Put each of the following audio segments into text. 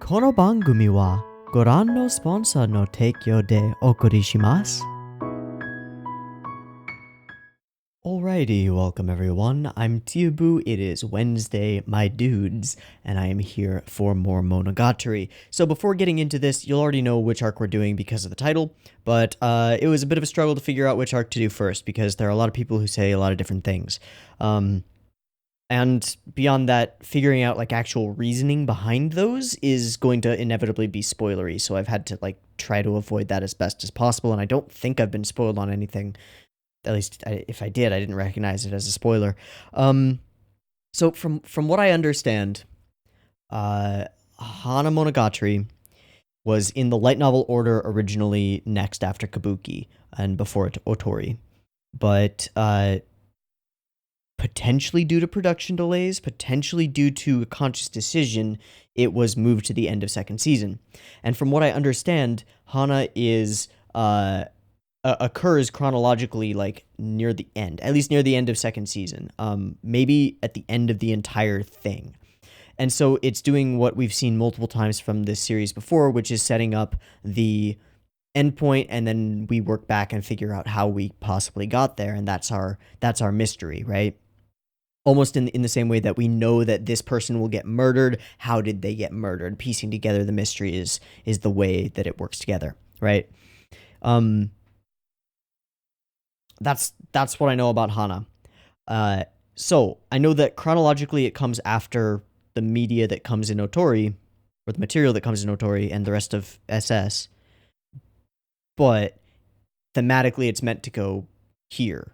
この番組はご覧のスポンサーの提供でお送りします。Alrighty, welcome everyone. I'm Teeaboo. It is Wednesday, my dudes, and I am here for more Monogatari. So before getting into this, you'll already know which arc we're doing because of the title, but it was a bit of a struggle to figure out which arc to do first because there are a lot of people who say a lot of different things. And beyond that, figuring out like actual reasoning behind those is going to inevitably be spoilery, so I've had to like try to avoid that as best as possible, and I don't think I've been spoiled on anything. At least if I did, I didn't recognize it as a spoiler. So from what I understand, Hana Monogatari was in the light novel order originally next after Kabuki and before Otori, but potentially due to production delays, potentially due to a conscious decision, it was moved to the end of second season. And from what I understand, Hana is occurs chronologically like near the end, at least near the end of second season, maybe at the end of the entire thing. And so it's doing what we've seen multiple times from this series before, which is setting up the endpoint, and then we work back and figure out how we possibly got there, and that's our mystery, right? Almost in the same way that we know that this person will get murdered. How did they get murdered? Piecing together the mystery is the way that it works together, right? That's what I know about Hana. So I know that chronologically it comes after the media that comes in Otori, or the material that comes in Otori and the rest of SS, but thematically it's meant to go here.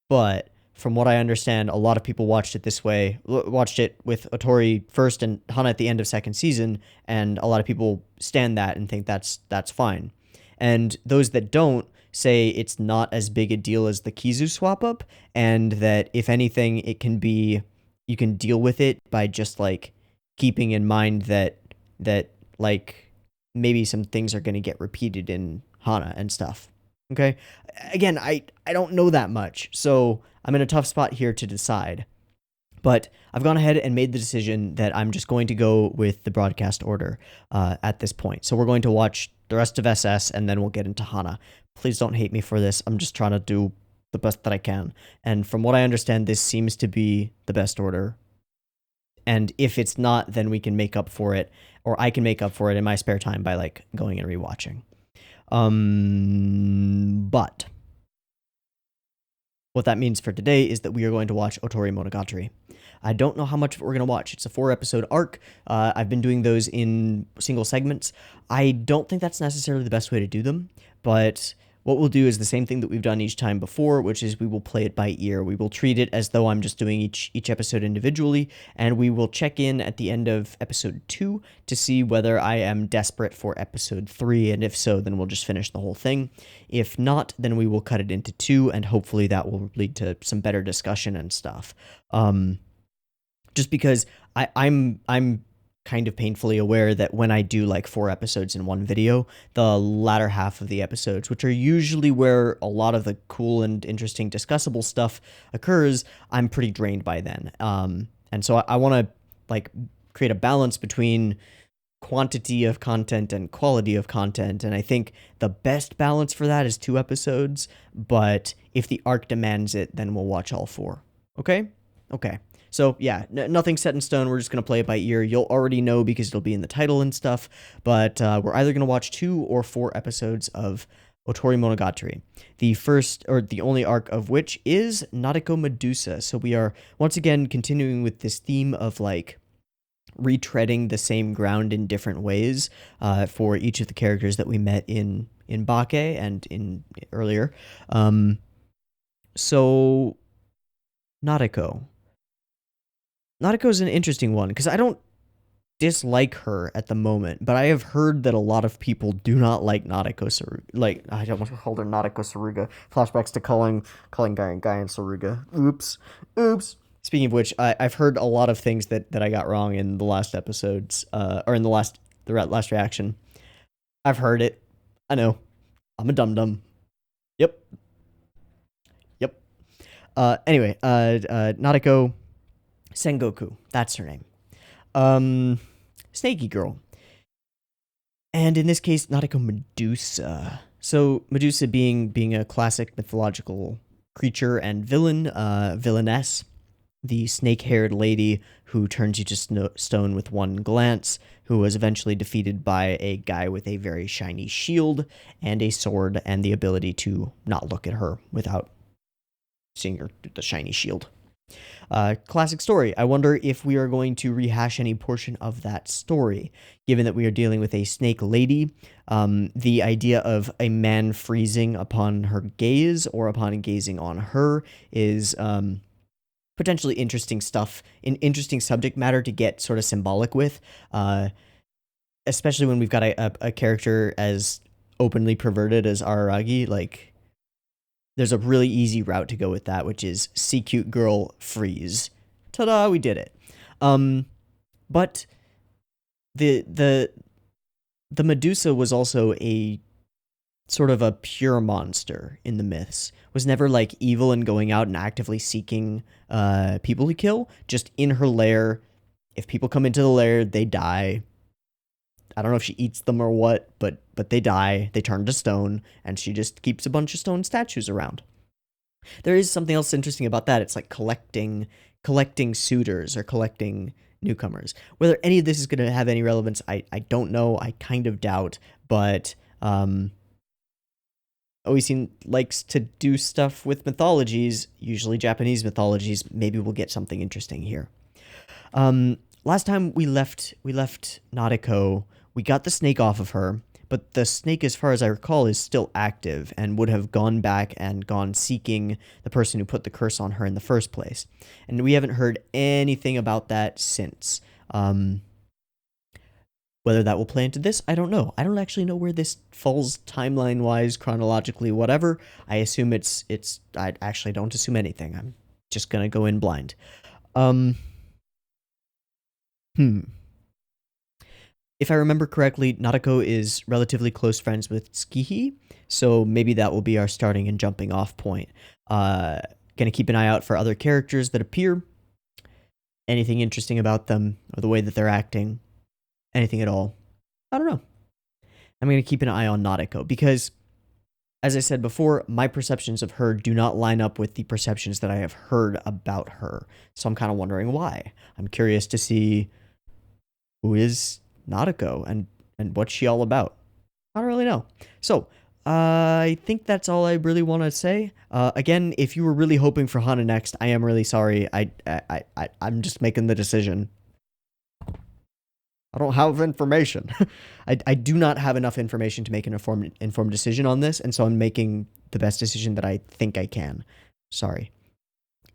But from what I understand, a lot of people watched it this way, watched it with Otori first and Hana at the end of second season, and a lot of people stand that and think that's fine. And those that don't say it's not as big a deal as the Kizu swap up, and that if anything, it can be, you can deal with it by just like keeping in mind that like maybe some things are going to get repeated in Hana and stuff. Okay. Again, I don't know that much, so I'm in a tough spot here to decide. But I've gone ahead and made the decision that I'm just going to go with the broadcast order at this point. So we're going to watch the rest of SS, and then we'll get into Hana. Please don't hate me for this. I'm just trying to do the best that I can. And from what I understand, this seems to be the best order. And if it's not, then we can make up for it, or I can make up for it in my spare time by like going and rewatching. But what that means for today is that we are going to watch Otorimonogatari. I don't know how much of it we're going to watch. It's a 4-episode arc. I've been doing those in single segments. I don't think that's necessarily the best way to do them, but what we'll do is the same thing that we've done each time before, which is we will play it by ear. We will treat it as though I'm just doing each episode individually, and we will check in at the end of episode 2 to see whether I am desperate for episode 3, and if so, then we'll just finish the whole thing. If not, then we will cut it into 2, and hopefully that will lead to some better discussion and stuff. Just because I'm kind of painfully aware that when I do like 4 episodes in one video, the latter half of the episodes, which are usually where a lot of the cool and interesting discussable stuff occurs, I'm pretty drained by then. And so I want to like create a balance between quantity of content and quality of content, and I think the best balance for that is 2 episodes, but if the arc demands it, then we'll watch all 4. Okay? So yeah, nothing set in stone. We're just going to play it by ear. You'll already know because it'll be in the title and stuff, but we're either going to watch 2 or 4 episodes of Otorimonogatari. The first, or the only arc of which is Nadeko Medusa. So we are once again continuing with this theme of like retreading the same ground in different ways for each of the characters that we met in Bake and in earlier. So Nadeko is an interesting one because I don't dislike her at the moment, but I have heard that a lot of people do not like Nadeko Saruga. Like, I don't want to call her Nadeko Saruga. Flashbacks to calling Guy and Saruga. Oops. Speaking of which, I've heard a lot of things that I got wrong in the last episodes, or in the last reaction. I've heard it. I know. I'm a dum-dum. Yep. Anyway, Nadeko Sengoku, that's her name. Snaky girl. And in this case, Nautical Medusa. So Medusa being a classic mythological creature and villainess, the snake-haired lady who turns you to stone with one glance, who was eventually defeated by a guy with a very shiny shield and a sword and the ability to not look at her without seeing her the shiny shield. Classic story. I wonder if we are going to rehash any portion of that story, given that we are dealing with a snake lady. The idea of a man freezing upon her gaze or upon gazing on her is potentially interesting stuff, an interesting subject matter to get sort of symbolic with, especially when we've got a character as openly perverted as Araragi. Like, there's a really easy route to go with that, which is see cute girl, freeze. Ta-da, we did it. But the Medusa was also a sort of a pure monster in the myths. Was never like evil and going out and actively seeking people to kill. Just in her lair. If people come into the lair, they die. I don't know if she eats them or what, but they die. They turn to stone, and she just keeps a bunch of stone statues around. There is something else interesting about that. It's like collecting suitors or collecting newcomers. Whether any of this is going to have any relevance, I don't know. I kind of doubt, but Oisin likes to do stuff with mythologies, usually Japanese mythologies. Maybe we'll get something interesting here. Last time we left Nautico, we got the snake off of her, but the snake, as far as I recall, is still active and would have gone back and gone seeking the person who put the curse on her in the first place. And we haven't heard anything about that since. Whether that will play into this, I don't know. I don't actually know where this falls timeline-wise, chronologically, whatever. I assume I actually don't assume anything. I'm just gonna go in blind. If I remember correctly, Naruto is relatively close friends with Tsukihi, so maybe that will be our starting and jumping off point. Gonna keep an eye out for other characters that appear. Anything interesting about them, or the way that they're acting. Anything at all. I don't know. I'm gonna keep an eye on Naruto, because, as I said before, my perceptions of her do not line up with the perceptions that I have heard about her. So I'm kind of wondering why. I'm curious to see who is Naruto and what's she all about. I don't really know. So I think that's all I really want to say. Again, if you were really hoping for Hana next, I am really sorry. I'm just making the decision. I don't have information. I do not have enough information to make an informed decision on this, and so I'm making the best decision that I think I can. Sorry.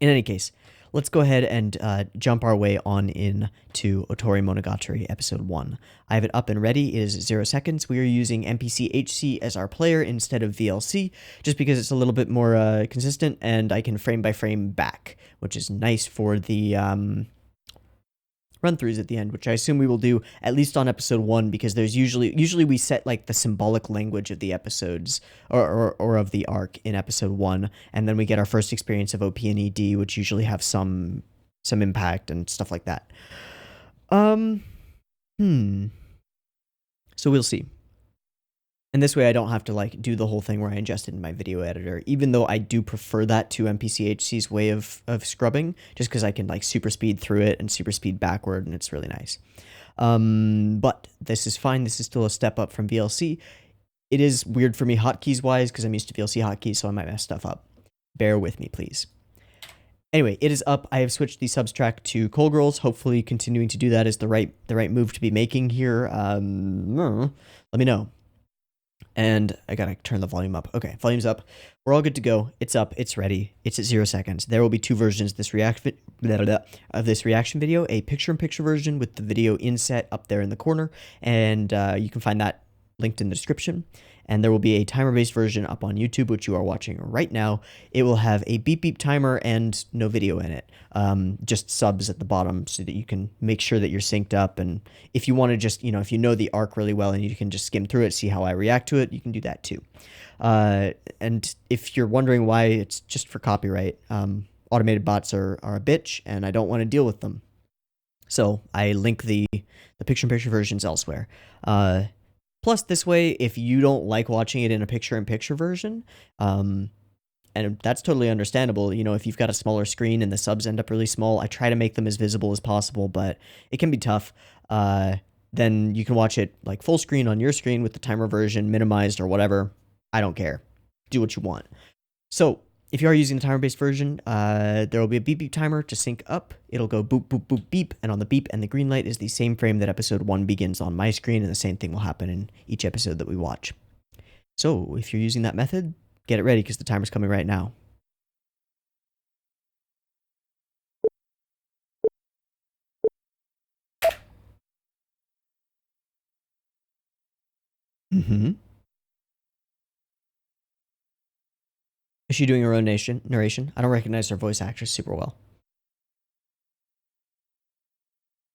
In any case, let's go ahead and jump our way on in to Otorimonogatari Episode 1. I have it up and ready. It is 0 seconds. We are using NPC HC as our player instead of VLC, just because it's a little bit more consistent, and I can frame by frame back, which is nice for the run-throughs at the end, which I assume we will do at least on episode 1, because there's usually we set like the symbolic language of the episodes or of the arc in episode 1, and then we get our first experience of OP and ED, which usually have some impact and stuff like that. So we'll see. And this way I don't have to like do the whole thing where I ingest it in my video editor, even though I do prefer that to NPCHC's way of scrubbing, just because I can like super speed through it and super speed backward, and it's really nice. But this is fine. This is still a step up from VLC. It is weird for me hotkeys wise, because I'm used to VLC hotkeys, so I might mess stuff up. Bear with me, please. Anyway, it is up. I have switched the subs track to Cole Girls. Hopefully continuing to do that is the right move to be making here. Let me know. And I gotta turn the volume up. Okay, volume's up. We're all good to go. It's up. It's ready. It's at 0 seconds. There will be 2 versions of this reaction video. A picture-in-picture version with the video inset up there in the corner, and you can find that linked in the description. And there will be a timer-based version up on YouTube, which you are watching right now. It will have a beep-beep timer and no video in it. Just subs at the bottom so that you can make sure that you're synced up. And if you want to just, if you know the arc really well and you can just skim through it, see how I react to it, you can do that too. And if you're wondering why, it's just for copyright. Automated bots are a bitch, and I don't want to deal with them. So I link the picture-in-picture versions elsewhere. Plus, this way, if you don't like watching it in a picture-in-picture version, and that's totally understandable. You know, if you've got a smaller screen and the subs end up really small, I try to make them as visible as possible, but it can be tough. Then you can watch it like full screen on your screen with the timer version minimized or whatever. I don't care. Do what you want. So if you are using the timer-based version, there will be a beep beep timer to sync up. It'll go boop, boop, boop, beep, and on the beep and the green light is the same frame that episode 1 begins on my screen, and the same thing will happen in each episode that we watch. So if you're using that method, get it ready because the timer's coming right now. Mm-hmm. Is she doing her own narration? I don't recognize her voice actress super well.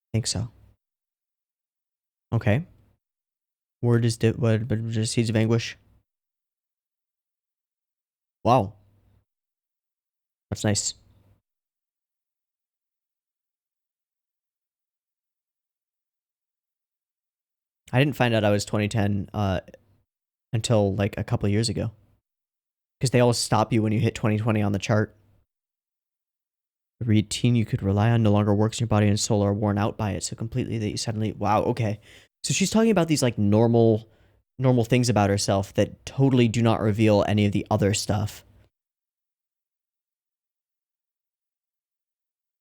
I think so. Okay. Word is Seeds of Anguish. Wow. That's nice. I didn't find out I was 2010 until like a couple years ago. Because they always stop you when you hit 2020 on the chart. The routine you could rely on no longer works. Your body and soul are worn out by it so completely that you suddenly... Wow, okay. So she's talking about these like normal things about herself that totally do not reveal any of the other stuff.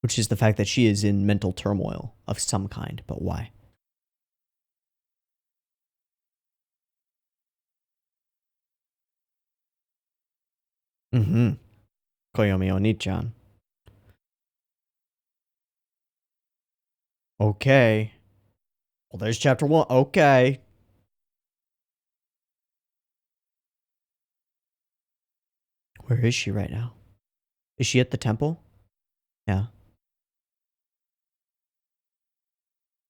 Which is the fact that she is in mental turmoil of some kind. But why? Mm-hmm. Koyomi Oni-chan. Okay. Well, there's chapter 1. Okay. Where is she right now? Is she at the temple? Yeah.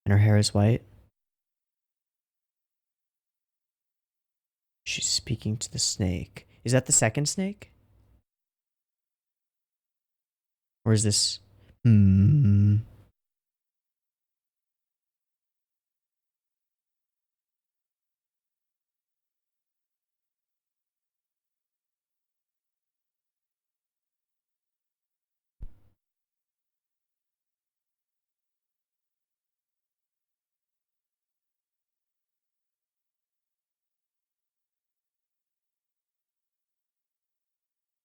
And her hair is white. She's speaking to the snake. Is that the second snake? Or is this... Hmm...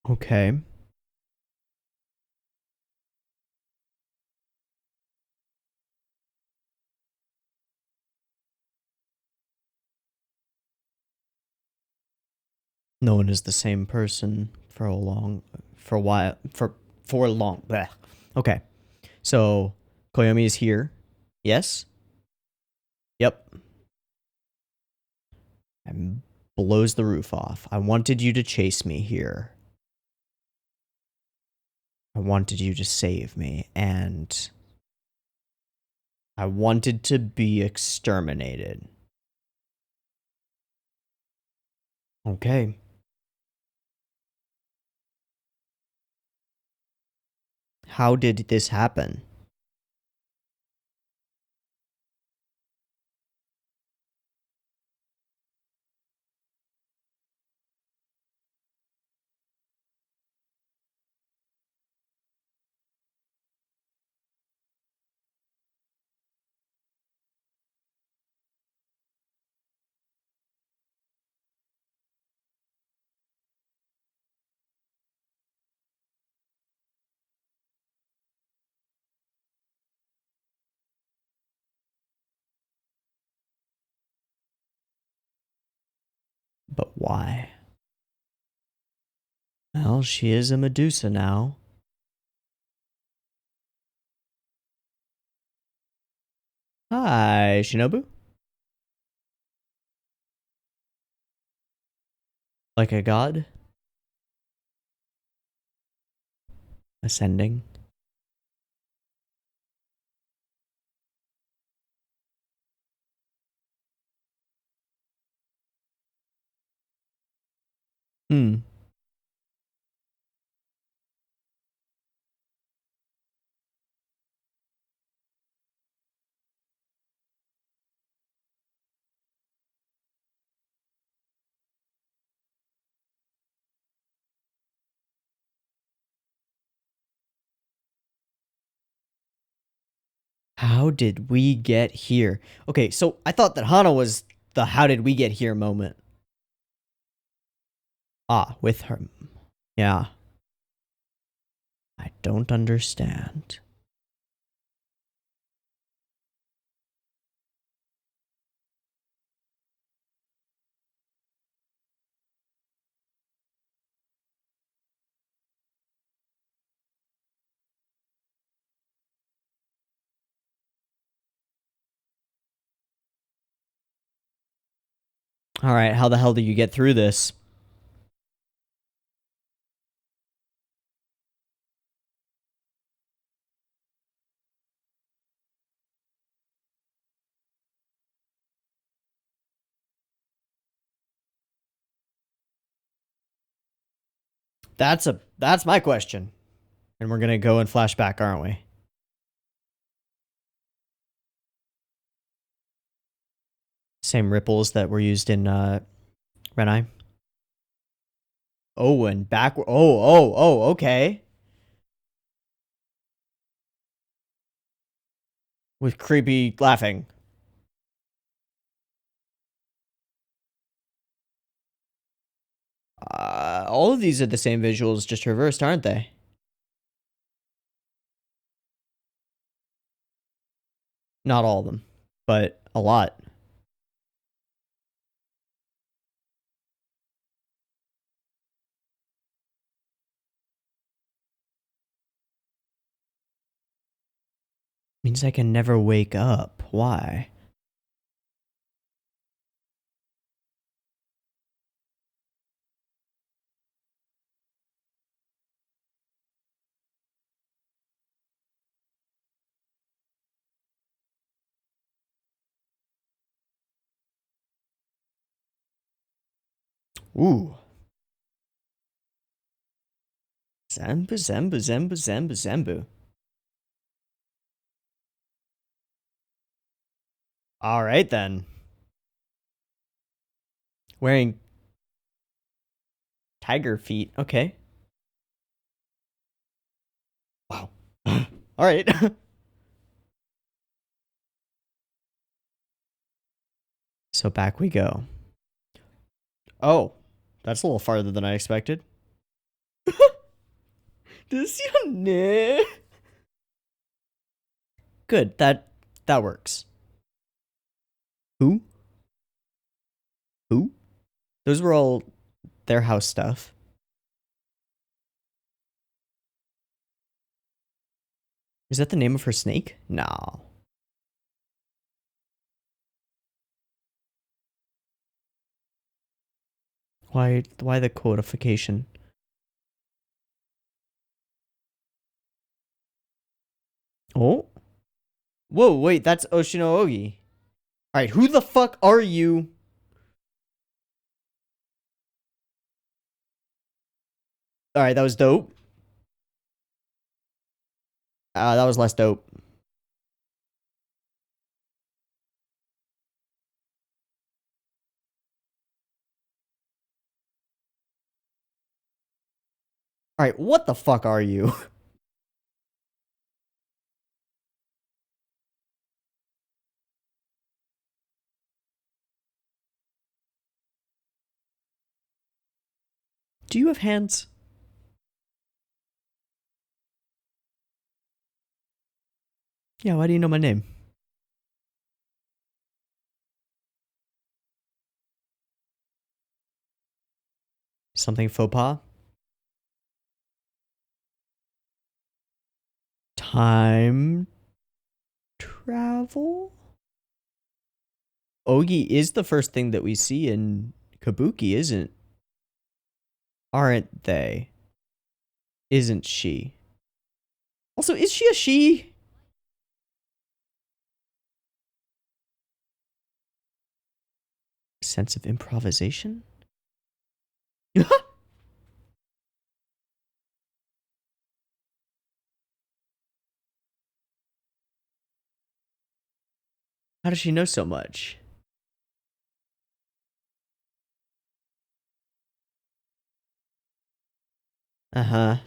Okay. No one is the same person for a long... For a while... For long... Bleh. Okay. So, Koyomi is here. Yes? Yep. And blows the roof off. I wanted you to chase me here. I wanted you to save me, and I wanted to be exterminated. Okay. How did this happen? But why? Well, she is a Medusa now. Hi, Shinobu. Like a god? Ascending. Hmm. How did we get here? Okay, so I thought that Hana was the how did we get here moment. Ah, with her. Yeah. I don't understand. All right, how the hell do you get through this? That's my question. And we're gonna go and flashback, aren't we? Same ripples that were used in Renai. Oh, and backward. Oh, okay. With creepy laughing. All of these are the same visuals, just reversed, aren't they? Not all of them, but a lot. Means I can never wake up. Why? Ooh. Zambu, zambu, zambu, zambu, zambu. All right, then. Wearing tiger feet. Okay. Wow. All right. So back we go. Oh, that's a little farther than I expected. Good. That works. Who? Who? Those were all their house stuff. Is that the name of her snake? No. Why the codification? Oh? Whoa, wait, that's Oshinoogi. Alright, who the fuck are you? Alright, that was dope. That was less dope. Alright, what the fuck are you? Do you have hands? Yeah, why do you know my name? Something faux pas? Time travel? Ogi is the first thing that we see in Kabuki, aren't they? Isn't she? Also, is she a she? Sense of improvisation? How does she know so much? Uh-huh.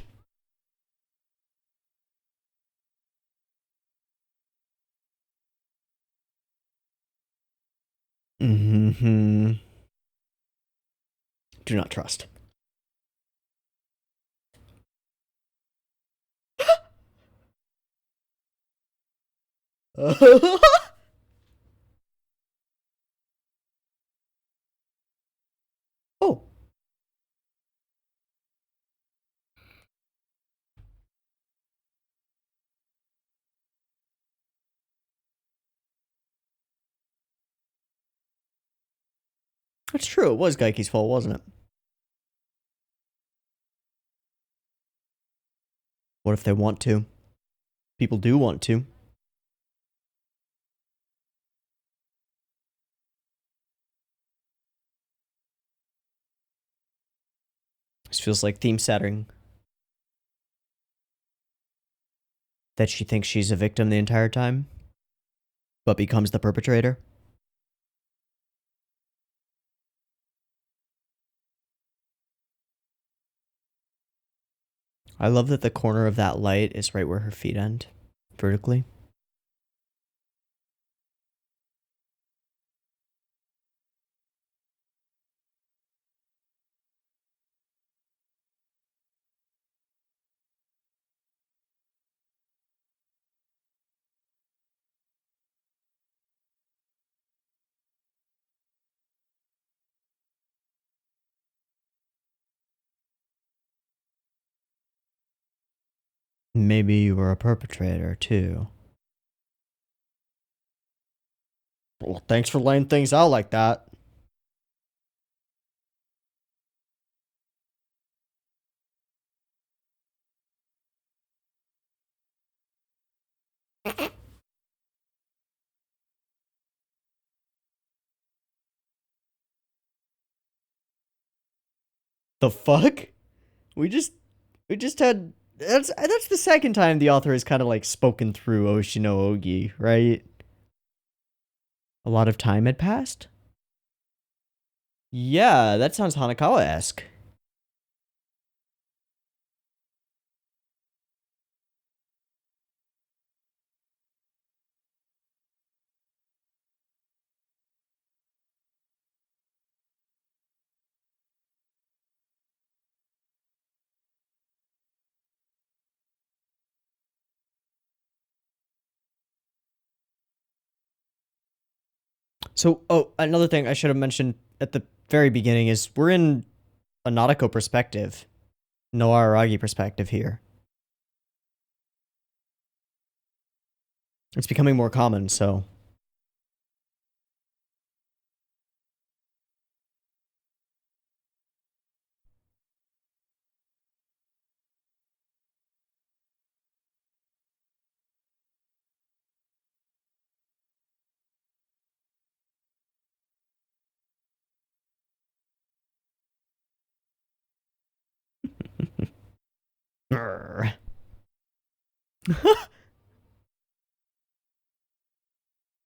Mm-hmm. Do not trust. Oh. That's true. It was Geiki's fault, wasn't it? What if they want to? People do want to. This feels like theme setting. That she thinks she's a victim the entire time, but becomes the perpetrator. I love that the corner of that light is right where her feet end, vertically. Maybe you were a perpetrator, too. Well, thanks for laying things out like that. The fuck? We just had that's the second time the author has kind of like spoken through Oshino Ogi, right? A lot of time had passed? Yeah, that sounds Hanakawa-esque. So, oh, another thing I should have mentioned at the very beginning is we're in a Nautico perspective, no Araragi perspective here. It's becoming more common, so.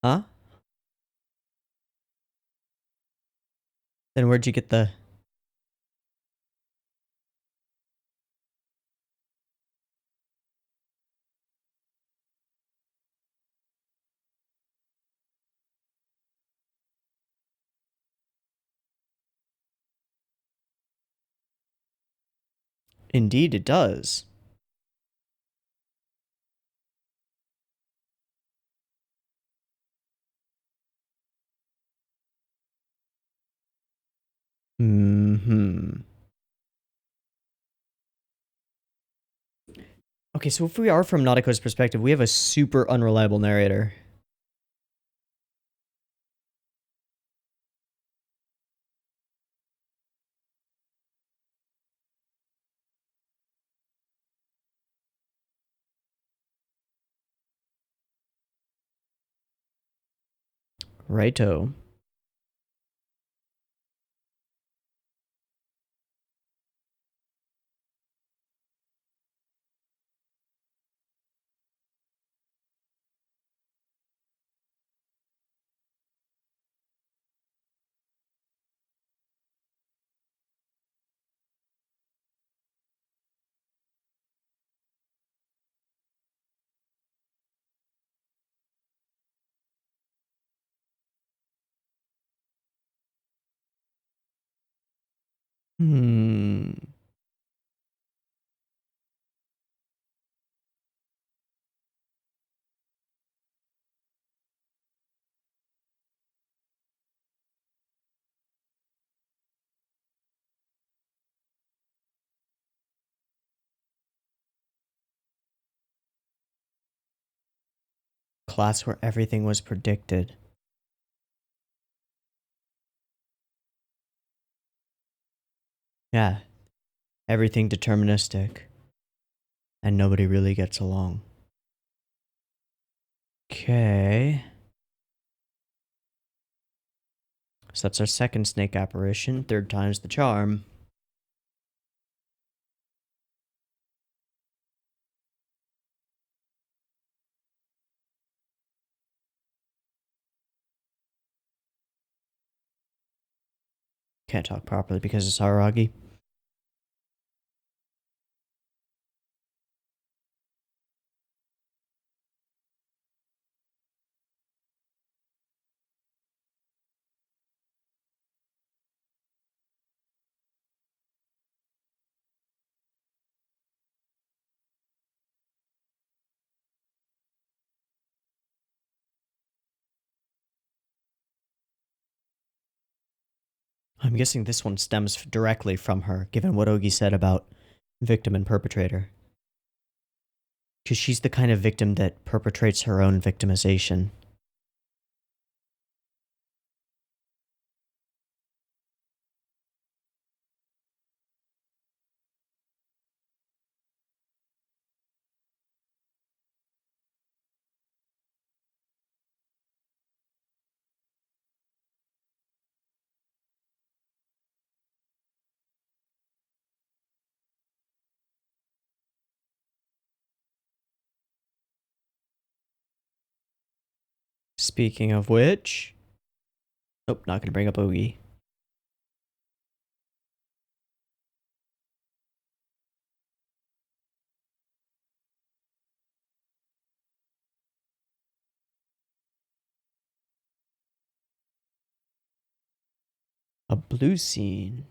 Huh? Then where'd you get the... Indeed, it does. Hmm. Okay, so if we are from Nautico's perspective, we have a super unreliable narrator. Righto. Hmm. Class where everything was predicted. Yeah. Everything deterministic. And nobody really gets along. Okay. So that's our second snake apparition. Third time's the charm. Can't talk properly because of Saragi. I'm guessing this one stems directly from her, given what Ogi said about victim and perpetrator. Because she's the kind of victim that perpetrates her own victimization. Speaking of which... Nope, not gonna bring up Ogi. A blue scene.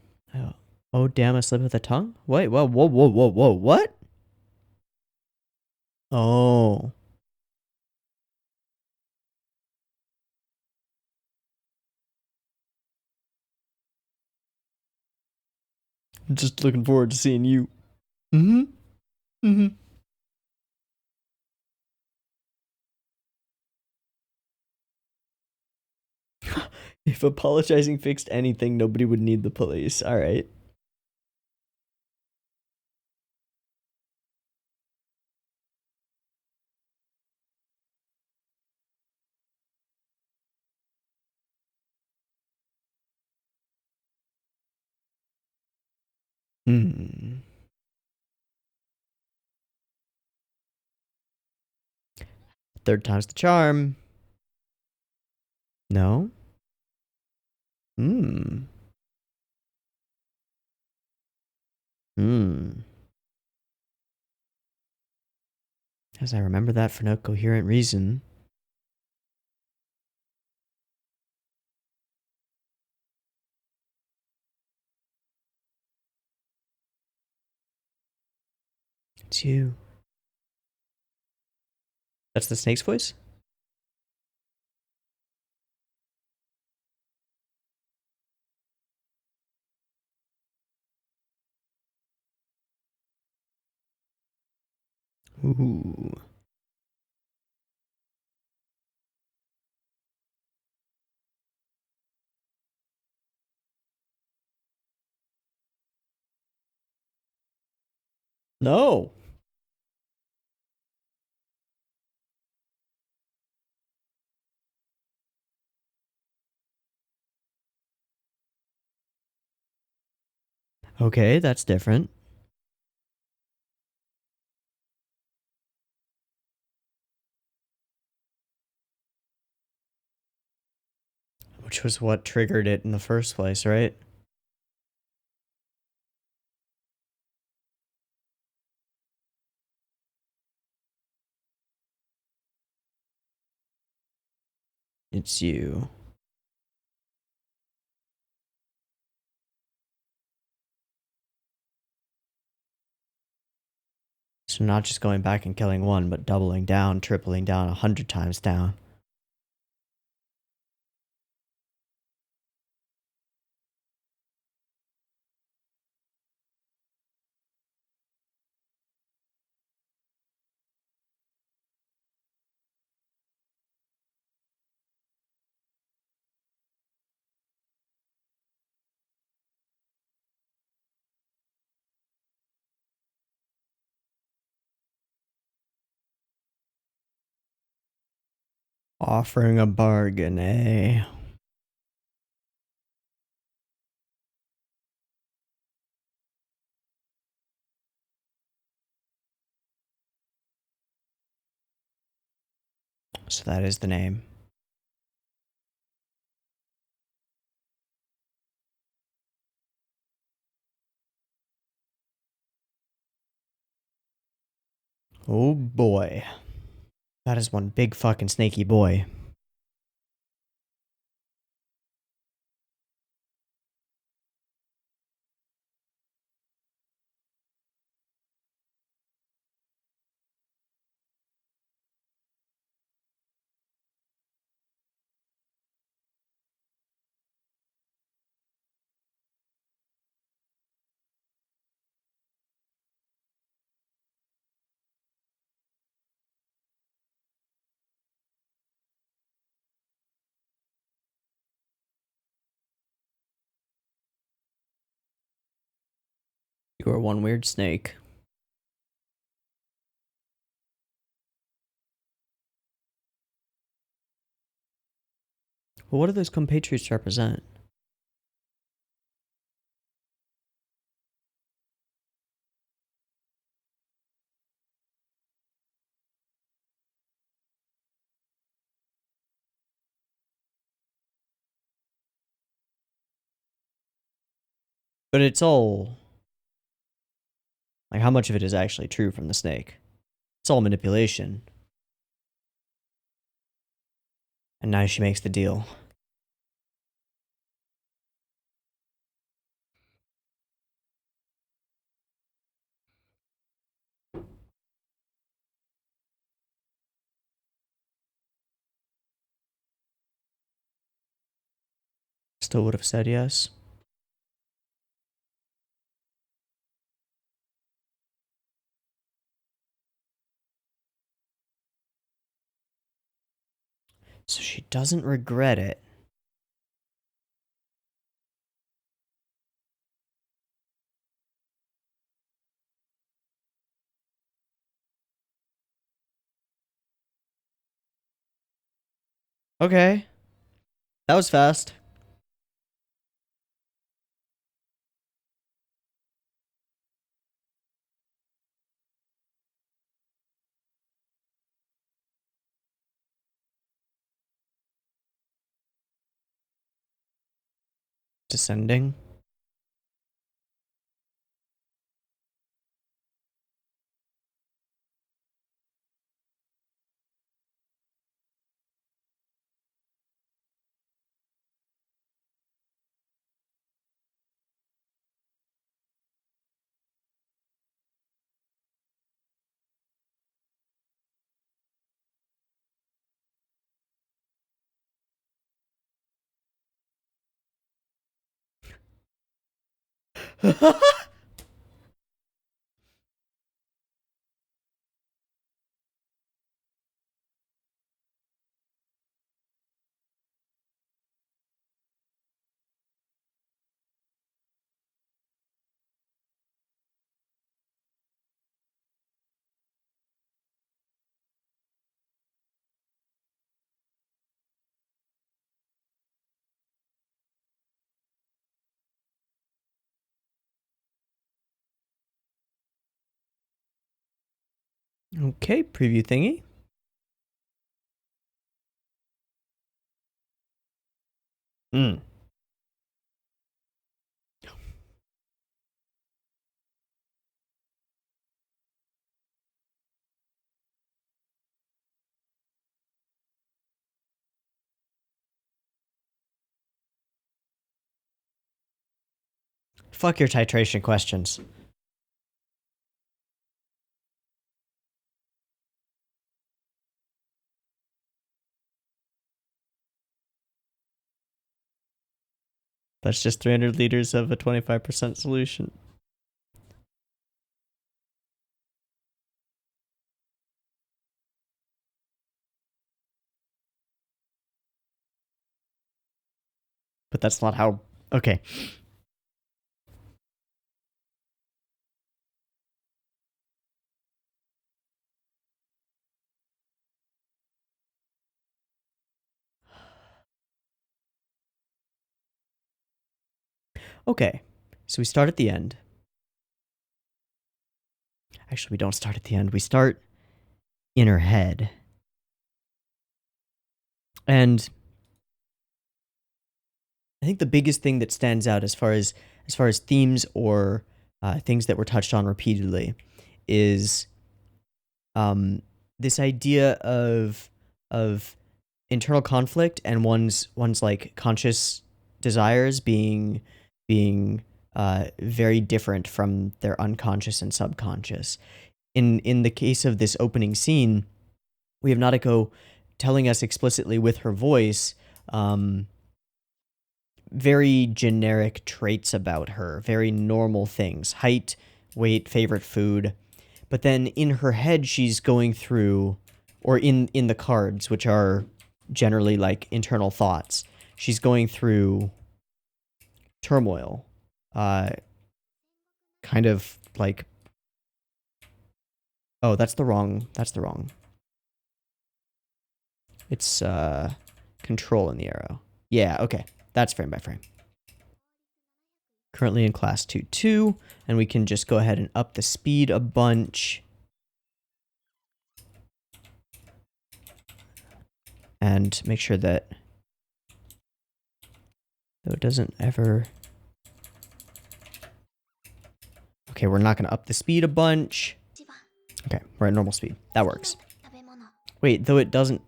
Oh, damn, a slip of the tongue? Wait, whoa, whoa, whoa, whoa, whoa, what? Oh. Just looking forward to seeing you. Mm-hmm. Mm-hmm. If apologizing fixed anything, nobody would need the police. All right. Hmm. Third time's the charm. No? Hmm. Hmm. As I remember that for no coherent reason. It's you. That's the snake's voice? Ooh. No. Okay, that's different. Which was what triggered it in the first place, right? It's you. So not just going back and killing one, but doubling down, tripling down, 100 times down. Offering a bargain, eh? So that is the name. Oh boy. That is one big fucking snaky boy. You are one weird snake. Well, what do those compatriots represent? But it's all... Like, how much of it is actually true from the snake? It's all manipulation. And now she makes the deal. Still would have said yes. So she doesn't regret it. Okay. That was fast. Descending. Okay, preview thingy. Hmm. Fuck your titration questions. That's just 300 liters of a 25% solution. But that's not how... Okay. Okay. So we start at the end. Actually, we don't start at the end. We start in her head. And I think the biggest thing that stands out as far as themes or things that were touched on repeatedly is this idea of internal conflict and one's like conscious desires being very different from their unconscious and subconscious. In the case of this opening scene, we have Nadeko telling us explicitly with her voice very generic traits about her, very normal things: height, weight, favorite food. But then in her head, she's going through, or in the cards, which are generally like internal thoughts, she's going through turmoil. Kind of like... Oh, that's the wrong... It's control in the arrow. Yeah, okay. That's frame by frame. Currently in class 2-2, and we can just go ahead and up the speed a bunch. And make sure that it doesn't ever... Okay, we're not going to up the speed a bunch. Okay, we're at normal speed. That works. Wait, though it doesn't...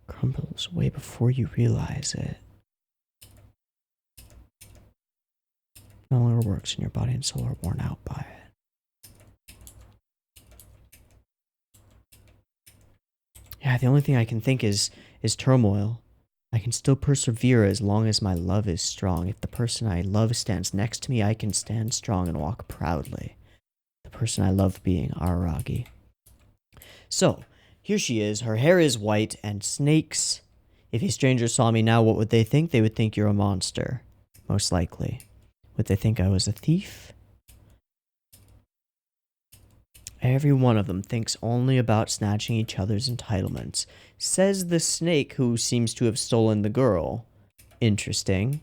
Crumbles way before you realize it. No longer works, and your body and soul are worn out by it. Yeah, the only thing I can think is turmoil. I can still persevere as long as my love is strong. If the person I love stands next to me, I can stand strong and walk proudly. The person I love being Araragi. So, here she is. Her hair is white and snakes. If a stranger saw me now, what would they think? They would think you're a monster. Most likely. Would they think I was a thief? Every one of them thinks only about snatching each other's entitlements, says the snake who seems to have stolen the girl. Interesting.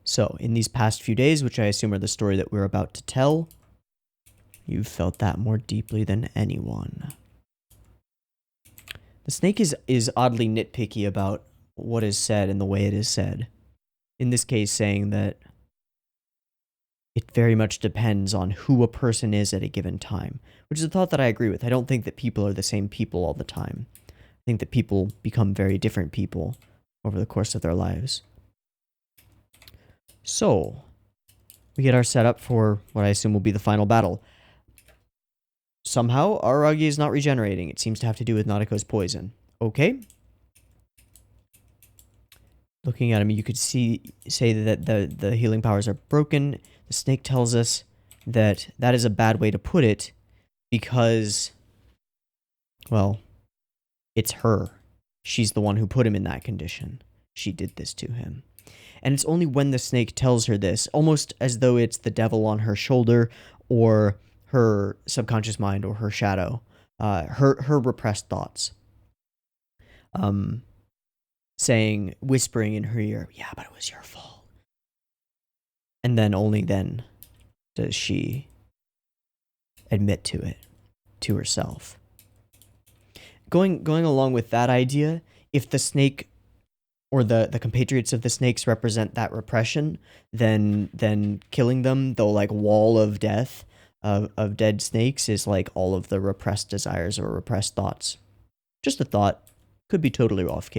So, in these past few days, which I assume are the story that we're about to tell, you've felt that more deeply than anyone. The snake is oddly nitpicky about what is said and the way it is said. In this case, saying that it very much depends on who a person is at a given time, which is a thought that I agree with. I don't think that people are the same people all the time. I think that people become very different people over the course of their lives. So, we get our setup for what I assume will be the final battle. Somehow, Araragi is not regenerating. It seems to have to do with Nadeko's poison. Okay. Looking at him, you could say that the healing powers are broken. The snake tells us that that is a bad way to put it because, well, it's her. She's the one who put him in that condition. She did this to him. And it's only when the snake tells her this, almost as though it's the devil on her shoulder or her subconscious mind or her shadow, her repressed thoughts. Whispering in her ear, yeah, but it was your fault. And then only then does she admit to it, to herself. Going along with that idea, if the snake or the compatriots of the snakes represent that repression, then killing them, the like wall of death of dead snakes is like all of the repressed desires or repressed thoughts. Just a thought. Could be totally off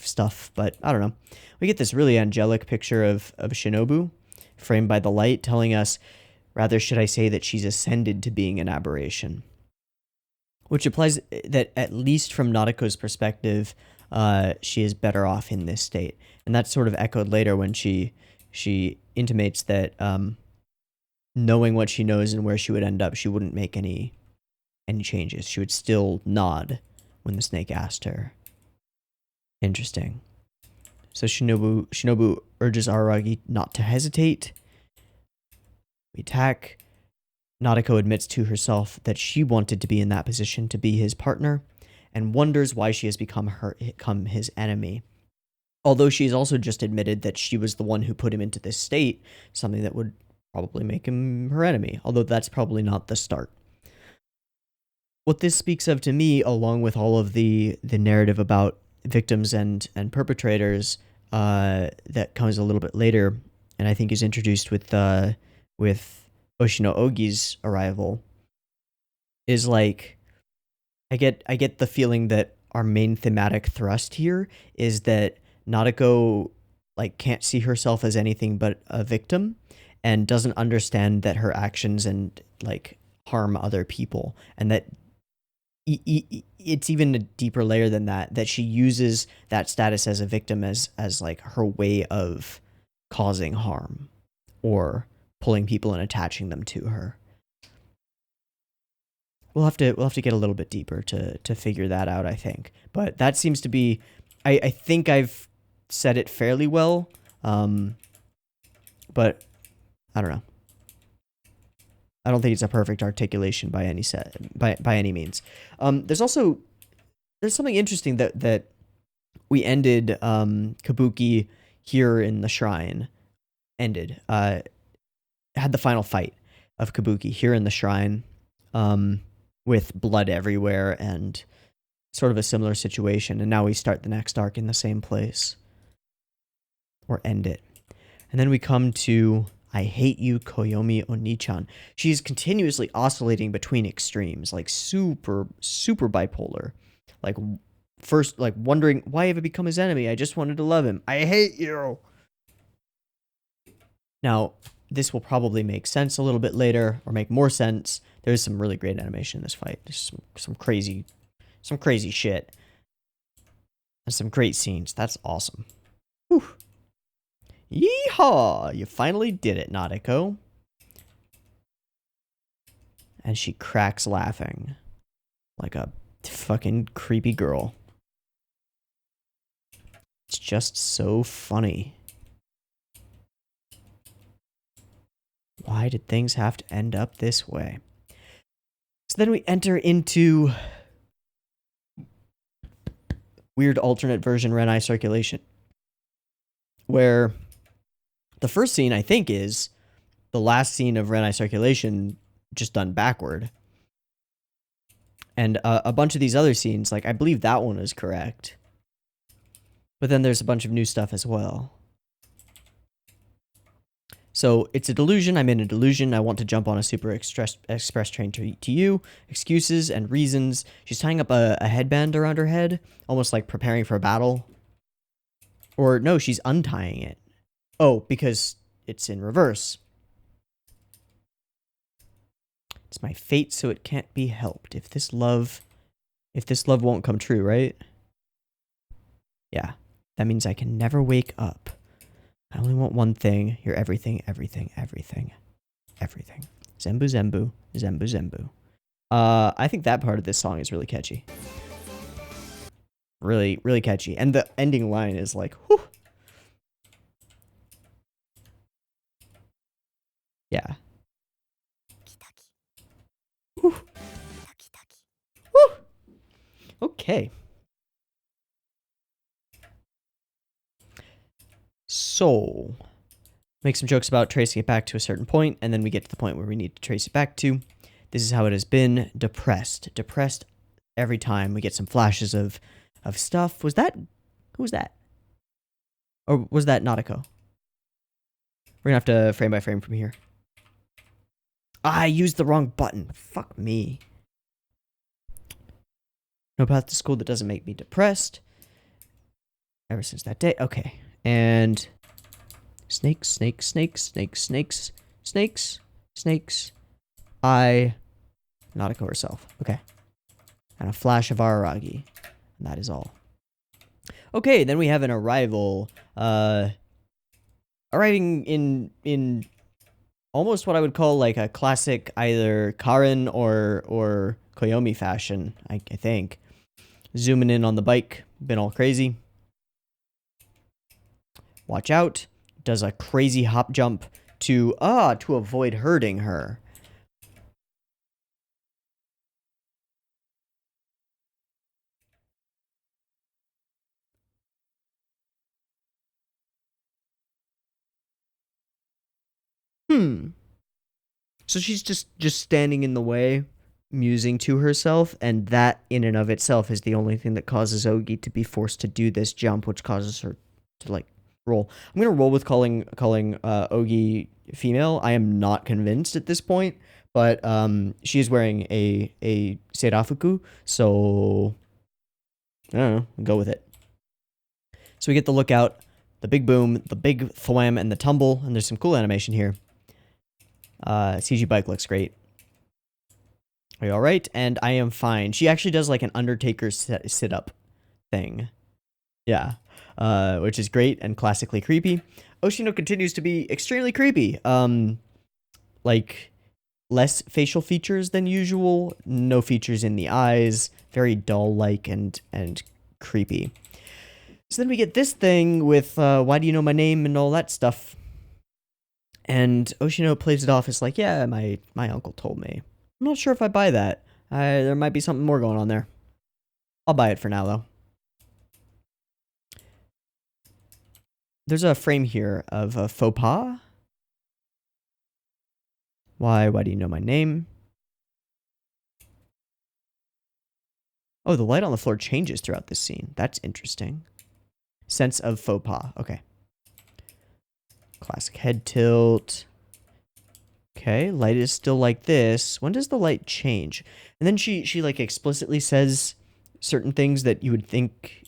stuff, but I don't know. We get this really angelic picture of Shinobu, framed by the light, telling us, rather should I say that she's ascended to being an aberration. which implies that at least from Nadeko's perspective, she is better off in this state. And that's sort of echoed later when she intimates that knowing what she knows and where she would end up, she wouldn't make any changes. She would still nod when the snake asked her. Interesting. So Shinobu urges Araragi not to hesitate. We attack. Nadeko admits to herself that she wanted to be in that position to be his partner, and wonders why she has become his enemy. Although she's also just admitted that she was the one who put him into this state, something that would probably make him her enemy, although that's probably not the start. What this speaks of to me, along with all of the narrative about victims and perpetrators that comes a little bit later, and I think is introduced with Oshino Ogi's arrival, is like I get the feeling that our main thematic thrust here is that Nadeko like can't see herself as anything but a victim and doesn't understand that her actions and like harm other people, and that it's even a deeper layer than that she uses that status as a victim as like her way of causing harm or pulling people and attaching them to her. We'll have to get a little bit deeper to figure that out, I think. But that seems to be, I think I've said it fairly well, but I don't know. I don't think it's a perfect articulation by any means. There's something interesting that we ended Kabuki here in the shrine. Had the final fight of Kabuki here in the shrine, with blood everywhere and sort of a similar situation. And now we start the next arc in the same place, or end it. And then we come to I Hate You, Koyomi Oni-chan. She's continuously oscillating between extremes, like super, super bipolar. Like, first, like, wondering, why have I become his enemy? I just wanted to love him. I hate you! Now, this will probably make sense a little bit later, or make more sense. There's some really great animation in this fight. There's some crazy shit. And some great scenes. That's awesome. Whew. Yeehaw! You finally did it, Nadeko. And she cracks laughing. Like a fucking creepy girl. It's just so funny. Why did things have to end up this way? So then we enter into weird alternate version Renai circulation, where the first scene, I think, is the last scene of Renai circulation just done backward. And a bunch of these other scenes, like, I believe that one is correct. But then there's a bunch of new stuff as well. So it's a delusion. I'm in a delusion. I want to jump on a super express train to you. Excuses and reasons. She's tying up a headband around her head, almost like preparing for a battle. Or no, she's untying it. Oh, because it's in reverse. It's my fate, so it can't be helped. If this love won't come true, right? Yeah, that means I can never wake up. I only want one thing. You're everything, everything, everything, everything. Zembu, zembu, zembu, zembu. I think that part of this song is really catchy. Really, really catchy. And the ending line is like, whew. Yeah. Whew. Whew. Okay. So, make some jokes about tracing it back to a certain point, and then we get to the point where we need to trace it back to. This is how it has been. Depressed. Depressed every time. We get some flashes of stuff. Who was that? Or was that Nadeko? We're gonna have to frame by frame from here. I used the wrong button. Fuck me. No path to school that doesn't make me depressed. Ever since that day. Okay. And snakes, snakes, snakes, snakes, snakes, snakes, snakes. Nadeko herself. Okay. and a flash of Araragi. And that is all. Okay, then we have an arrival. Arriving in almost what I would call like a classic either Karen or Koyomi fashion, I think. Zooming in on the bike, been all crazy. Watch out. Does a crazy hop jump to avoid hurting her. So she's just standing in the way, musing to herself, and that in and of itself is the only thing that causes Ogi to be forced to do this jump, which causes her to like roll. I'm gonna roll with calling Ogi female. I am not convinced at this point, but she is wearing a seirafuku, so I don't know, go with it. So we get the lookout, the big boom, the big thwam, and the tumble, and there's some cool animation here. CG bike looks great. Are you alright? And I am fine. She actually does like an Undertaker sit-up thing. Yeah. Which is great and classically creepy. Oshino continues to be extremely creepy. Like, less facial features than usual. No features in the eyes. Very dull-like and creepy. So then we get this thing with, why do you know my name and all that stuff. And Oshino plays it off as like, yeah, my uncle told me. I'm not sure if I buy that. There might be something more going on there. I'll buy it for now, though. There's a frame here of a faux pas. Why do you know my name? Oh, the light on the floor changes throughout this scene. That's interesting. Sense of faux pas. Okay. Classic head tilt. Okay, light is still like this. When does the light change? And then she like explicitly says certain things that you would think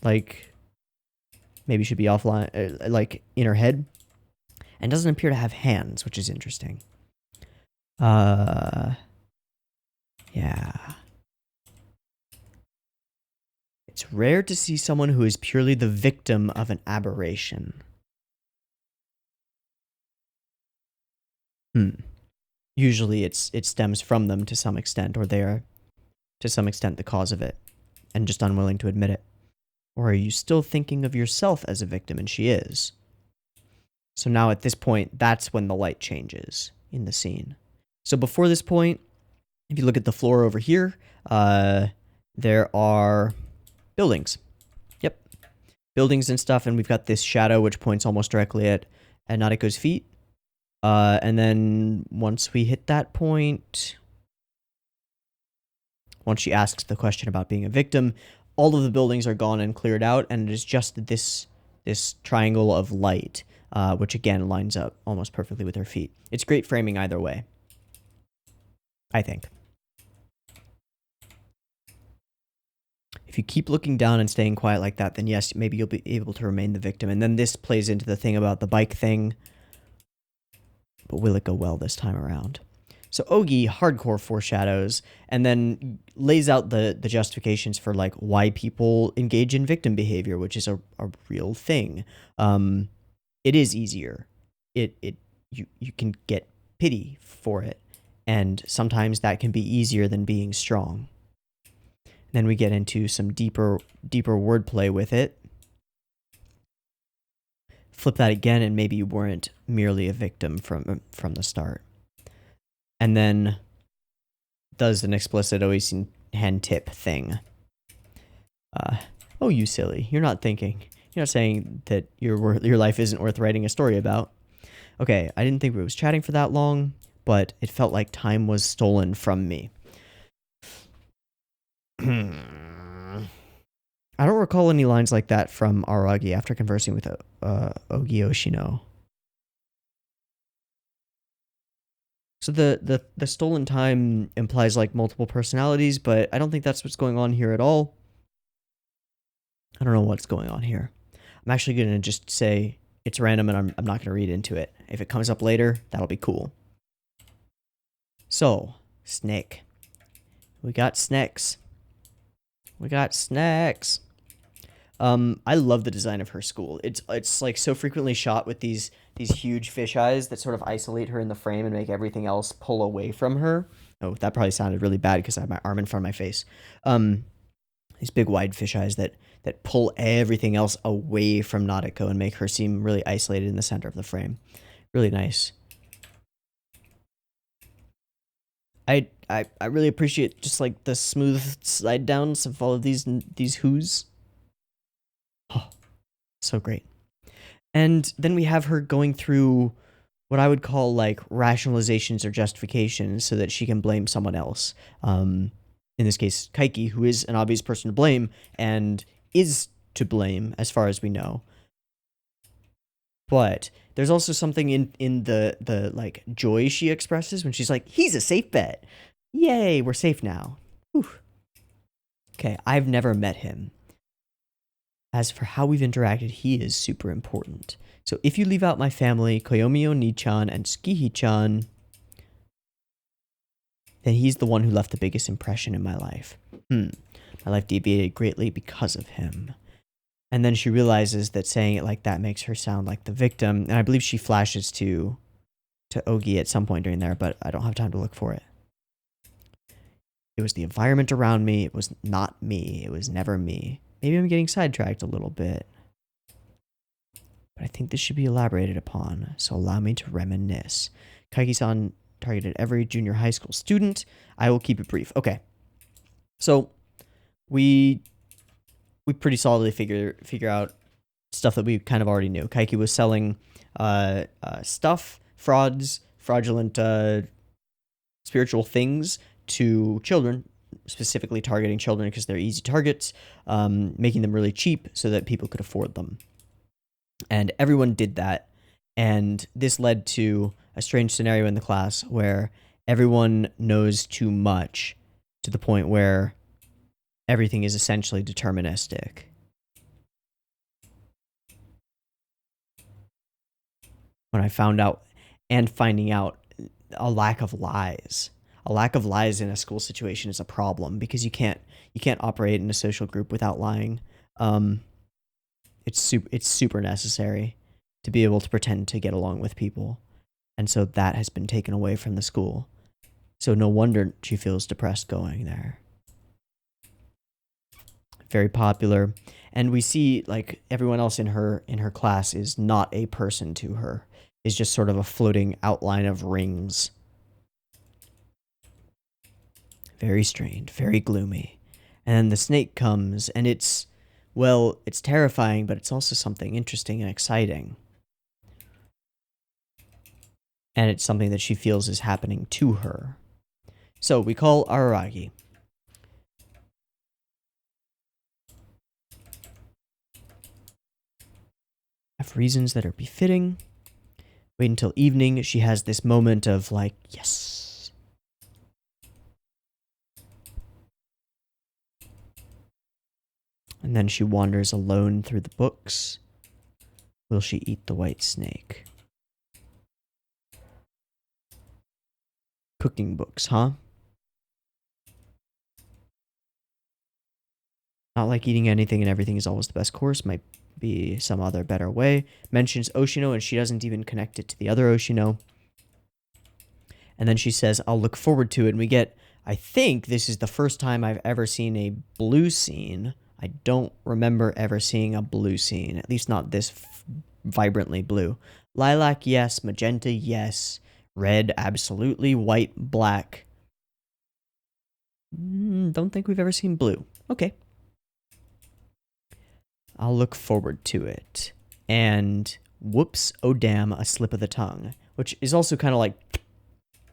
like maybe should be offline, like in her head, and doesn't appear to have hands, which is interesting. Yeah. It's rare to see someone who is purely the victim of an aberration. Usually it stems from them to some extent, or they are to some extent the cause of it, and just unwilling to admit it. Or are you still thinking of yourself as a victim? And she is. So now at this point, that's when the light changes in the scene. So before this point, if you look at the floor over here, there are buildings. Yep. Buildings and stuff, and we've got this shadow which points almost directly at Nadeko's feet. And then once we hit that point, once she asks the question about being a victim, all of the buildings are gone and cleared out, and it is just this triangle of light, which again lines up almost perfectly with her feet. It's great framing either way, I think. If you keep looking down and staying quiet like that, then yes, maybe you'll be able to remain the victim. And then this plays into the thing about the bike thing. But will it go well this time around? So Ogi hardcore foreshadows and then lays out the justifications for like why people engage in victim behavior, which is a real thing. It is easier. You can get pity for it, and sometimes that can be easier than being strong. Then we get into some deeper wordplay with it. Flip that again, and maybe you weren't merely a victim from the start. And then does an explicit always hand tip thing. Oh, you silly! You're not saying that your life isn't worth writing a story about. Okay, I didn't think we was chatting for that long, but it felt like time was stolen from me. I don't recall any lines like that from Araragi after conversing with Ogi Oshino. So the stolen time implies like multiple personalities, but I don't think that's what's going on here at all. I don't know what's going on here. I'm actually going to just say it's random, and I'm not going to read into it. If it comes up later, that'll be cool. So, snake. We got snakes. We got snacks. I love the design of her school. It's like so frequently shot with these huge fish eyes that sort of isolate her in the frame and make everything else pull away from her. Oh, that probably sounded really bad because I have my arm in front of my face. These big wide fish eyes that pull everything else away from Nadeko and make her seem really isolated in the center of the frame. Really nice. I really appreciate just like the smooth slide downs of all of these who's. Oh, so great. And then we have her going through what I would call like rationalizations or justifications so that she can blame someone else. In this case, Kaiki, who is an obvious person to blame and is to blame as far as we know. But there's also something in the like joy she expresses when she's like, he's a safe bet. Yay, we're safe now. Whew. Okay, I've never met him. As for how we've interacted, he is super important. So if you leave out my family, Koyomi Oni-chan and Tsukihi-chan, then he's the one who left the biggest impression in my life. My life deviated greatly because of him. And then she realizes that saying it like that makes her sound like the victim. And I believe she flashes to Ogi at some point during there, but I don't have time to look for it. It was the environment around me. It was not me. It was never me. Maybe I'm getting sidetracked a little bit. But I think this should be elaborated upon, so allow me to reminisce. Kaiki-san targeted every junior high school student. I will keep it brief. Okay. So, we pretty solidly figure out stuff that we kind of already knew. Kaiki was selling stuff, frauds, fraudulent spiritual things to children, specifically targeting children because they're easy targets, making them really cheap so that people could afford them. And everyone did that, and this led to a strange scenario in the class where everyone knows too much to the point where everything is essentially deterministic. When I found out, and finding out, a lack of lies. A lack of lies in a school situation is a problem because you can't operate in a social group without lying. It's super necessary to be able to pretend to get along with people. And so that has been taken away from the school. So no wonder she feels depressed going there. Very popular. And we see like everyone else in her class is not a person to her. Is just sort of a floating outline of rings. Very strained, very gloomy. And then the snake comes, and it's terrifying, but it's also something interesting and exciting. And it's something that she feels is happening to her. So we call Araragi. Have reasons that are befitting. Wait until evening. She has this moment of like, yes. And then she wanders alone through the books. Will she eat the white snake? Cooking books, huh? Not like eating anything and everything is always the best course. Might be some other better way. Mentions Oshino and she doesn't even connect it to the other Oshino. And then she says, I'll look forward to it. And we get, I think this is the first time I've ever seen a blue scene. I don't remember ever seeing a blue scene, at least not this vibrantly blue. Lilac, yes. Magenta, yes. Red, absolutely. White, black. Don't think we've ever seen blue. Okay. I'll look forward to it. And whoops, oh damn, a slip of the tongue. Which is also kind of like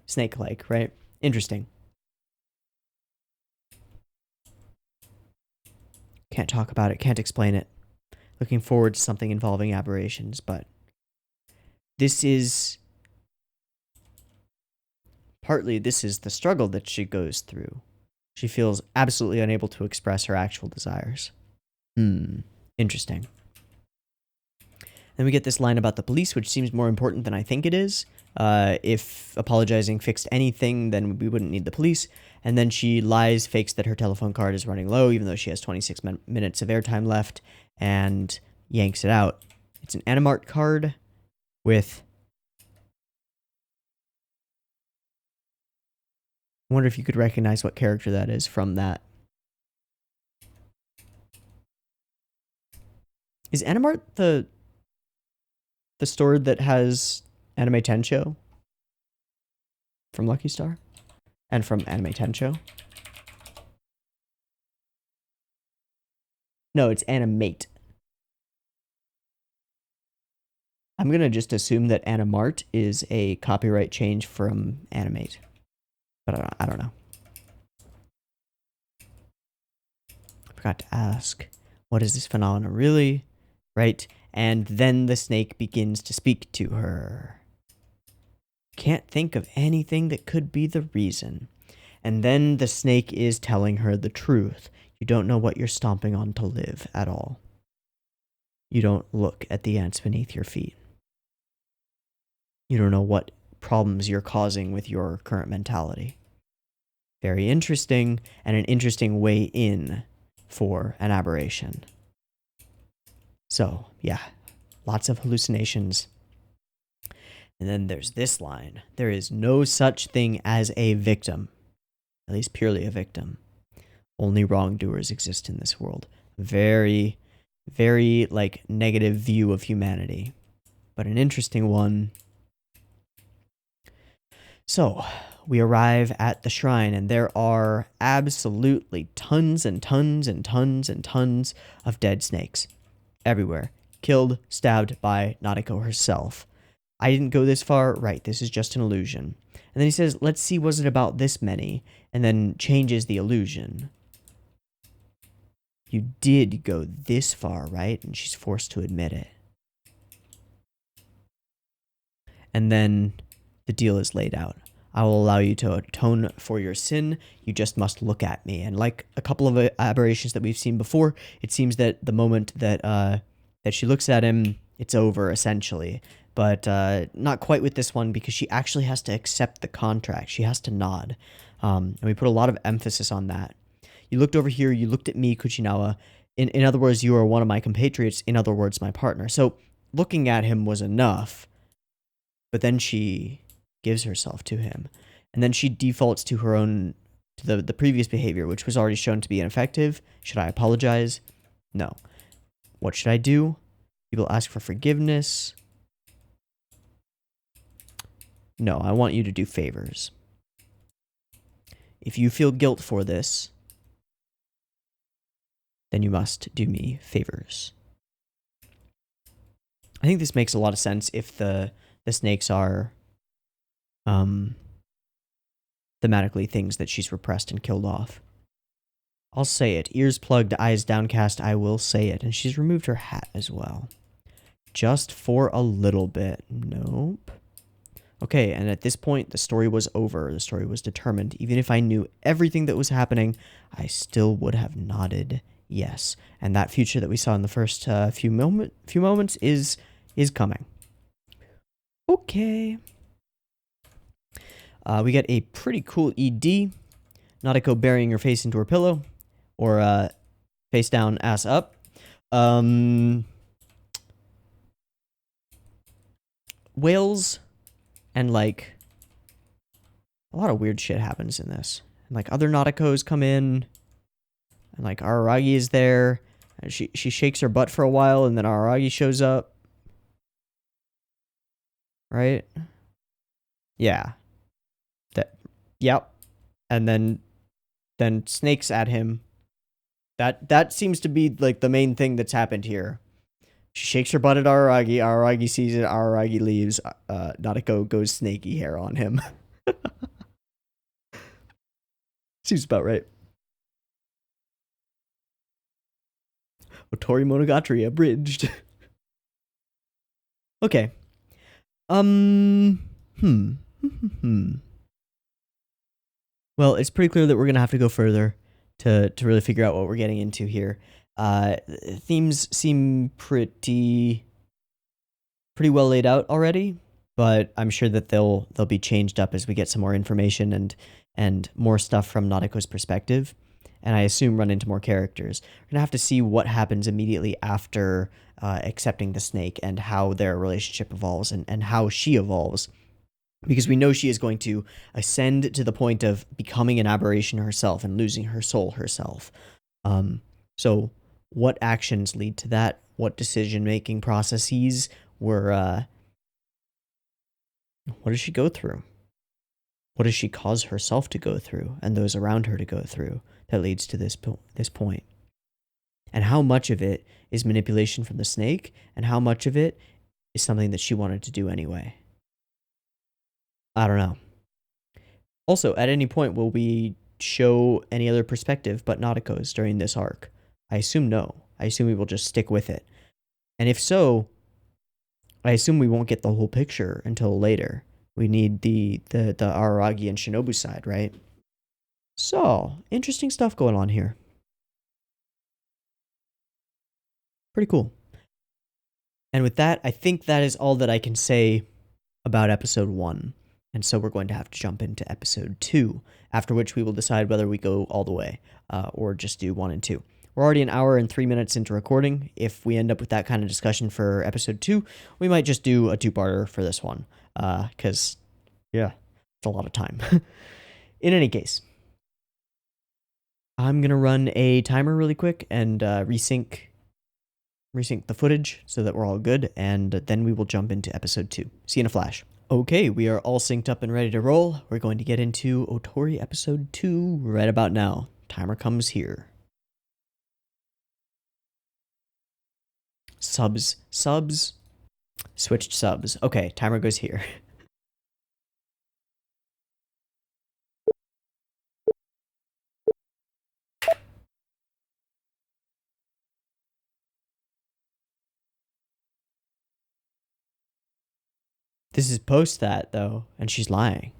snake-like, right? Interesting. Can't talk about it, can't explain it. Looking forward to something involving aberrations, but this is the struggle that she goes through. She feels absolutely unable to express her actual desires. Interesting. Then we get this line about the police, which seems more important than I think it is. If apologizing fixed anything, then we wouldn't need the police. and then she lies, fakes that her telephone card is running low, even though she has 26 minutes of airtime left, and yanks it out. It's an Animart card with... I wonder if you could recognize what character that is from that. Is Animart the store that has Anime Tensho from Lucky Star? And from Anime Tensho? No, it's Animate. I'm going to just assume that Animart is a copyright change from Animate. But I don't know. I forgot to ask, what is this phenomenon really? Right? And then the snake begins to speak to her. Can't think of anything that could be the reason. And then the snake is telling her the truth. You don't know what you're stomping on to live at all. You don't look at the ants beneath your feet. You don't know what problems you're causing with your current mentality. Very interesting, and an interesting way in for an aberration. So, yeah, lots of hallucinations. And then there's this line. There is no such thing as a victim. At least purely a victim. Only wrongdoers exist in this world. Very, very, negative view of humanity. But an interesting one. So, we arrive at the shrine, and there are absolutely tons and tons and tons and tons of dead snakes. Everywhere. Killed, stabbed by Nadeko herself. I didn't go this far. Right, this is just an illusion. And then he says, let's see, was it about this many? And then changes the illusion. You did go this far, right? And she's forced to admit it. And then the deal is laid out. I will allow you to atone for your sin. You just must look at me. And like a couple of aberrations that we've seen before, it seems that the moment that that she looks at him, it's over, essentially. But not quite with this one, because she actually has to accept the contract. She has to nod. And we put a lot of emphasis on that. You looked over here. You looked at me, Kuchinawa. In other words, you are one of my compatriots. In other words, my partner. So looking at him was enough. But then she gives herself to him. And then she defaults to her own, to the previous behavior, which was already shown to be ineffective. Should I apologize? No. What should I do? People ask for forgiveness. No, I want you to do favors. If you feel guilt for this, then you must do me favors. I think this makes a lot of sense if the snakes are thematically things that she's repressed and killed off. I'll say it. Ears plugged, eyes downcast, I will say it. And she's removed her hat as well. Just for a little bit. Nope. Okay, and at this point, the story was over. The story was determined. Even if I knew everything that was happening, I still would have nodded yes. And that future that we saw in the first few moments is coming. Okay. We get a pretty cool ED. Nadeko burying her face into her pillow. Or face down, ass up. Whales and a lot of weird shit happens in this. And other Nadekos come in. And Araragi is there. And she shakes her butt for a while, and then Araragi shows up. Right? Yeah. Yep. And then snakes at him. That seems to be the main thing that's happened here. She shakes her butt at Araragi. Araragi sees it. Araragi leaves. Nadeko goes snaky hair on him. Seems about right. Otorimonogatari abridged. Okay. Well, it's pretty clear that we're gonna have to go further to really figure out what we're getting into here. Themes seem pretty well laid out already, but I'm sure that they'll be changed up as we get some more information, and and more stuff from Nadeko's perspective, and I assume run into more characters. We're going to have to see what happens immediately after accepting the snake and how their relationship evolves and how she evolves. Because we know she is going to ascend to the point of becoming an aberration herself and losing her soul herself. So what actions lead to that? What decision-making processes were... what does she go through? What does she cause herself to go through and those around her to go through that leads to this point? And how much of it is manipulation from the snake, and how much of it is something that she wanted to do anyway? I don't know. Also, at any point, will we show any other perspective but Nadeko's during this arc? I assume no. I assume we will just stick with it. And if so, I assume we won't get the whole picture until later. We need the Araragi and Shinobu side, right? So, interesting stuff going on here. Pretty cool. And with that, I think that is all that I can say about episode 1. And so we're going to have to jump into episode 2, after which we will decide whether we go all the way or just do 1 and 2. We're already an hour and 3 minutes into recording. If we end up with that kind of discussion for episode 2, we might just do a 2-parter for this one. Because, yeah, it's a lot of time. In any case, I'm going to run a timer really quick and resync the footage so that we're all good, and then we will jump into episode 2. See you in a flash. Okay, we are all synced up and ready to roll. We're going to get into Otori episode 2 right about now. Timer comes here. Subs. Switched subs. Okay, timer goes here. This is post that, though, and she's lying.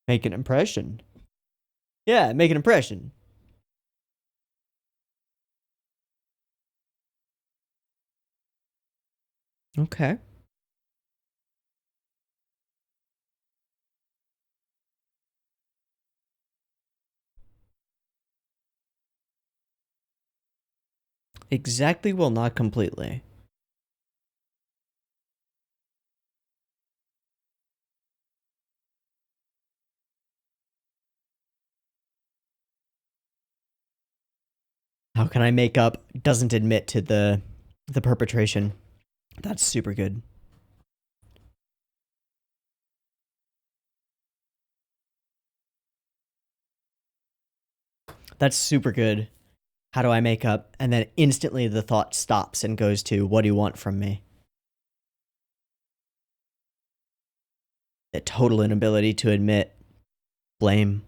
Make an impression. Yeah, make an impression. Okay. Exactly, well, not completely. How can I make up doesn't admit to the perpetration. That's super good. That's super good. How do I make up? And then instantly the thought stops and goes to, what do you want from me? The total inability to admit blame.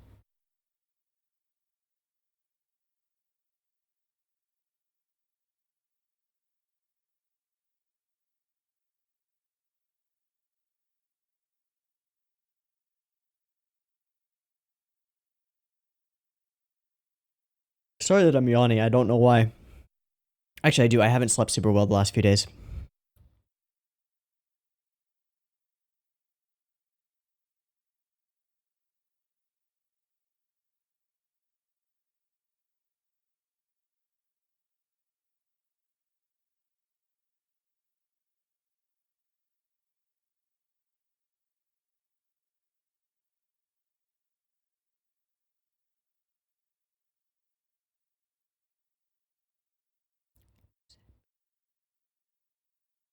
Sorry that I'm yawning. I don't know why. Actually, I do. I haven't slept super well the last few days.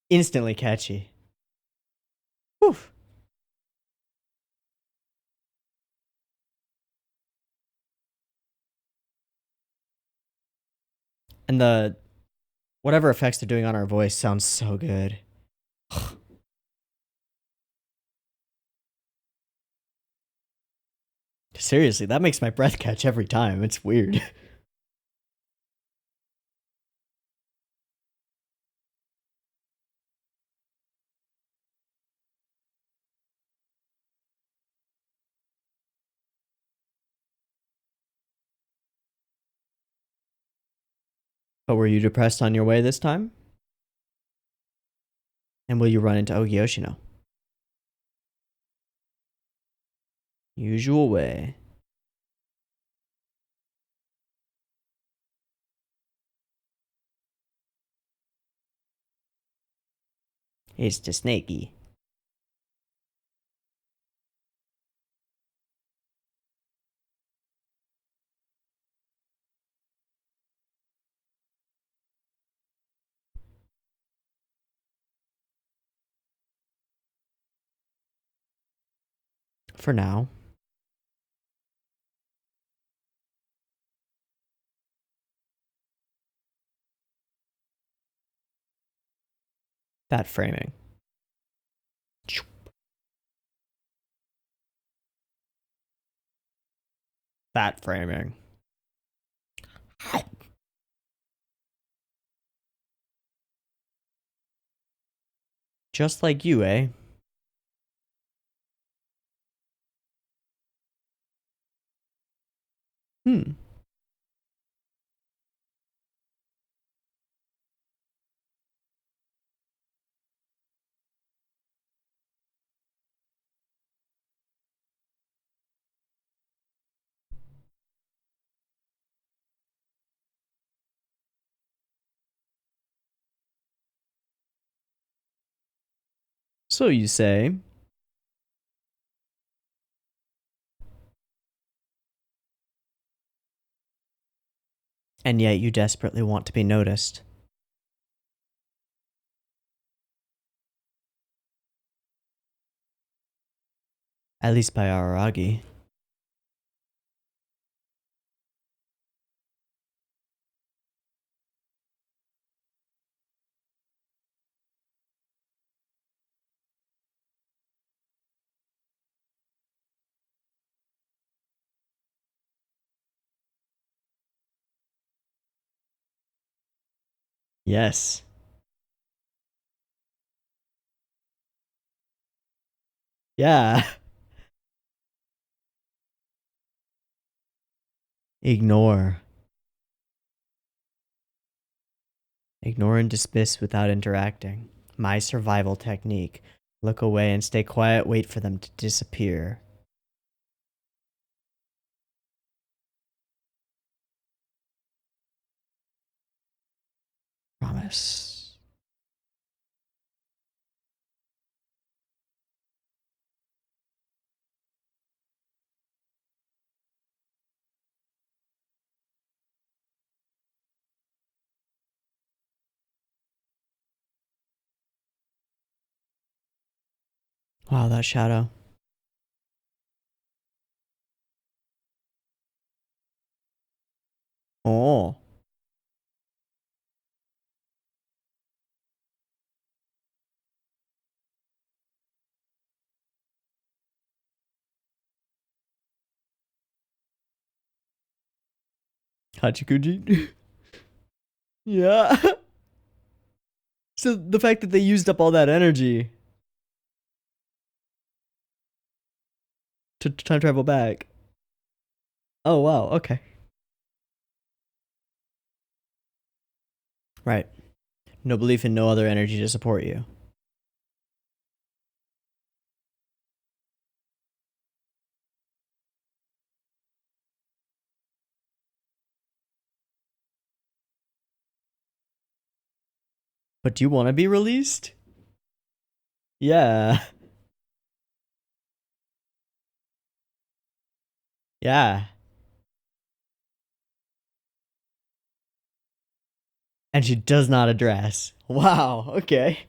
Instantly catchy. Whew. And the whatever effects they're doing on our voice sounds so good. Seriously, that makes my breath catch every time. It's weird. But were you depressed on your way this time? And will you run into Ogi Yoshino? Usual way. It's the snaky. For now. That framing. That framing. Just like you, eh? Hmm. So you say. And yet you desperately want to be noticed. At least by Araragi. Yes. Yeah. Ignore. Ignore and dismiss without interacting. My survival technique. Look away and stay quiet, wait for them to disappear. Promise. Wow, that shadow. Oh. Hachikuji? Yeah. So the fact that they used up all that energy to time travel back. Oh, wow. Okay. Right. No belief in no other energy to support you. But do you want to be released? Yeah. Yeah. And she does not address. Wow. Okay.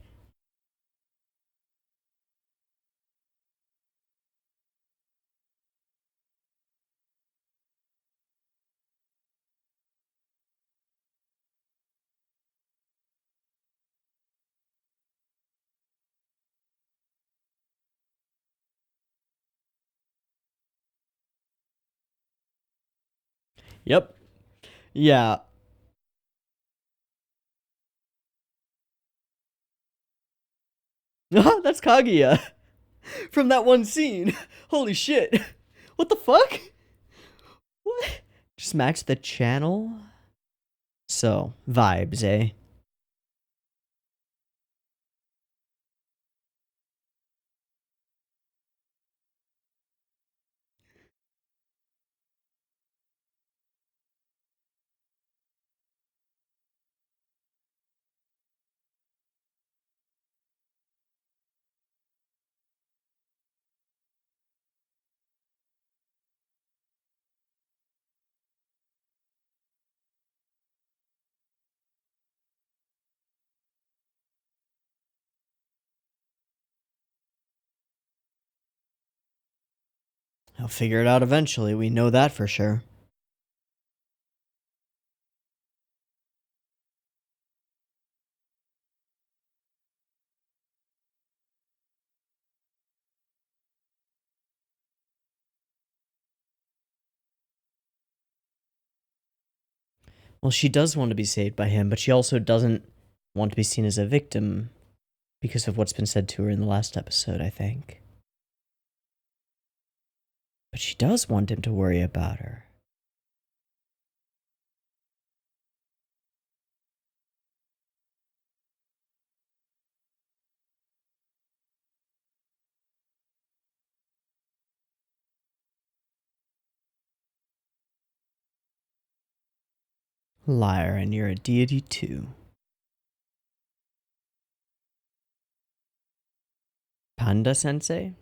Yep. Yeah. That's Kaguya from that one scene. Holy shit. What the fuck? What? Just match the channel? So, vibes, eh? I'll figure it out eventually. We know that for sure. Well, she does want to be saved by him, but she also doesn't want to be seen as a victim because of what's been said to her in the last episode, I think. But she does want him to worry about her. Liar, and you're a deity too. Panda sensei?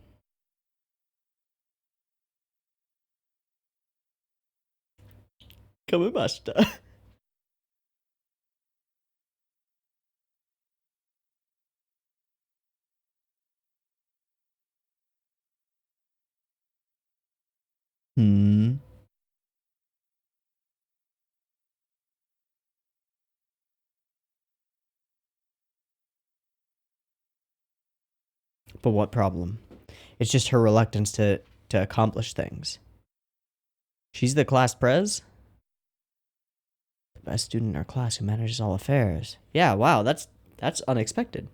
Kamimashita. Hmm. But what problem? It's just her reluctance to accomplish things. She's the class prez? The best student in our class who manages all affairs. Yeah, wow, that's unexpected.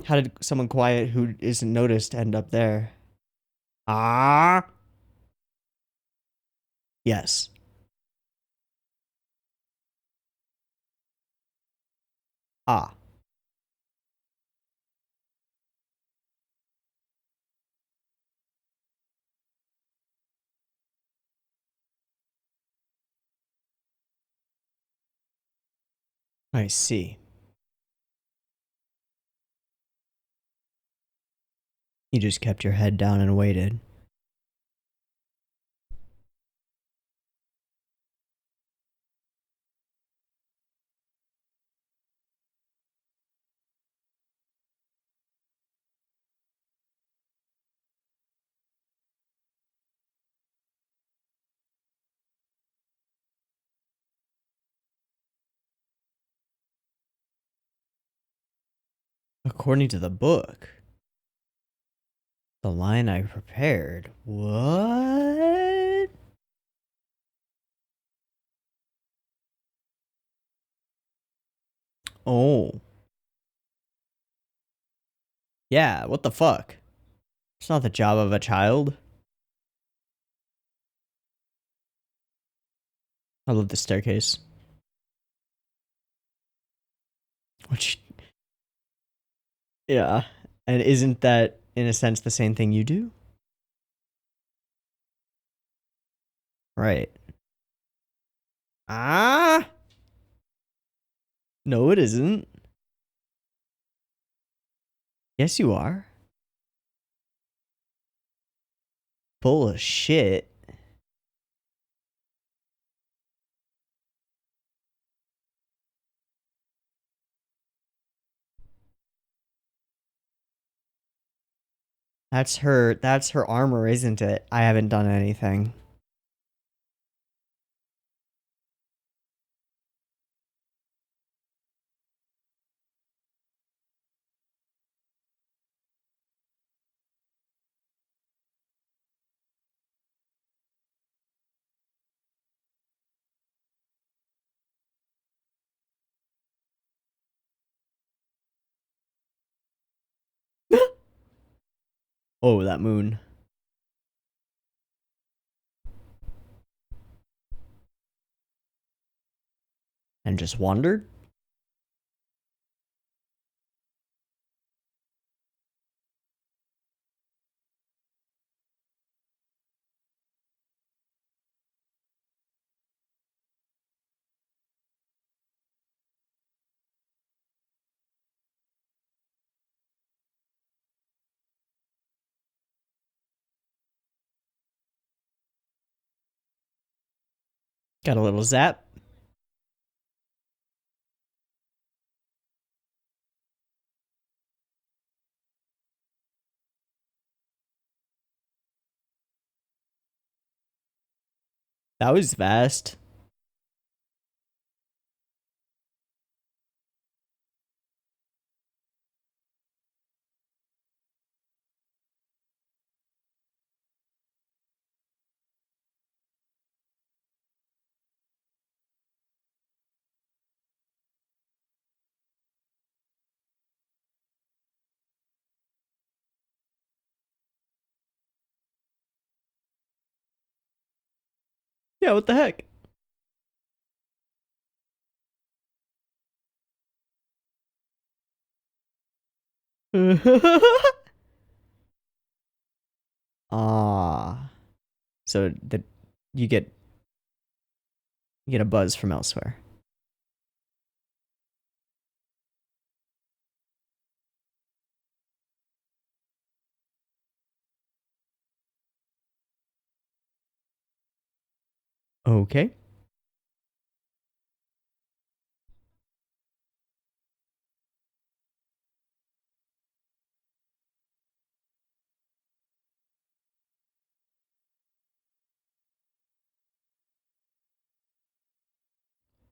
How did someone quiet who isn't noticed end up there? Ah. Yes. Ah. I see. You just kept your head down and waited. According to the book, the line I prepared. What? Oh. Yeah, what the fuck? It's not the job of a child. I love the staircase. Which, yeah. And isn't that, in a sense, the same thing you do? Right. Ah! No, it isn't. Yes, you are. Bullshit. That's her armor, isn't it? I haven't done anything. Oh, that moon. And just wandered? Got a little zap. That was fast. Yeah, what the heck? Ah. So that you get a buzz from elsewhere. Okay.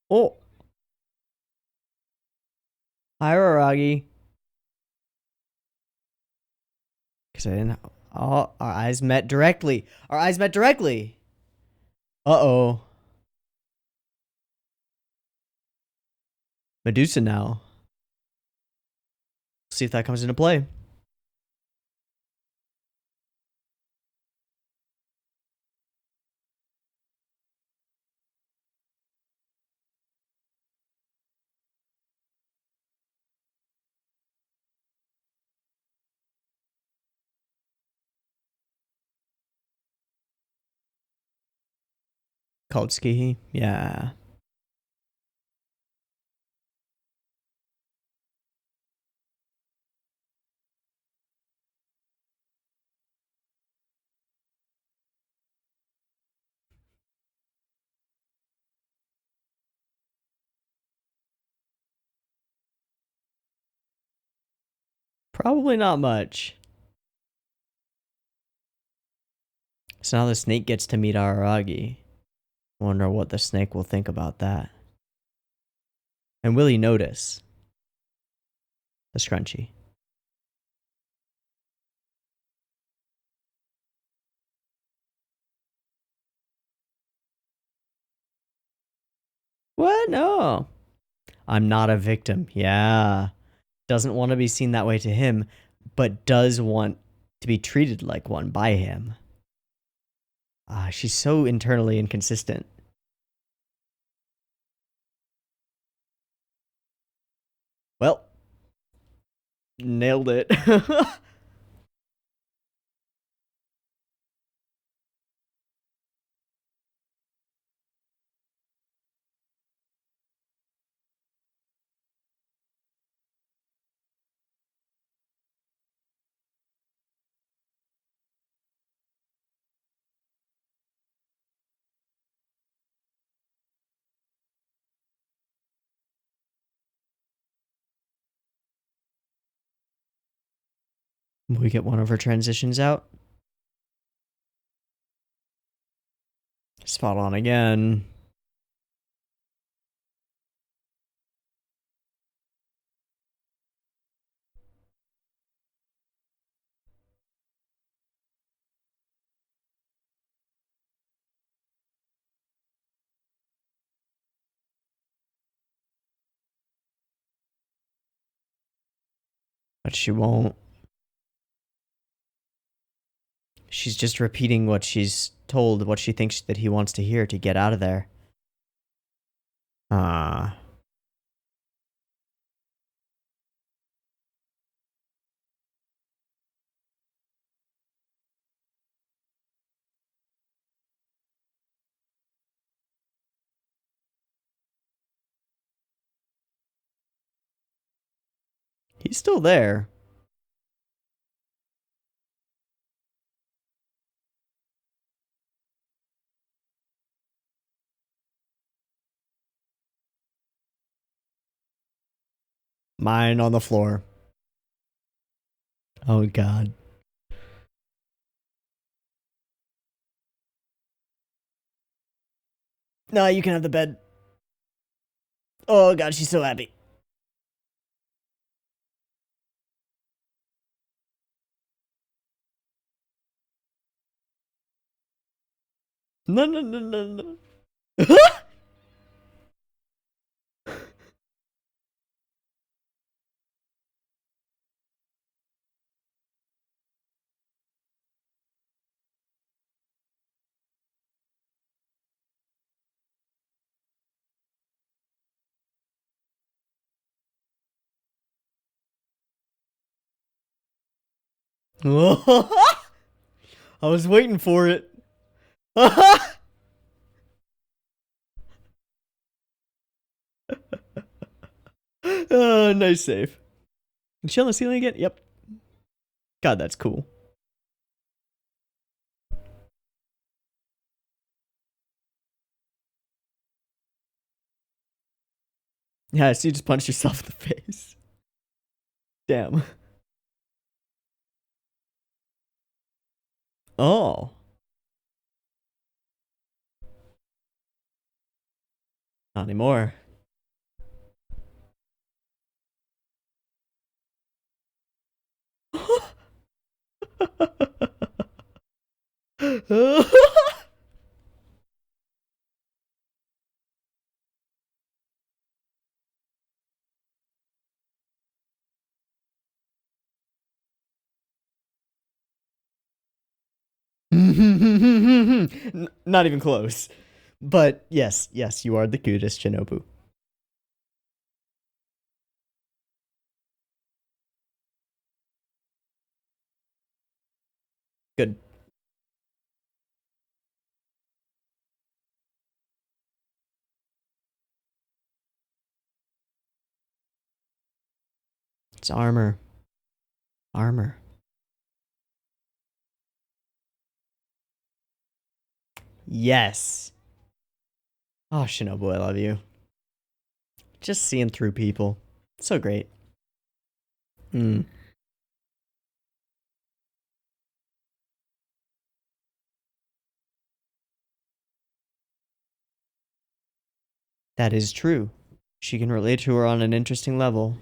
Oh, hi, Aragi. Because I didn't. Oh, our eyes met directly. Our eyes met directly. Uh-oh. Medusa now. See if that comes into play. Called Skihi. Yeah. Probably not much. So now the snake gets to meet Aragi. Wonder what the snake will think about that. And will he notice the scrunchie? What? No. I'm not a victim. Yeah. Doesn't want to be seen that way to him, but does want to be treated like one by him. Ah, she's so internally inconsistent. Well, nailed it. We get one of her transitions out. Spot on again. But she won't. She's just repeating what she's told, what she thinks that he wants to hear to get out of there. Ah. He's still there. Mine on the floor. Oh, God. No, you can have the bed. Oh, God, she's so happy. No, no, no, no, no. I was waiting for it. Oh, nice save. Is she on the ceiling again? Yep. God, that's cool. Yeah, so you just punched yourself in the face. Damn. Oh. Not anymore. Not even close. But yes, yes, you are the cutest, Shinobu. Good. It's armor. Armor. Yes. Oh, Shinobu, I love you. Just seeing through people. So great. Mm. That is true. She can relate to her on an interesting level.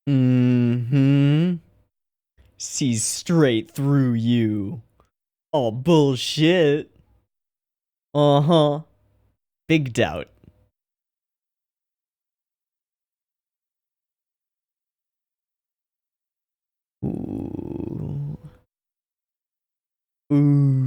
Mm-hmm. Sees straight through you. Oh, bullshit. Uh-huh. Big doubt. Ooh. Ooh.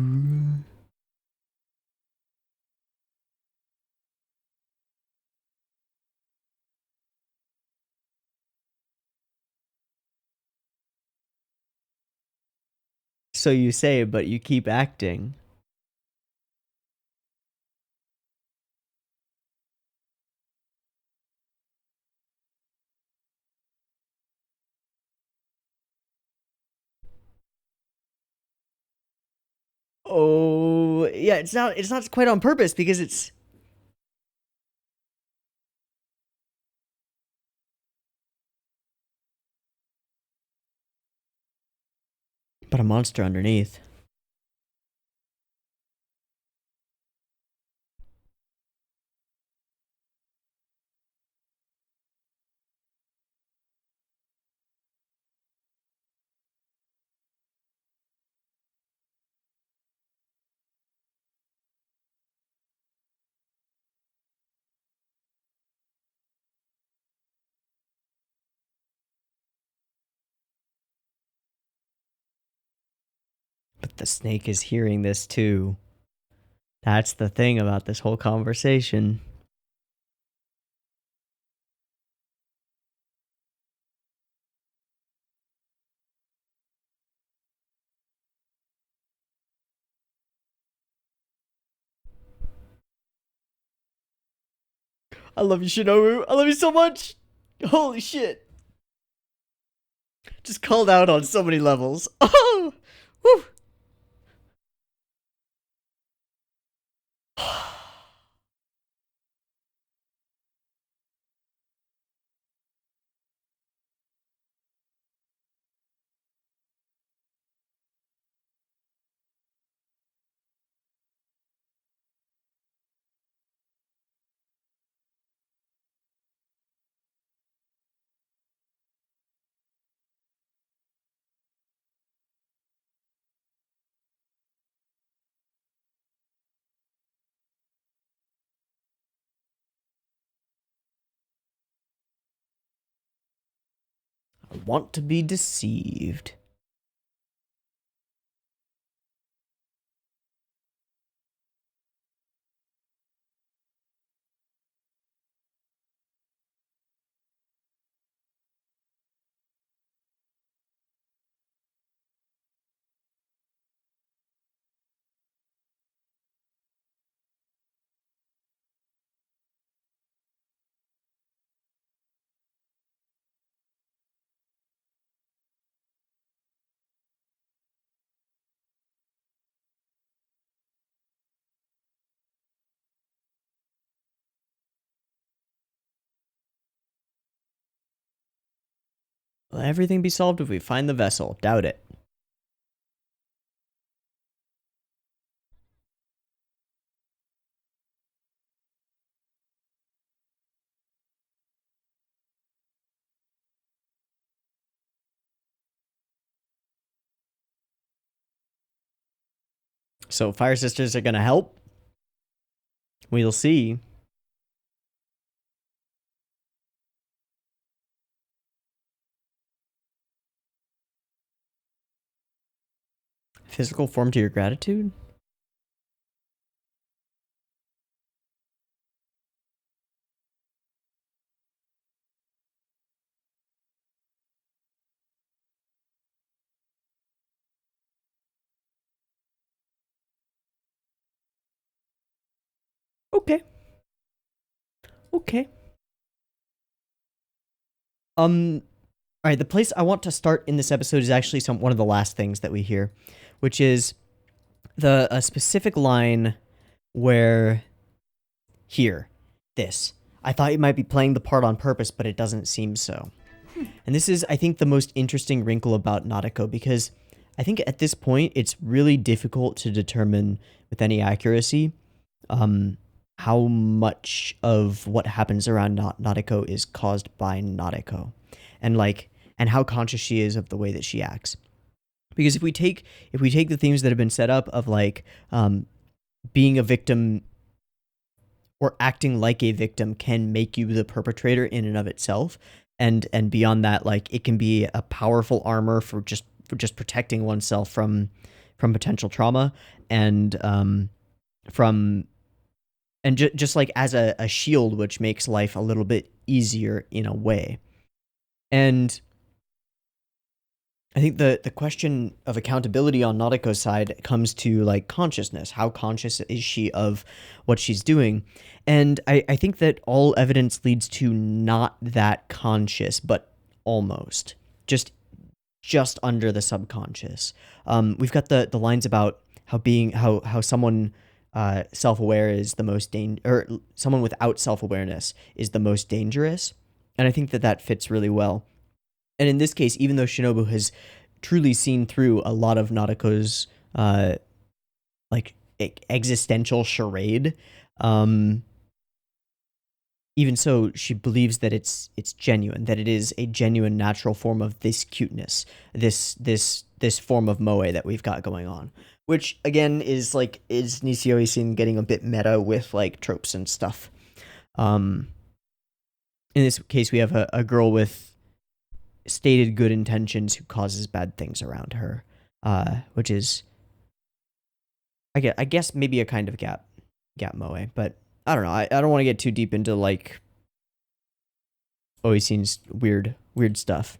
So you say, but you keep acting. Oh, yeah, it's not quite on purpose because it's but a monster underneath. But the snake is hearing this too. That's the thing about this whole conversation. I love you, Shinobu. I love you so much. Holy shit. Just called out on so many levels. Oh! Woo! I want to be deceived. Will everything be solved if we find the vessel? Doubt it. So Fire Sisters are gonna help? We'll see. Physical form to your gratitude? Okay. Okay. All right, the place I want to start in this episode is actually one of the last things that we hear, which is a specific line where here, this. I thought you might be playing the part on purpose, but it doesn't seem so. And this is, I think, the most interesting wrinkle about Nadeko, because I think at this point it's really difficult to determine with any accuracy how much of what happens around Nadeko is caused by Nadeko, and how conscious she is of the way that she acts. Because if we take the themes that have been set up of being a victim or acting like a victim can make you the perpetrator in and of itself, and beyond that, like, it can be a powerful armor for just protecting oneself from potential trauma, and just like as a shield, which makes life a little bit easier in a way. And I think the question of accountability on Nadeko's side comes to like consciousness. How conscious is she of what she's doing? And I think that all evidence leads to not that conscious, but almost just under the subconscious. We've got the lines about how someone self-aware is the most or someone without self-awareness is the most dangerous, and I think that fits really well. And in this case, even though Shinobu has truly seen through a lot of Nadeko's existential charade, even so, she believes that it's genuine, that it is a genuine, natural form of this cuteness, this form of moe that we've got going on. Which again is Nishio-isin getting a bit meta with like tropes and stuff. In this case, we have a girl with stated good intentions who causes bad things around her, which is I guess maybe a kind of gap moe, but I don't know. I don't want to get too deep into like Oisin's weird stuff.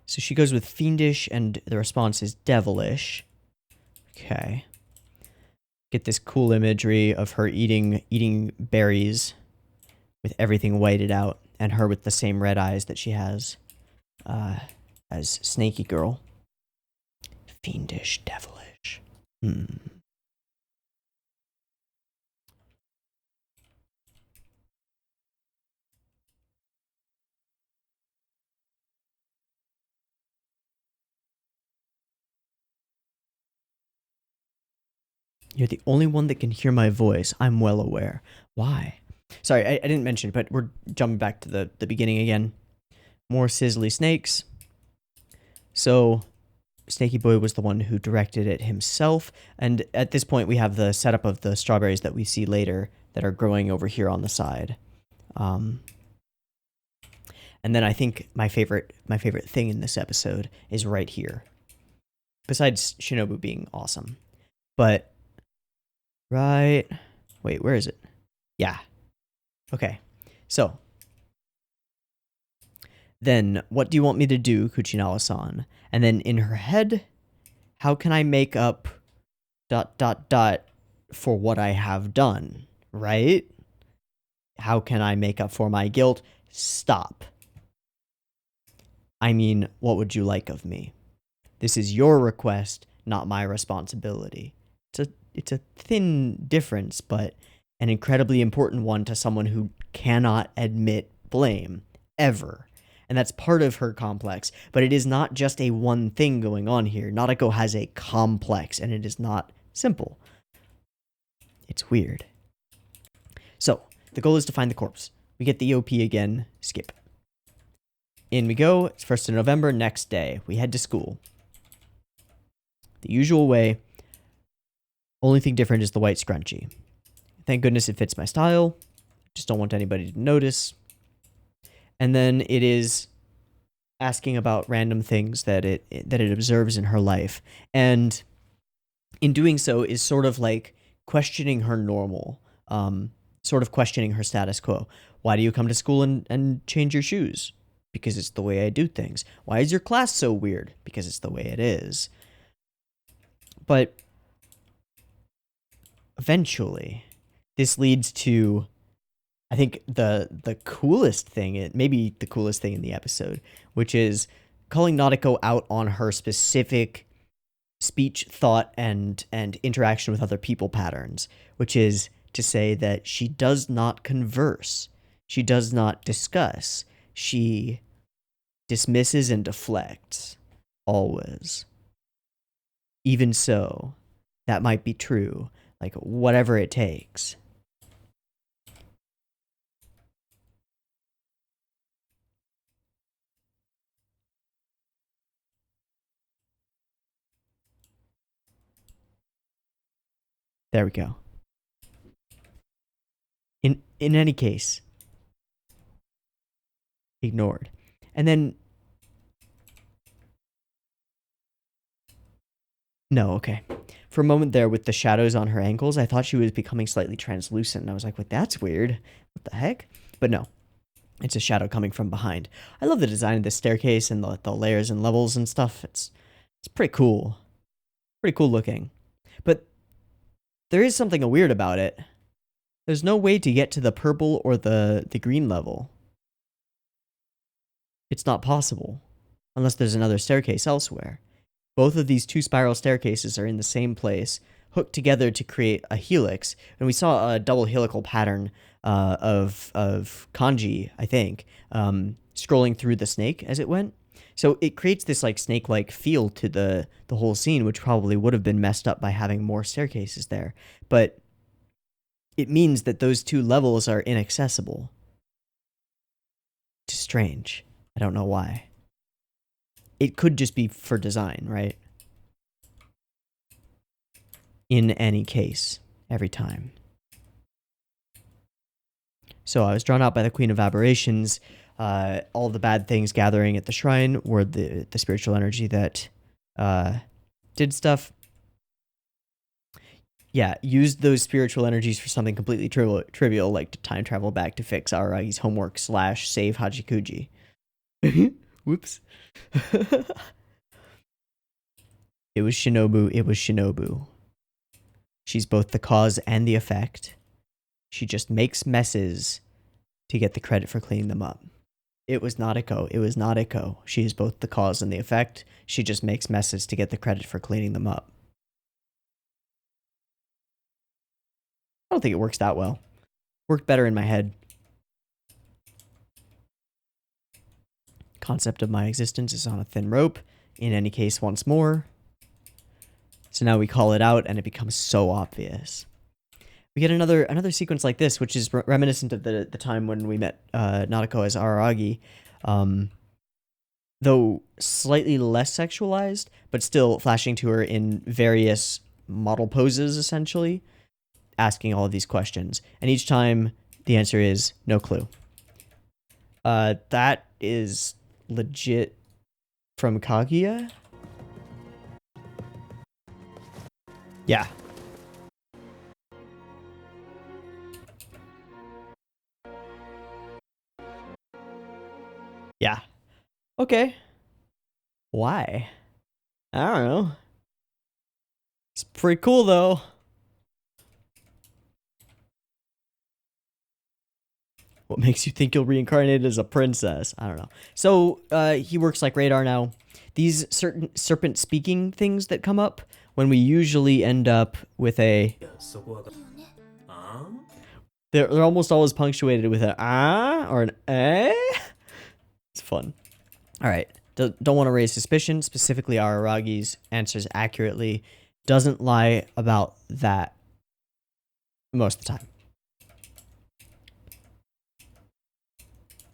So she goes with fiendish, and the response is devilish. Okay. Get this cool imagery of her eating berries with everything whited out, and her with the same red eyes that she has as Snaky Girl. Fiendish, devilish. You're the only one that can hear my voice. I'm well aware. Why? Sorry, I didn't mention it, but we're jumping back to the beginning again. More sizzly snakes. So, Snaky Boy was the one who directed it himself, and at this point we have the setup of the strawberries that we see later that are growing over here on the side. And then I think my favorite thing in this episode is right here. Besides Shinobu being awesome. But right, wait, where is it? Yeah. Okay. So, then what do you want me to do, Kuchinawa-san? And then in her head, how can I make up ... for what I have done, right? How can I make up for my guilt? Stop. I mean, what would you like of me? This is your request, not my responsibility. It's a thin difference, but an incredibly important one to someone who cannot admit blame, ever. And that's part of her complex, but it is not just a one thing going on here. Nadeko has a complex, and it is not simple. It's weird. So, the goal is to find the corpse. We get the OP again, skip. In we go, it's 1st of November, next day. We head to school. The usual way. Only thing different is the white scrunchie. Thank goodness it fits my style. Just don't want anybody to notice. And then it is asking about random things that it observes in her life. And in doing so is sort of like questioning her normal, sort of questioning her status quo. Why do you come to school and change your shoes? Because it's the way I do things. Why is your class so weird? Because it's the way it is. But eventually, this leads to, I think, the coolest thing, maybe the coolest thing in the episode, which is calling Nadeko out on her specific speech, thought, and interaction with other people patterns, which is to say that she does not converse. She does not discuss. She dismisses and deflects, always. Even so, that might be true. Like, whatever it takes. There we go. In any case, ignored. And then, no, okay. For a moment there with the shadows on her ankles, I thought she was becoming slightly translucent. And I was like, "What? That's weird. What the heck?" But no, it's a shadow coming from behind. I love the design of this staircase and the layers and levels and stuff. It's pretty cool. Pretty cool looking. But there is something weird about it. There's no way to get to the purple or the green level. It's not possible. Unless there's another staircase elsewhere. Both of these two spiral staircases are in the same place, hooked together to create a helix. And we saw a double helical pattern of kanji, I think, scrolling through the snake as it went. So it creates this like snake-like feel to the whole scene, which probably would have been messed up by having more staircases there. But it means that those two levels are inaccessible. It's strange. I don't know why. It could just be for design, right? In any case, every time. So I was drawn out by the Queen of Aberrations. All the bad things gathering at the shrine were the spiritual energy that did stuff. yeah, used those spiritual energies for something completely trivial, like to time travel back to fix Aragi's homework / save Hachikuji. Whoops. It was Shinobu. It was Shinobu. She's both the cause and the effect. She just makes messes to get the credit for cleaning them up. It was Nadeko. It was Nadeko. She is both the cause and the effect. She just makes messes to get the credit for cleaning them up. I don't think it works that well. Worked better in my head. Concept of my existence is on a thin rope. In any case, once more. So now we call it out, and it becomes so obvious. We get another sequence like this, which is reminiscent of the time when we met Nadeko as Araragi, though slightly less sexualized, but still flashing to her in various model poses, essentially, asking all of these questions. And each time, the answer is, no clue. That is legit from Kaguya? Yeah. Yeah. Okay. Why? I don't know. It's pretty cool, though. What makes you think you'll reincarnate as a princess? I don't know. So, he works like radar now. These certain serpent speaking things that come up, when we usually end up with a... They're almost always punctuated with an ah or an eh. It's fun. All right. Don't want to raise suspicion. Specifically, Araragi's answers accurately. Doesn't lie about that most of the time.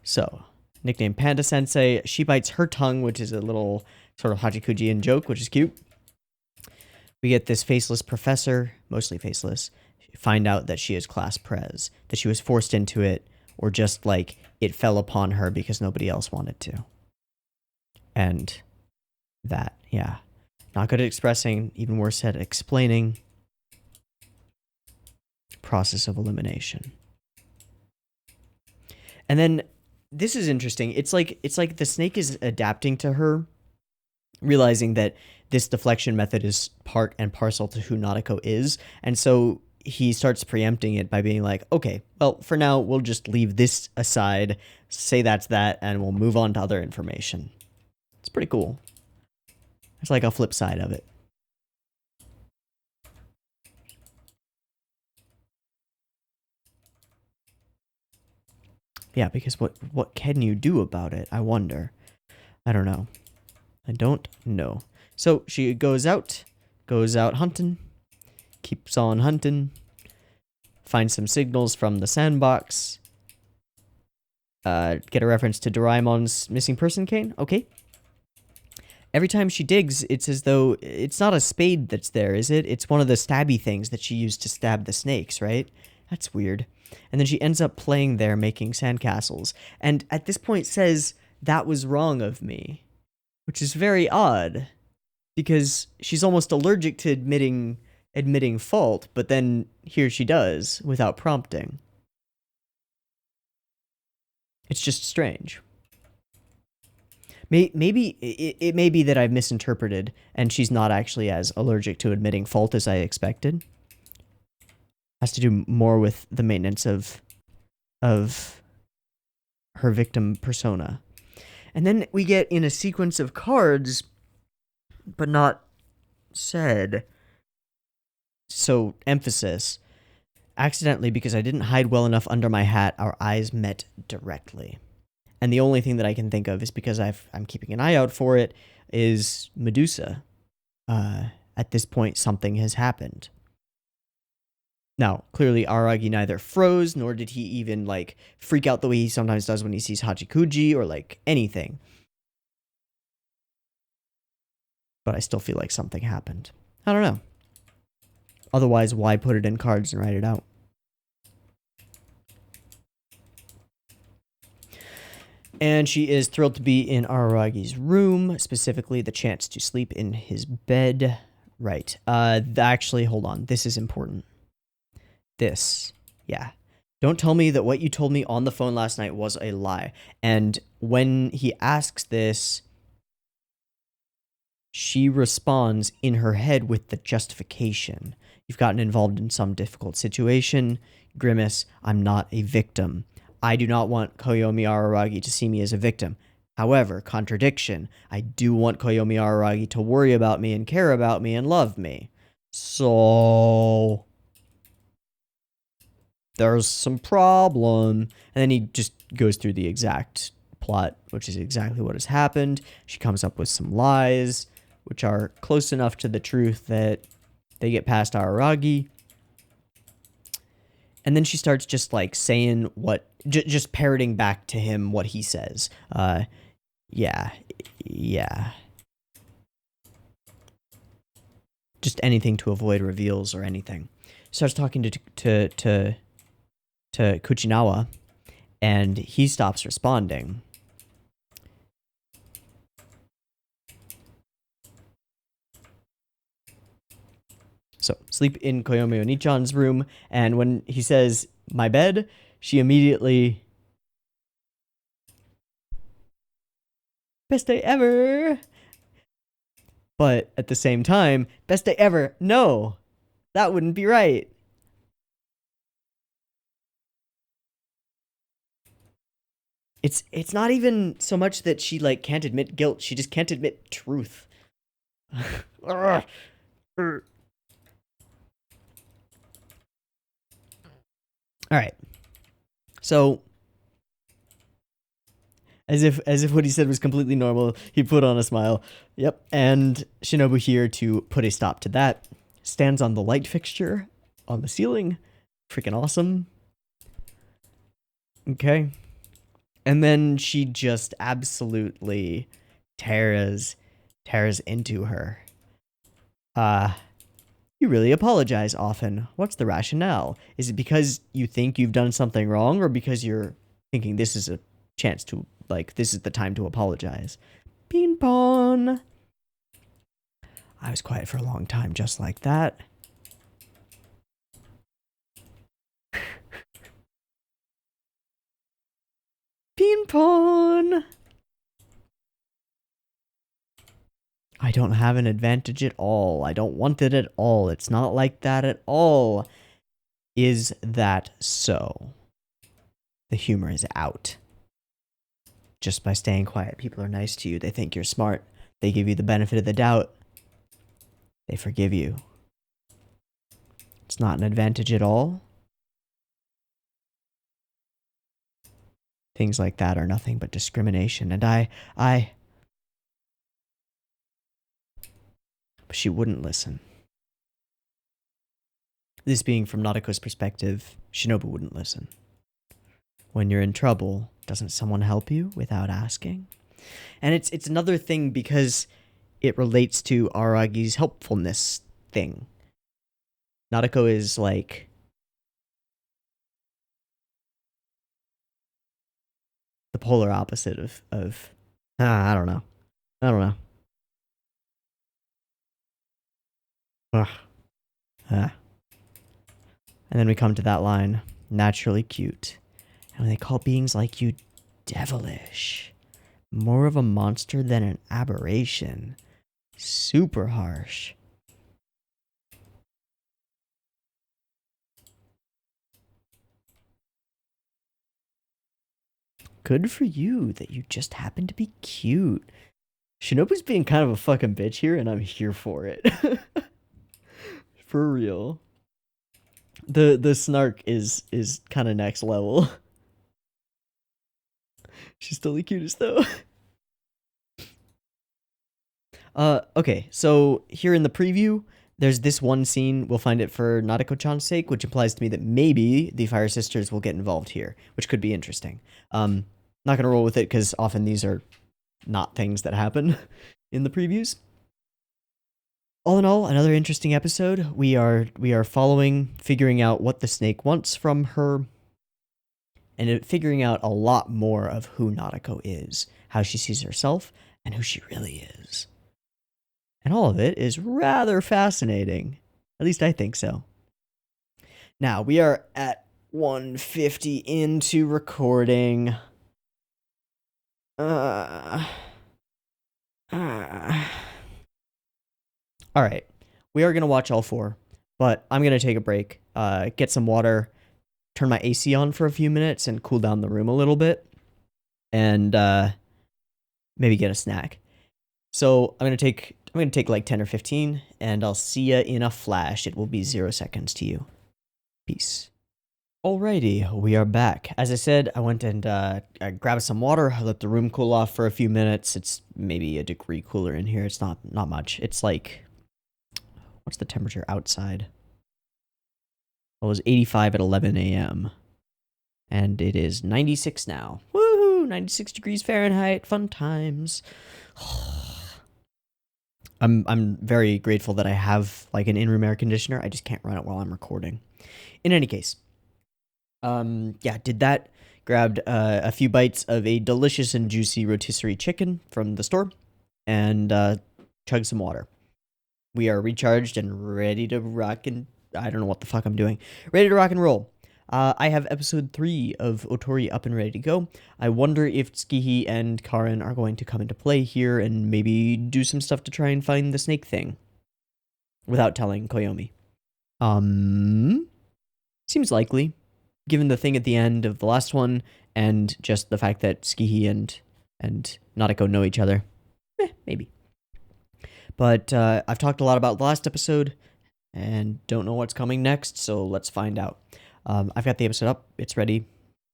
So, nickname Panda Sensei. She bites her tongue, which is a little sort of Hachikujian joke, which is cute. We get this faceless professor, mostly faceless, find out that she is class prez, that she was forced into it, or just like it fell upon her because nobody else wanted to. And that, yeah. Not good at expressing, even worse at explaining. Process of elimination. And then this is interesting. It's like the snake is adapting to her, realizing that this deflection method is part and parcel to who Nadeko is. And so he starts preempting it by being like, okay, well, for now, we'll just leave this aside, say that's that, and we'll move on to other information. It's pretty cool. It's like a flip side of it. Yeah, because what can you do about it? I wonder. I don't know. I don't know. So she goes out hunting, keeps on hunting, finds some signals from the sandbox, get a reference to Doraemon's missing person cane. Okay. Every time she digs, it's as though it's not a spade that's there, is it? It's one of the stabby things that she used to stab the snakes, right? That's weird. And then she ends up playing there, making sandcastles. And at this point says, that was wrong of me. Which is very odd. Because she's almost allergic to admitting fault, but then here she does, without prompting. It's just strange. Maybe it may be that I've misinterpreted, and she's not actually as allergic to admitting fault as I expected. Has to do more with the maintenance of her victim persona. And then we get in a sequence of cards, but not said. So, emphasis. Accidentally, because I didn't hide well enough under my hat, our eyes met directly. And the only thing that I can think of is because I'm keeping an eye out for it, is Medusa. At this point, something has happened. Now, clearly Aragi neither froze, nor did he even, like, freak out the way he sometimes does when he sees Hachikuji, or, like, anything. But I still feel like something happened. I don't know. Otherwise, why put it in cards and write it out? And she is thrilled to be in Araragi's room, specifically the chance to sleep in his bed Right. Actually, hold on. This is important. This. Yeah. Don't tell me that what you told me on the phone last night was a lie. And when he asks this, she responds in her head with the justification. You've gotten involved in some difficult situation. Grimace, I'm not a victim. I do not want Koyomi Araragi to see me as a victim. However, contradiction, I do want Koyomi Araragi to worry about me and care about me and love me. So there's some problem. And then he just goes through the exact plot, which is exactly what has happened. She comes up with some lies, which are close enough to the truth that they get past Araragi. And then she starts just like saying what, just parroting back to him what he says. Yeah. Just anything to avoid reveals or anything. Starts talking to Kuchinawa, and he stops responding. So, sleep in Koyomi Oni-chan's room, and when he says, my bed, she immediately... Best day ever! But at the same time, best day ever, no! That wouldn't be right. It's not even so much that she, like, can't admit guilt, she just can't admit truth. Alright. So, as if what he said was completely normal, he put on a smile. Yep, and Shinobu here to put a stop to that stands on the light fixture on the ceiling. Freaking awesome. Okay. And then she just absolutely tears into her. You really apologize often. What's the rationale? Is it because you think you've done something wrong, or because you're thinking this is a chance to, like, this is the time to apologize? Bean pong. I was quiet for a long time just like that. Bean pong. I don't have an advantage at all. I don't want it at all. It's not like that at all. Is that so? The humor is out. Just by staying quiet, people are nice to you. They think you're smart. They give you the benefit of the doubt. They forgive you. It's not an advantage at all. Things like that are nothing but discrimination, and I... But she wouldn't listen. This being from Naruto's perspective, Shinobu wouldn't listen. When you're in trouble, doesn't someone help you without asking? And it's another thing because it relates to Aragi's helpfulness thing. Naruto is like... the polar opposite of I don't know. And then we come to that line, naturally cute. And they call beings like you devilish. More of a monster than an aberration. Super harsh. Good for you that you just happen to be cute. Shinobu's being kind of a fucking bitch here, and I'm here for it. For real. The snark is kind of next level. She's still the cutest though. Okay, so here in the preview, there's this one scene, we'll find it for Naruto-chan's sake, which implies to me that maybe the Fire Sisters will get involved here, which could be interesting. Not gonna roll with it, because often these are not things that happen in the previews. All in all, another interesting episode. We are following, figuring out what the snake wants from her, and figuring out a lot more of who Naruto is, how she sees herself, and who she really is. And all of it is rather fascinating. At least I think so. Now, we are at 150 into recording. All right. We are going to watch all four, but I'm going to take a break, get some water, turn my AC on for a few minutes and cool down the room a little bit, and maybe get a snack. So I'm gonna take like 10 or 15, and I'll see ya in a flash. It will be 0 seconds to you. Peace. Alrighty, we are back. As I said, I went and I grabbed some water. I let the room cool off for a few minutes. It's maybe a degree cooler in here. It's not much. It's like, what's the temperature outside? It was 85 at 11 a.m. and it is 96 now. Woohoo! 96 degrees Fahrenheit. Fun times. I'm very grateful that I have like an in-room air conditioner. I just can't run it while I'm recording. In any case, yeah, did that. Grabbed a few bites of a delicious and juicy rotisserie chicken from the store, and chugged some water. We are recharged and ready to rock and I don't know what the fuck I'm doing. Ready to rock and roll. I have episode 3 of Otori up and ready to go. I wonder if Tsukihi and Karen are going to come into play here and maybe do some stuff to try and find the snake thing without telling Koyomi. Seems likely, given the thing at the end of the last one and just the fact that Tsukihi and Nadeko know each other. Maybe. But I've talked a lot about the last episode and don't know what's coming next, so let's find out. I've got the episode up. It's ready.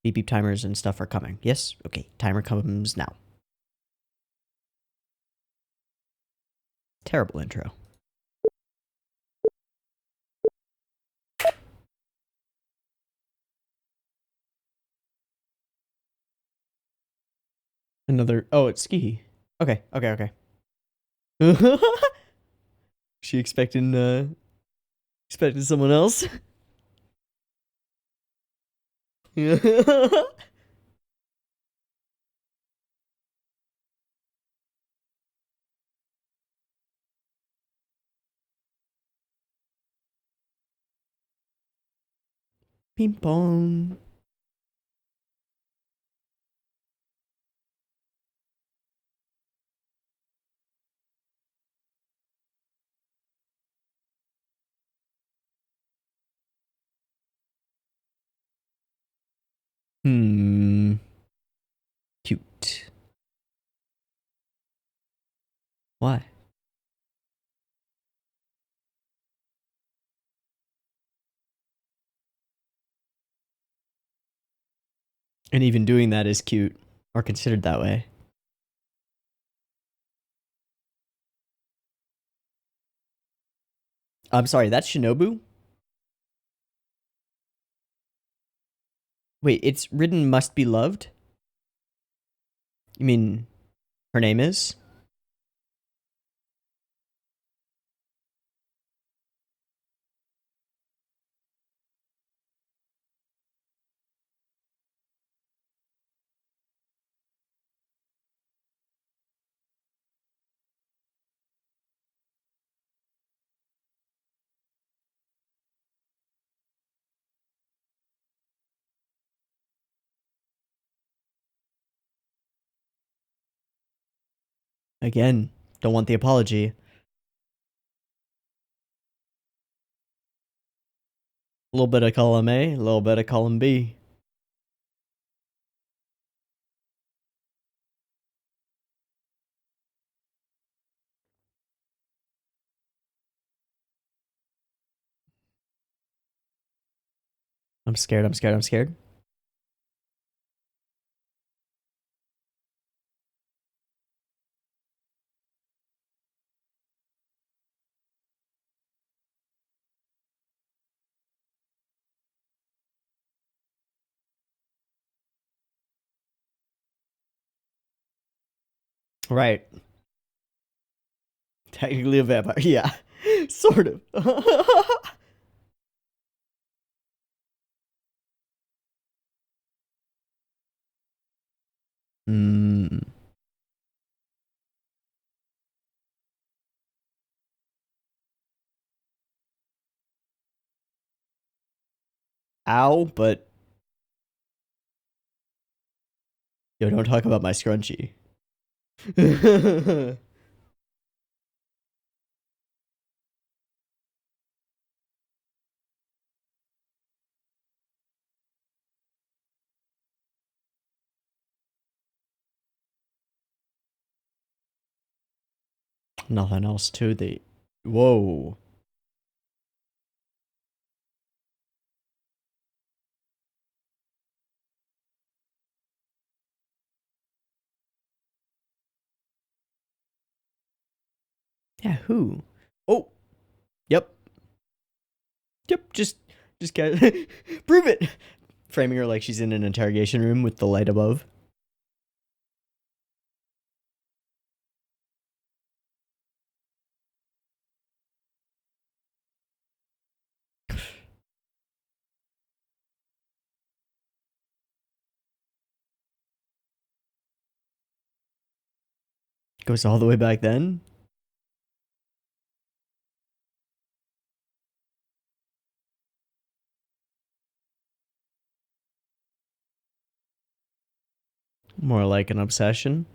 Beep beep timers and stuff are coming. Yes? Okay. Timer comes now. Terrible intro. Another... Oh, it's Ski. Okay. She expecting someone else? Ping pong. Cute. Why? And even doing that is cute, or considered that way. I'm sorry, that's Shinobu? Wait, it's written must be loved? You mean her name is? Again, don't want the apology. A little bit of column A, a little bit of column B. I'm scared. Right. Technically a vampire. Yeah. Sort of. Hmm. Ow, but yo, don't talk about my scrunchie. Nothing else to the. Whoa. Yeah, who? Oh, yep. Yep, just get prove it. Framing her like she's in an interrogation room with the light above. Goes all the way back then. More like an obsession.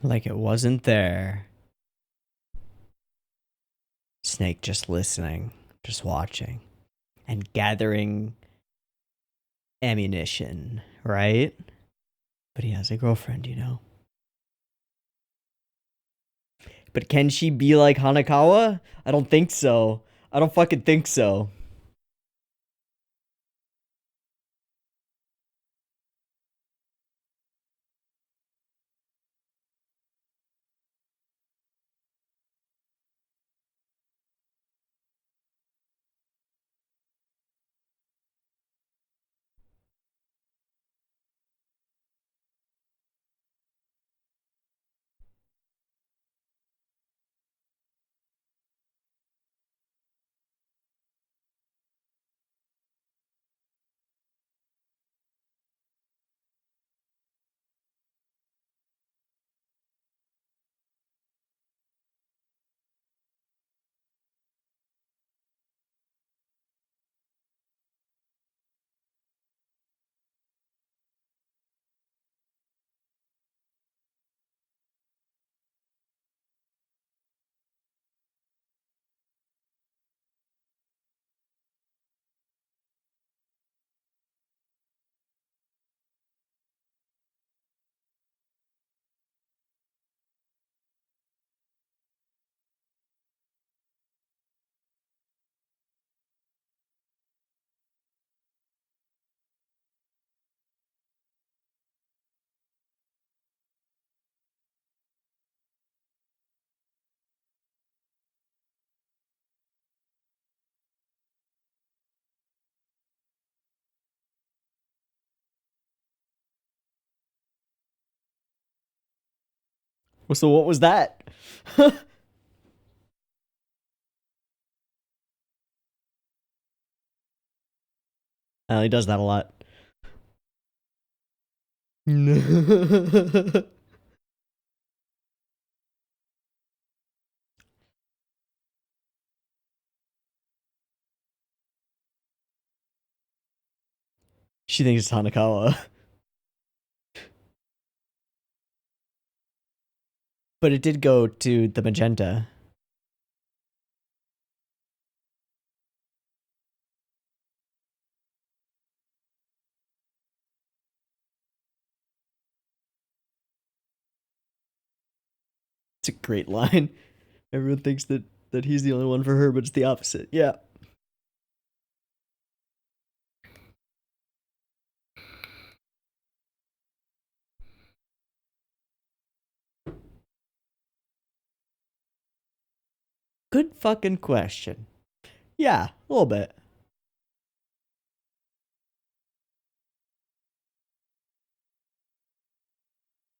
Like it wasn't there. Snake just listening, just watching, and gathering ammunition, right? But he has a girlfriend, you know. But can she be like Hanakawa? I don't think so. I don't fucking think so. So what was that? He does that a lot. She thinks it's Hanakawa. But it did go to the magenta. It's a great line. Everyone thinks that he's the only one for her, but it's the opposite. Yeah. Good fucking question. Yeah, a little bit.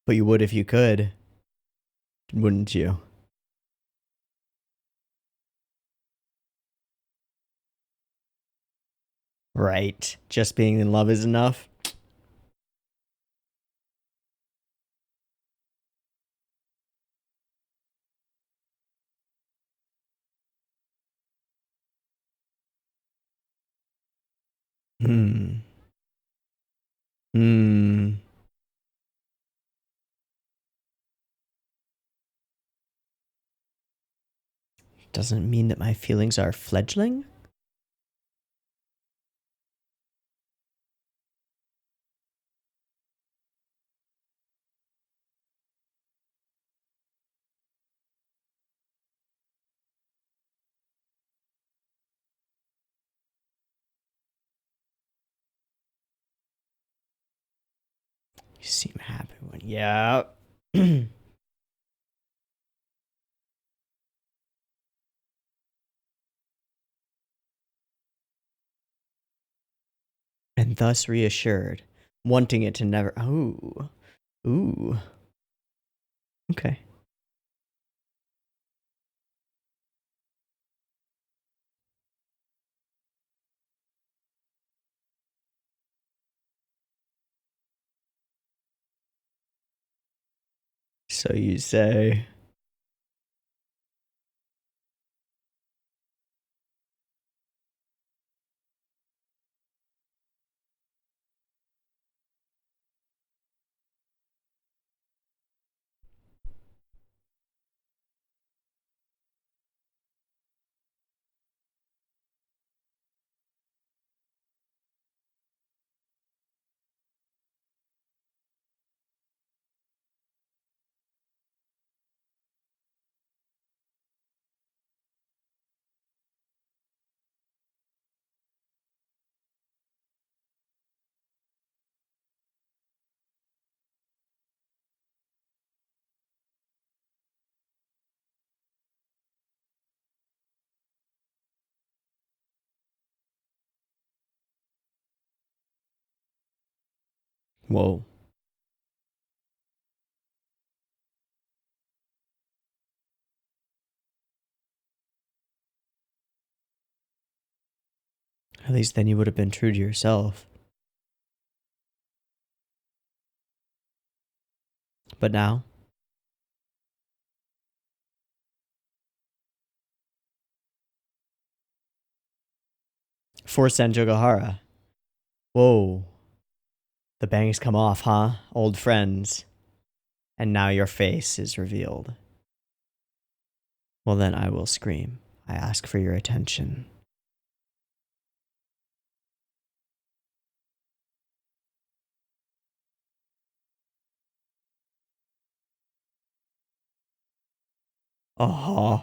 But you would if you could, wouldn't you? Right. Just being in love is enough. Hmm. Hmm. Doesn't mean that my feelings are fledgling? You seem happy when. Yeah. And thus reassured, wanting it to never. Oh. Ooh. Okay. So you say. Whoa. At least then you would have been true to yourself. But now? For Sanjogahara. Whoa. The bangs come off, huh? Old friends. And now your face is revealed. Well, then I will scream. I ask for your attention. Uh-huh.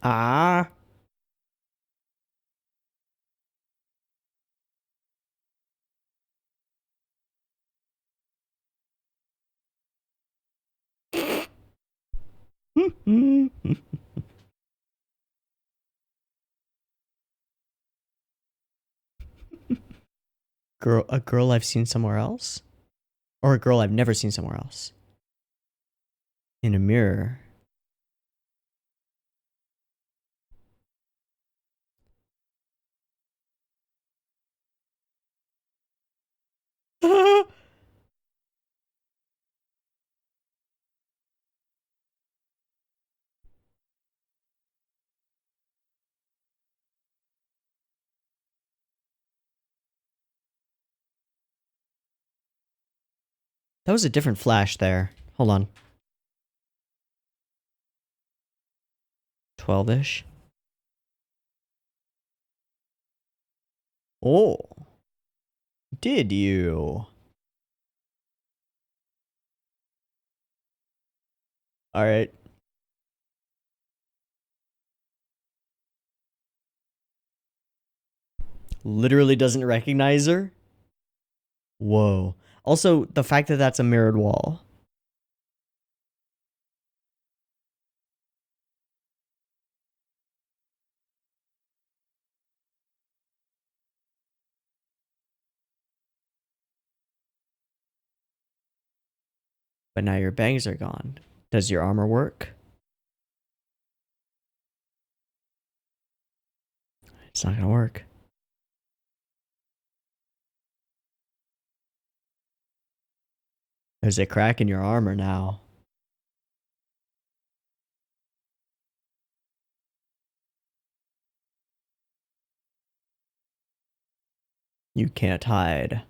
Ah. A girl I've seen somewhere else? Or a girl I've never seen somewhere else? In a mirror. That was a different flash there. Hold on. 12-ish. Oh. Did you? Alright. Literally doesn't recognize her? Whoa. Also, the fact that that's a mirrored wall. But now your bangs are gone. Does your armor work? It's not gonna work. There's a crack in your armor now. You can't hide.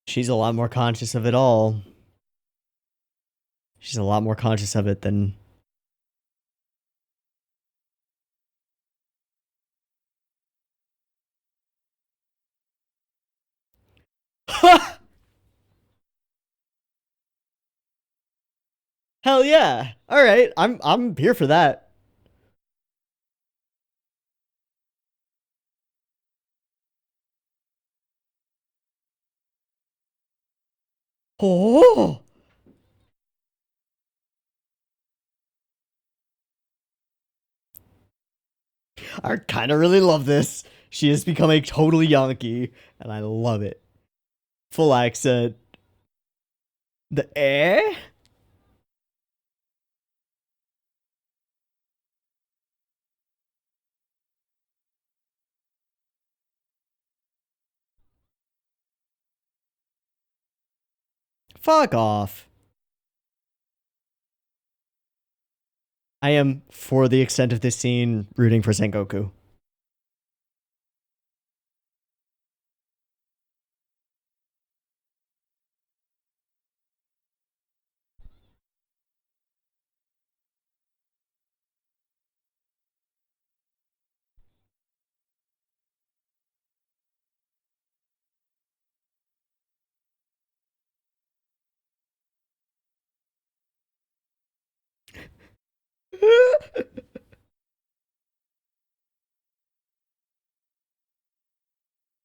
She's a lot more conscious of it all. She's a lot more conscious of it than... Hell yeah. All right. I'm here for that. Oh. I kind of really love this. She has become a total Yankee, and I love it. Full accent. The eh? Fuck off. I am, for the extent of this scene, rooting for Sengoku.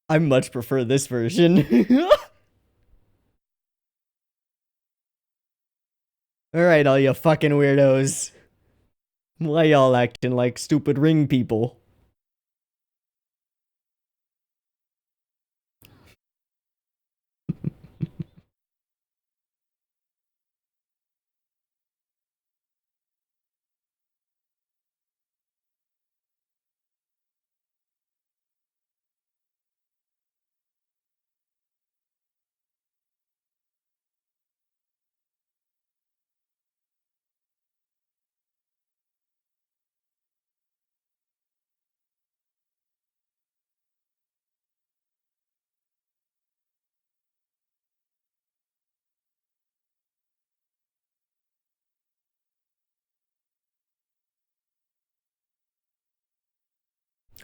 I much prefer this version. Alright, all you fucking weirdos. Why y'all acting like stupid ring people?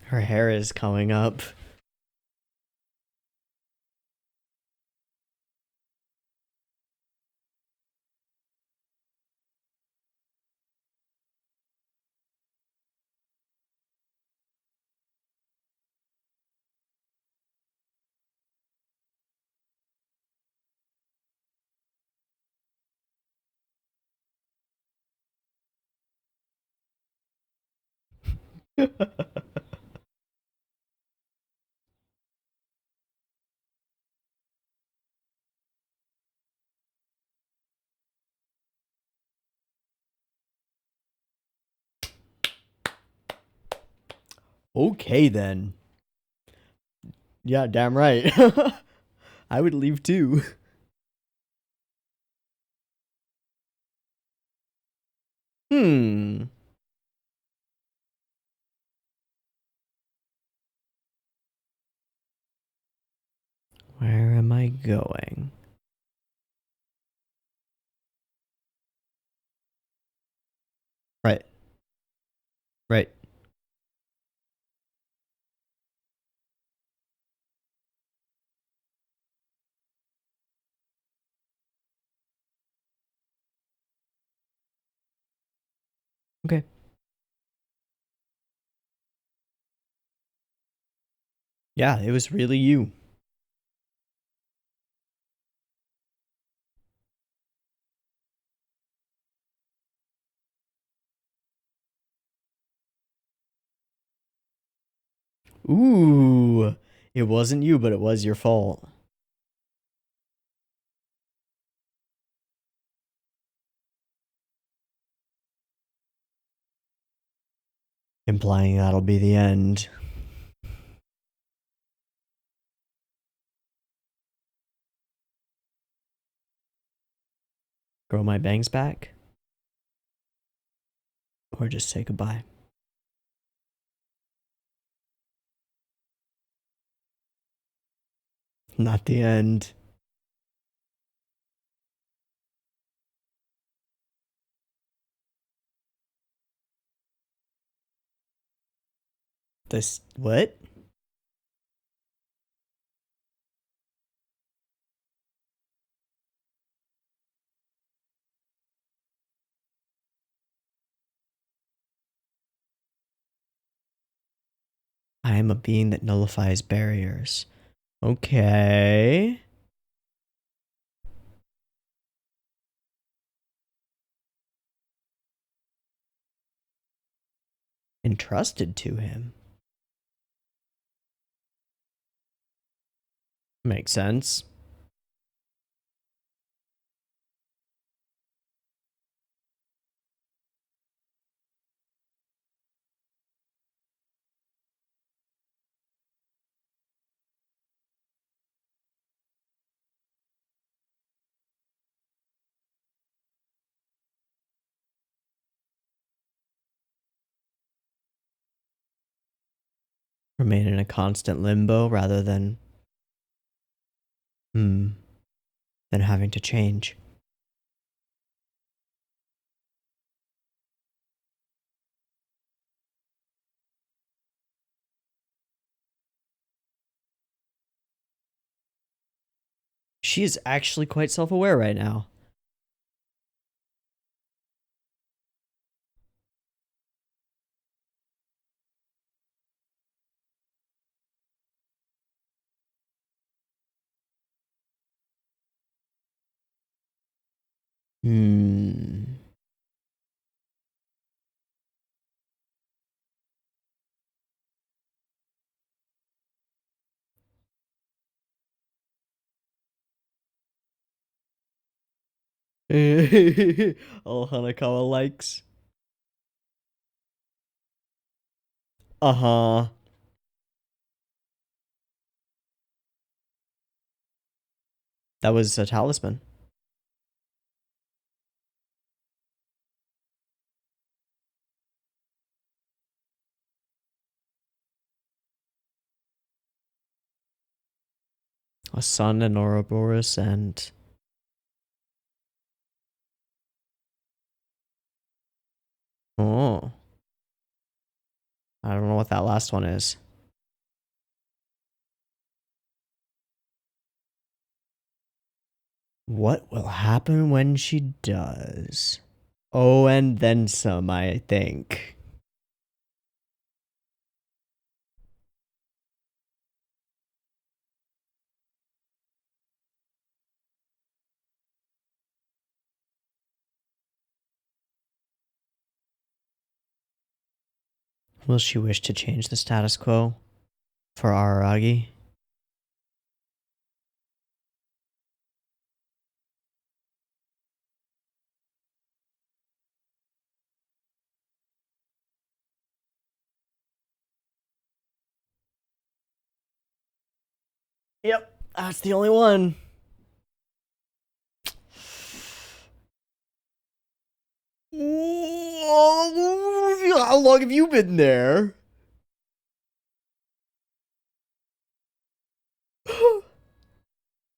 Her hair is coming up. Okay then. Yeah, damn right. I would leave too. Hmm. Where am I going? Right. Right. Okay. Yeah, it was really you. Ooh, it wasn't you, but it was your fault. Implying that'll be the end. Grow my bangs back? Or just say goodbye? Not the end. This, what? I am a being that nullifies barriers. Okay. Entrusted to him. Makes sense. Remain in a constant limbo rather than than having to change. She is actually quite self-aware right now. All Hanakawa likes. Uh-huh. That was a talisman. A sun and Ouroboros and... Oh. I don't know what that last one is. What will happen when she does? Oh, and then some, I think. Will she wish to change the status quo for Araragi? Yep, that's the only one. How long have you been there?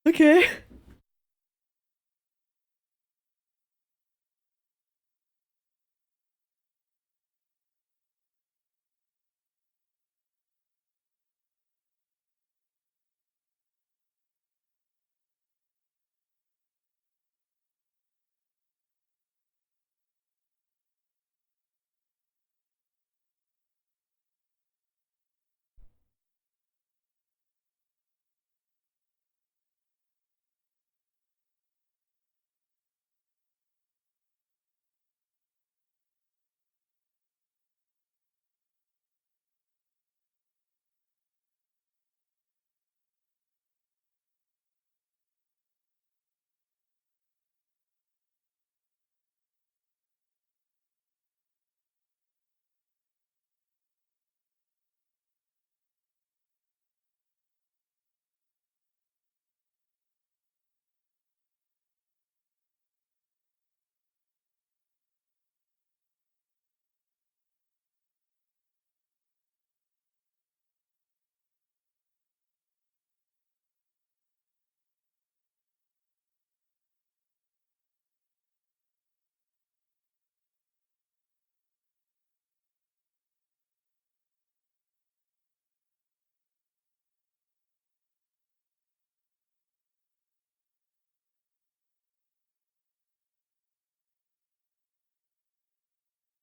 Okay.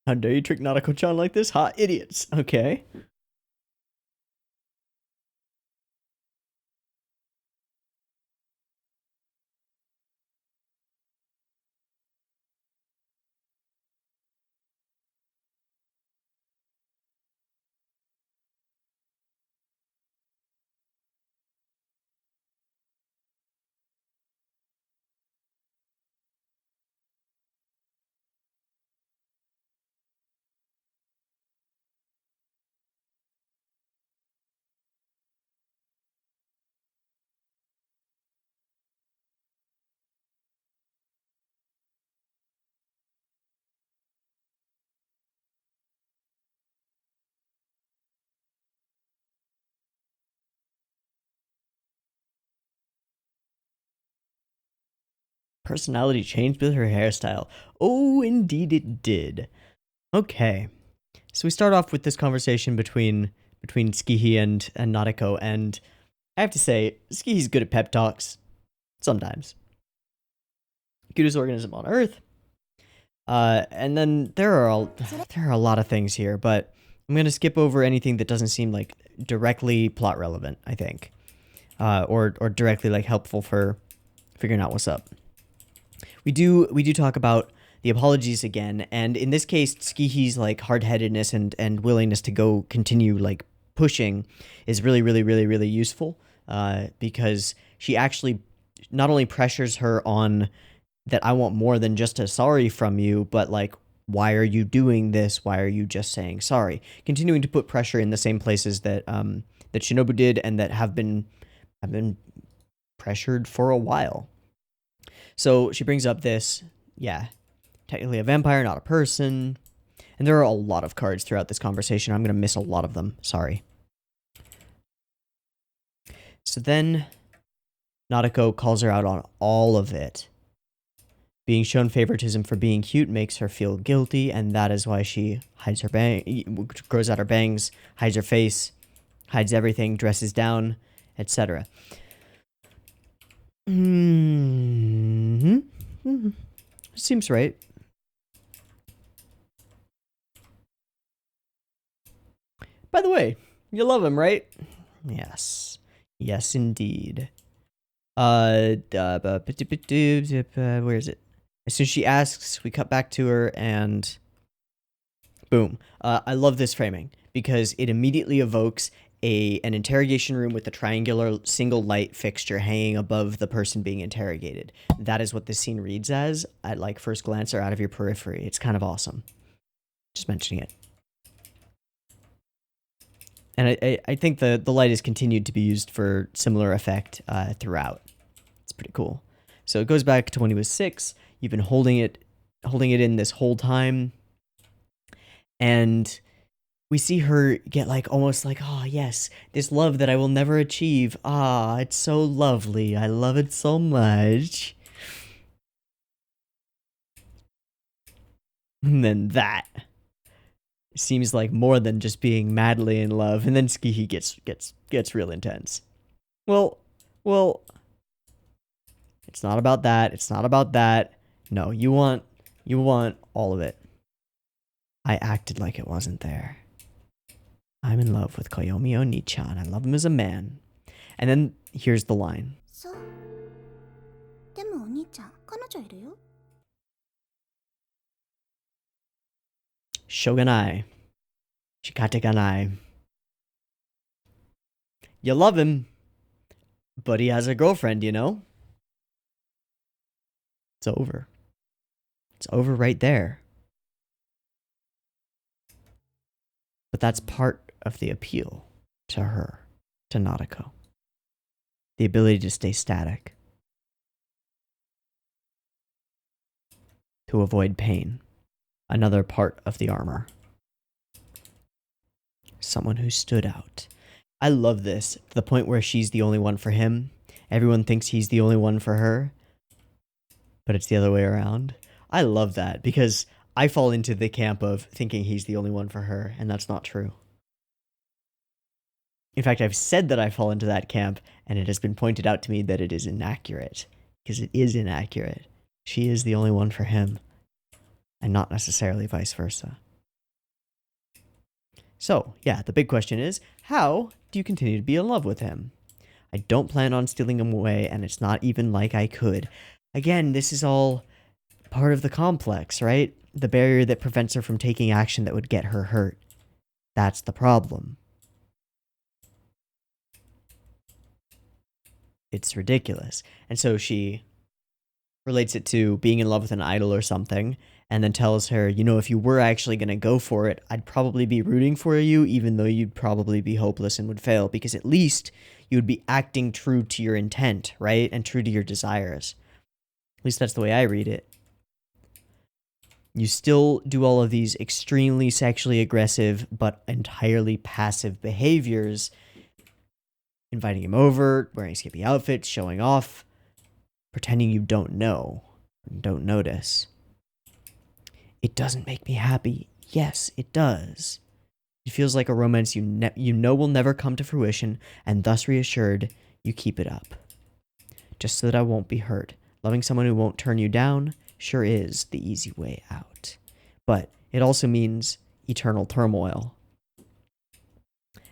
How dare you trick Nanako-chan like this? Ha, idiots. Okay. Personality changed with her hairstyle. Oh, indeed it did. Okay. So we start off with this conversation between Skihi and Nadeko, and I have to say, Skihi's good at pep talks. Sometimes. Cutest organism on Earth. And then there are a lot of things here, but I'm gonna skip over anything that doesn't seem like directly plot relevant, I think. Or directly like helpful for figuring out what's up. We do talk about the apologies again, and in this case, Skihi's like hard-headedness and willingness to go continue like pushing is really useful, because she actually not only pressures her on that I want more than just a sorry from you, but like, why are you doing this? Why are you just saying sorry? Continuing to put pressure in the same places that that Shinobu did and that have been pressured for a while. So she brings up this, yeah, technically a vampire, not a person. And there are a lot of cards throughout this conversation. I'm going to miss a lot of them. Sorry. So then Nadeko calls her out on all of it. Being shown favoritism for being cute makes her feel guilty, and that is why she hides her grows out her bangs, hides her face, hides everything, dresses down, etc. Seems right. By the way, you love him, right? Yes. Yes, indeed. Where is it? As soon as she asks, we cut back to her, and boom. I love this framing because it immediately evokes an interrogation room with a triangular single light fixture hanging above the person being interrogated. That is what this scene reads as at like first glance or out of your periphery. It's kind of awesome. Just mentioning it. And I think the light has continued to be used for similar effect throughout. It's pretty cool. So it goes back to when he was 6. You've been holding it in this whole time. And we see her get like almost like, oh yes, this love that I will never achieve. Ah, it's so lovely. I love it so much. And then that seems like more than just being madly in love. And then Skihi gets real intense. Well, it's not about that. It's not about that. No, you want all of it. I acted like it wasn't there. I'm in love with Koyomi Oni-chan. I love him as a man. And then here's the line. So, でもお兄ちゃん、彼女いるよ。Shogunai. Shikateganai. You love him, but he has a girlfriend, you know? It's over. It's over right there. But that's part of the appeal to her, to Nadeko. The ability to stay static. To avoid pain. Another part of the armor. Someone who stood out. I love this, to the point where she's the only one for him. Everyone thinks he's the only one for her. But it's the other way around. I love that, because I fall into the camp of thinking he's the only one for her, and that's not true. In fact, I've said that I fall into that camp, and it has been pointed out to me that it is inaccurate. Because it is inaccurate. She is the only one for him. And not necessarily vice versa. So, yeah, the big question is, how do you continue to be in love with him? I don't plan on stealing him away, and it's not even like I could. Again, this is all part of the complex, right? The barrier that prevents her from taking action that would get her hurt. That's the problem. It's ridiculous. And so she relates it to being in love with an idol or something, and then tells her, you know, if you were actually going to go for it, I'd probably be rooting for you, even though you'd probably be hopeless and would fail, because at least you would be acting true to your intent, right? And true to your desires. At least that's the way I read it. You still do all of these extremely sexually aggressive, but entirely passive behaviors, inviting him over, wearing skimpy outfits, showing off, pretending you don't know, don't notice. It doesn't make me happy. Yes, it does. It feels like a romance you know will never come to fruition, and thus reassured, you keep it up. Just so that I won't be hurt. Loving someone who won't turn you down sure is the easy way out. But it also means eternal turmoil.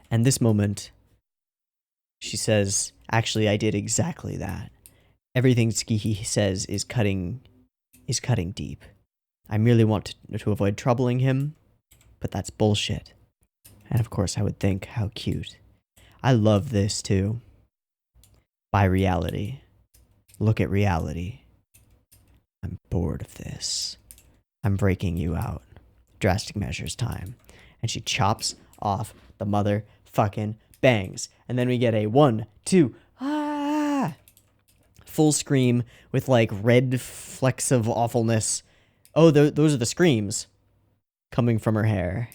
And this moment, she says, actually, I did exactly that. Everything Tsukiki says is cutting deep. I merely want to avoid troubling him, but that's bullshit. And of course, I would think, how cute. I love this too. By reality. Look at reality. I'm bored of this. I'm breaking you out. Drastic measures time. And she chops off the motherfucking bangs. And then we get a 1, 2, ah! Full scream with like red flecks of awfulness. Oh, those are the screams coming from her hair.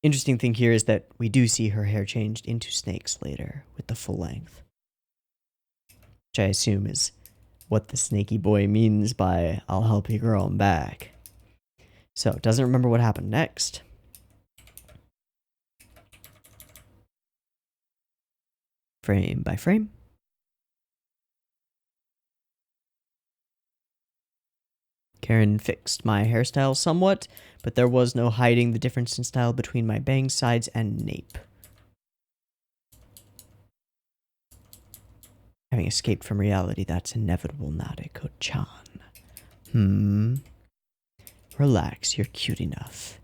Interesting thing here is that we do see her hair changed into snakes later with the full length. Which I assume is what the snaky boy means by I'll help you grow him back. So, doesn't remember what happened next. Frame by frame. Karen fixed my hairstyle somewhat, but there was no hiding the difference in style between my bangs, sides, and nape. Having escaped from reality, that's inevitable, Nadeko-chan. Relax, you're cute enough.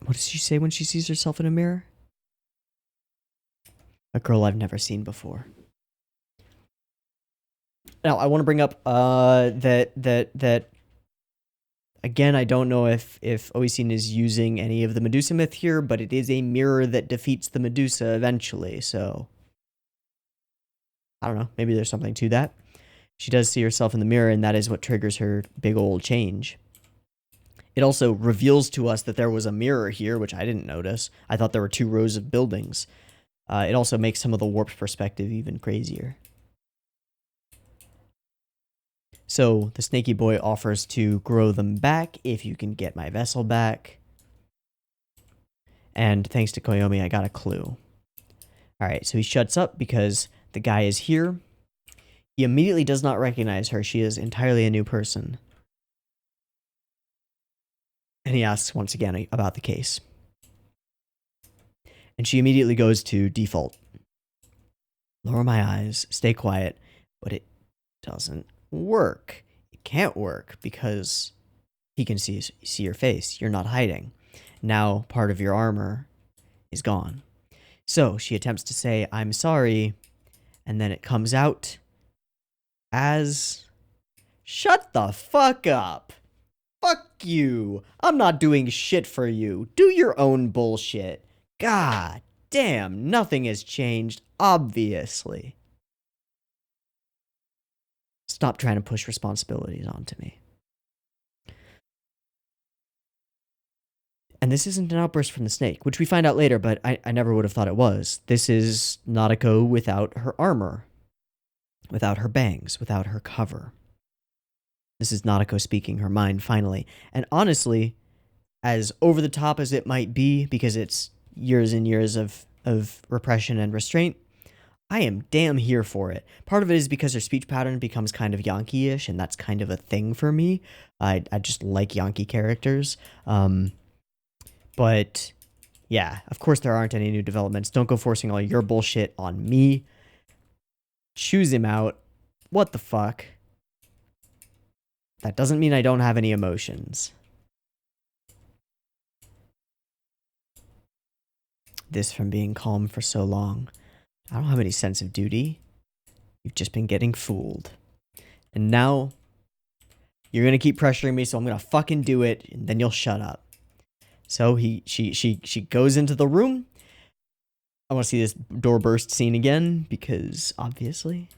What does she say when she sees herself in a mirror? A girl I've never seen before. Now, I want to bring up that again, I don't know if Oisin is using any of the Medusa myth here, but it is a mirror that defeats the Medusa eventually, so I don't know, maybe there's something to that. She does see herself in the mirror, and that is what triggers her big old change. It also reveals to us that there was a mirror here, which I didn't notice. I thought there were 2 rows of buildings. It also makes some of the warped perspective even crazier. So the snaky boy offers to grow them back if you can get my vessel back. And thanks to Koyomi, I got a clue. Alright, so he shuts up because the guy is here. He immediately does not recognize her. She is entirely a new person. And he asks once again about the case. And she immediately goes to default. Lower my eyes, stay quiet, but it doesn't work. It can't work because he can see your face. You're not hiding. Now part of your armor is gone. So she attempts to say, I'm sorry, and then it comes out as, shut the fuck up. Fuck you. I'm not doing shit for you. Do your own bullshit. God damn, nothing has changed, obviously. Stop trying to push responsibilities onto me. And this isn't an outburst from the snake, which we find out later, but I never would have thought it was. This is Nadeko without her armor, without her bangs, without her cover. This is Nadeko speaking her mind, finally. And honestly, as over the top as it might be, because it's years and years of repression and restraint, I am damn here for it. Part of it is because her speech pattern becomes kind of Yankee-ish, and that's kind of a thing for me. I just like Yankee characters. But yeah, of course there aren't any new developments. Don't go forcing all your bullshit on me. Choose him out. What the fuck? That doesn't mean I don't have any emotions. This from being calm for so long. I don't have any sense of duty. You've just been getting fooled. And now, you're gonna keep pressuring me, so I'm gonna fucking do it, and then you'll shut up. So she goes into the room. I want to see this door burst scene again, because obviously.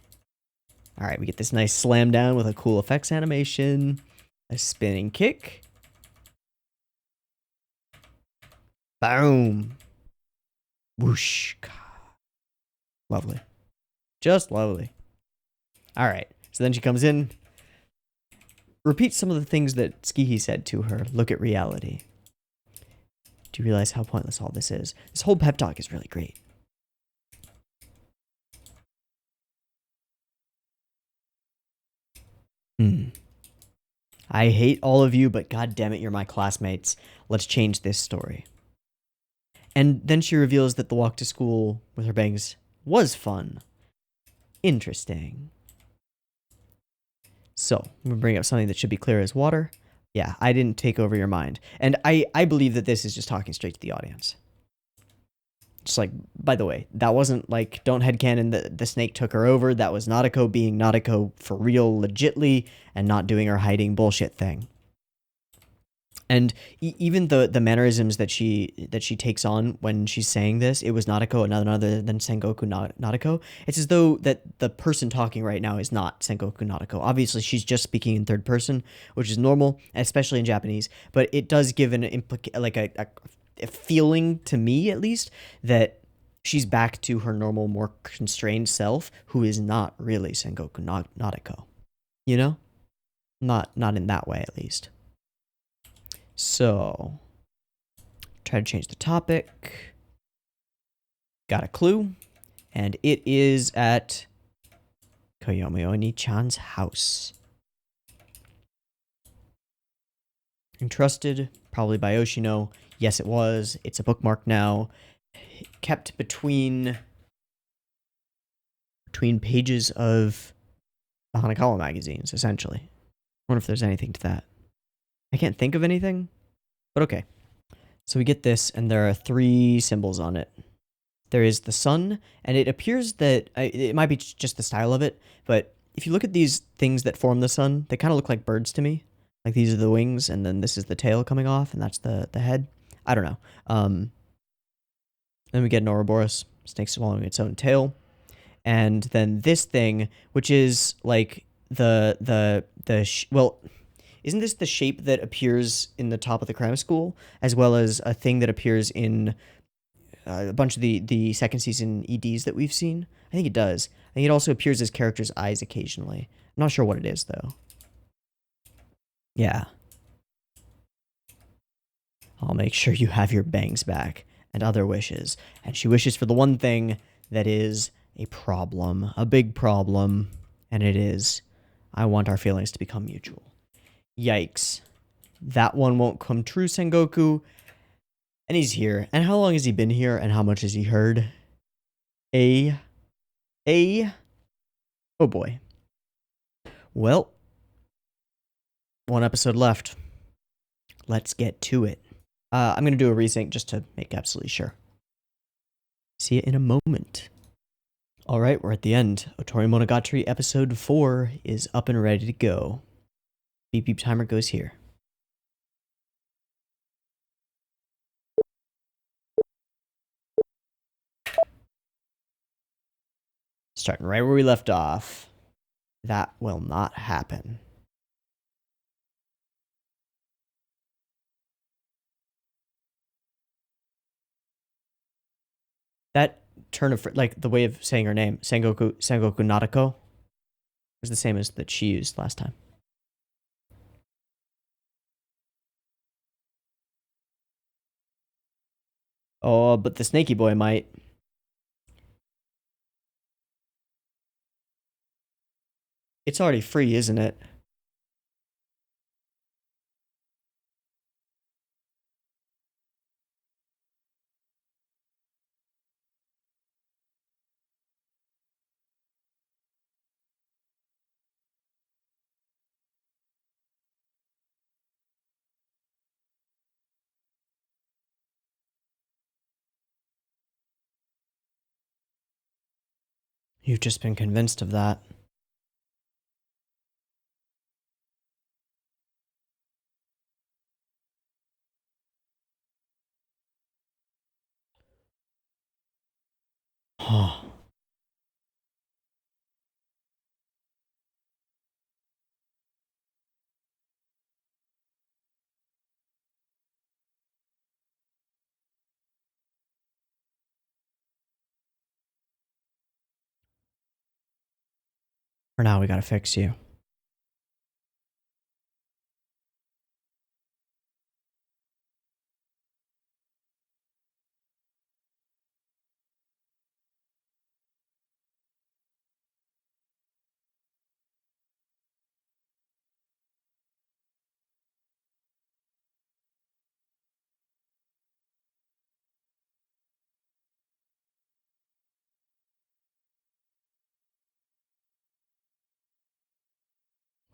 Alright, we get this nice slam down with a cool effects animation. A spinning kick. Boom. Whoosh. Lovely. Just lovely. Alright, so then she comes in. Repeats some of the things that Skihi said to her. Look at reality. Do you realize how pointless all this is? This whole pep talk is really great. I hate all of you, but god damn it, you're my classmates. Let's change this story. And then she reveals that the walk to school with her bangs was fun. Interesting. So, I'm going to bring up something that should be clear as water. Yeah, I didn't take over your mind. And I believe that this is just talking straight to the audience. Just like, by the way, that wasn't like, don't headcanon the snake took her over. That was Nautiko being Nautiko for real, legitly, and not doing her hiding bullshit thing. And even the mannerisms that she takes on when she's saying this, it was Nautiko, none other than Sengoku Nautiko. It's as though that the person talking right now is not Sengoku Nautiko. Obviously, she's just speaking in third person, which is normal, especially in Japanese. But it does give an a feeling to me, at least, that she's back to her normal, more constrained self, who is not really Sengoku Nautiko. You know, not in that way, at least. So, try to change the topic. Got a clue. And it is at Koyomi Oni-chan's house. Entrusted, probably by Yoshino. Yes, it was. It's a bookmark now. Kept between pages of the Hanakawa magazines, essentially. I wonder if there's anything to that. I can't think of anything, but okay. So we get this, and there are 3 symbols on it. There is the sun, and it appears that, it might be just the style of it, but if you look at these things that form the sun, they kind of look like birds to me. Like these are the wings, and then this is the tail coming off, and that's the head. I don't know. Then we get an Ouroboros, snake swallowing its own tail. And then this thing, which is like well, isn't this the shape that appears in the top of the cram school, as well as a thing that appears in a bunch of the second season EDs that we've seen? I think it does. I think it also appears as characters' eyes occasionally. I'm not sure what it is, though. Yeah. I'll make sure you have your bangs back, and other wishes. And she wishes for the one thing that is a problem, a big problem, and it is, I want our feelings to become mutual. Yikes. That one won't come true, Sengoku. And he's here. And how long has he been here, and how much has he heard? Oh boy. Well, 1 episode left. Let's get to it. I'm going to do a resync just to make absolutely sure. See you in a moment. All right, we're at the end. Otorimonogatari episode 4 is up and ready to go. Beep beep timer goes here. Starting right where we left off. That will not happen. That turn of, like, the way of saying her name, Sengoku Nautiko, was the same as that she used last time. Oh, but the snaky boy might. It's already free, isn't it? You've just been convinced of that. Oh. For now, we gotta fix you.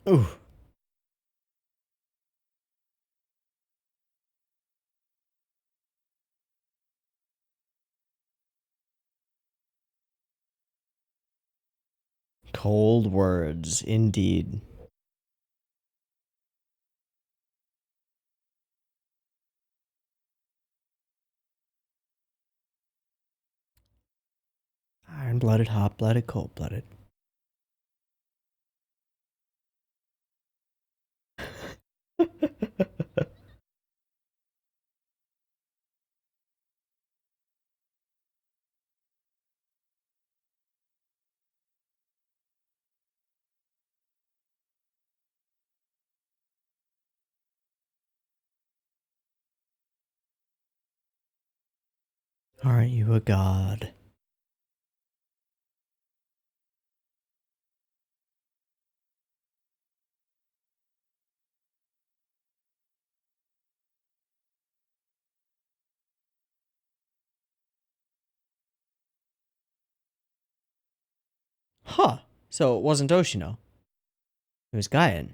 Ooh. Cold words, indeed. Iron-blooded, hot-blooded, cold-blooded. Aren't you a god? Huh. So it wasn't Oshino. It was Gaian.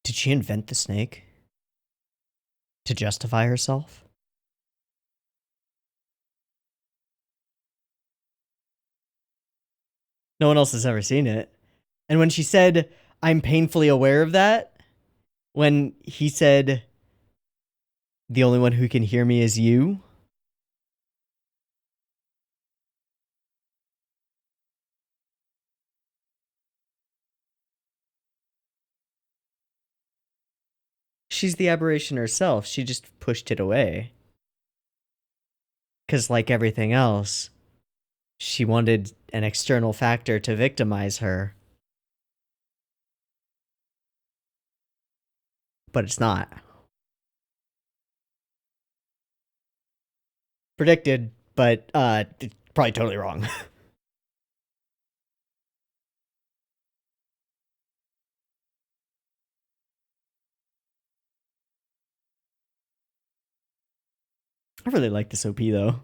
Did she invent the snake? To justify herself? No one else has ever seen it. And when she said, I'm painfully aware of that, when he said, the only one who can hear me is you, she's the aberration herself. She just pushed it away. Because, like everything else, she wanted an external factor to victimize her. But it's not. Predicted, but probably totally wrong. I really like this OP though.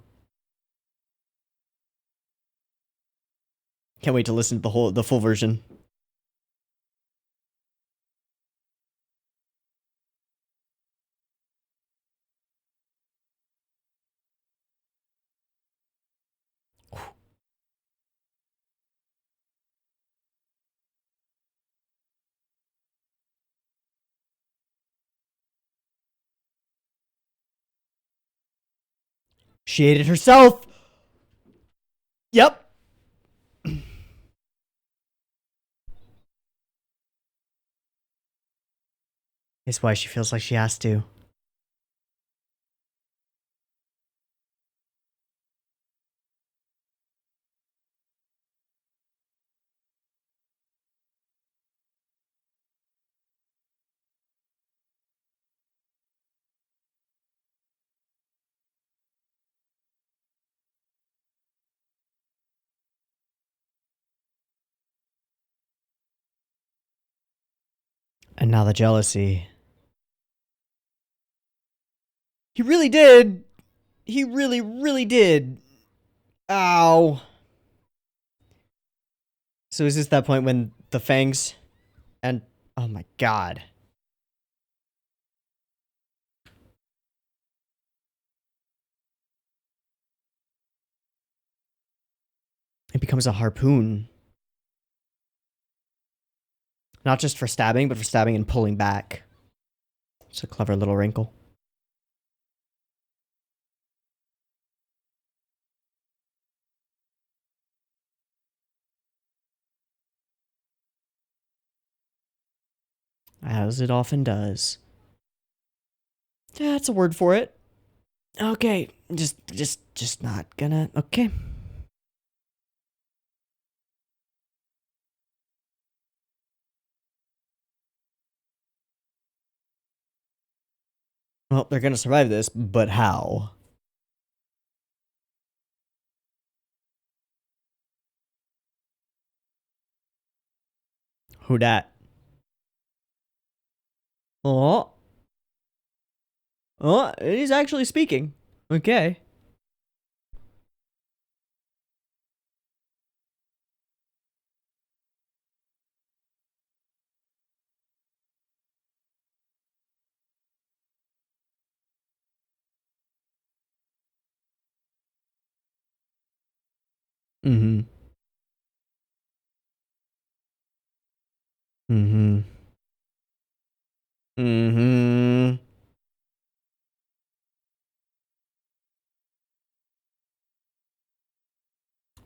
Can't wait to listen to the full version. She ate it herself. Yep. It's why she feels like she has to. And now the jealousy. He really did. He really, really did. Ow. So is this that point when the fangs and oh my god. It becomes a harpoon. Not just for stabbing, but for stabbing and pulling back. It's a clever little wrinkle. As it often does. Yeah, that's a word for it. Okay, just not gonna. Okay. Well, they're gonna survive this, but how? Who dat? Oh. Oh, he's actually speaking. Okay. Mm-hmm. Mm-hmm. Mm-hmm.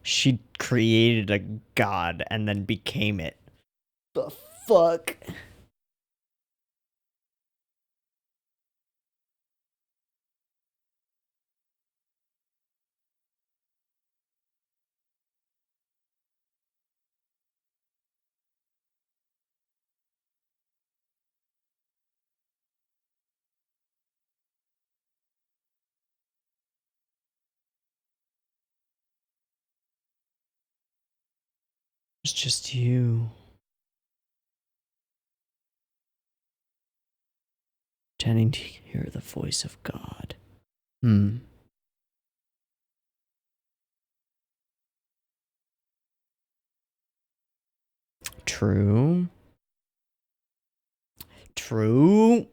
She created a god and then became it. The fuck? It's just you. Pretending to hear the voice of God. Hmm. True. True.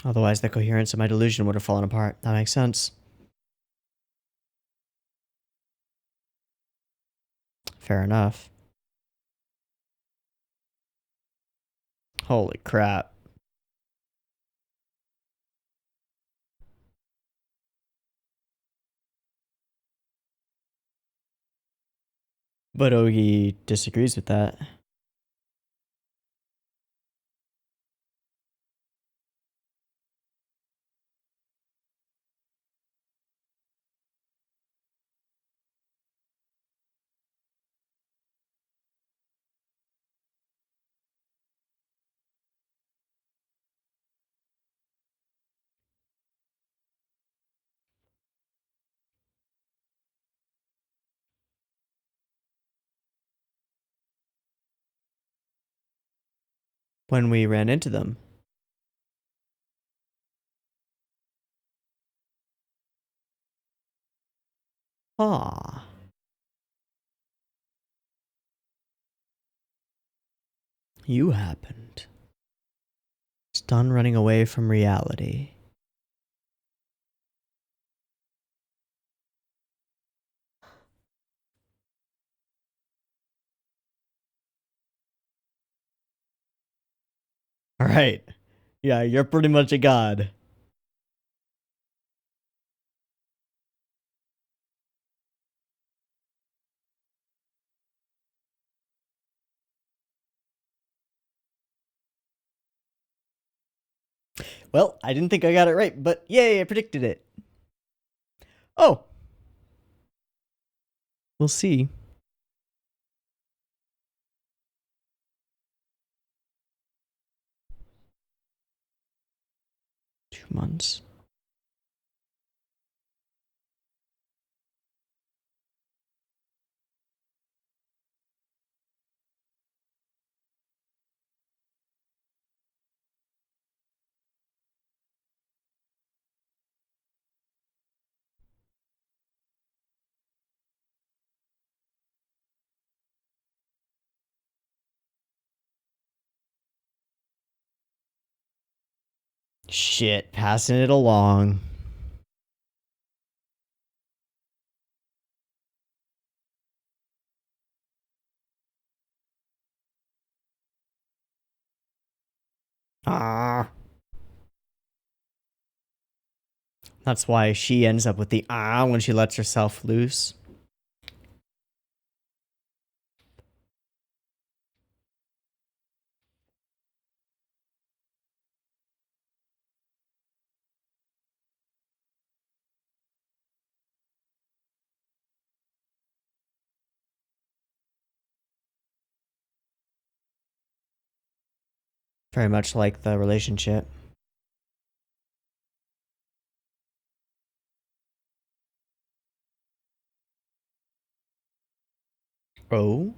Otherwise, the coherence of my delusion would have fallen apart. That makes sense. Fair enough. Holy crap. But Ogi disagrees with that. When we ran into them. Ah. You happened. Stunned running away from reality. Alright. Yeah, you're pretty much a god. Well, I didn't think I got it right, but yay, I predicted it. Oh. We'll see. 2 months. Shit, passing it along. Ah. That's why she ends up with the when she lets herself loose. Very much like the relationship. Oh?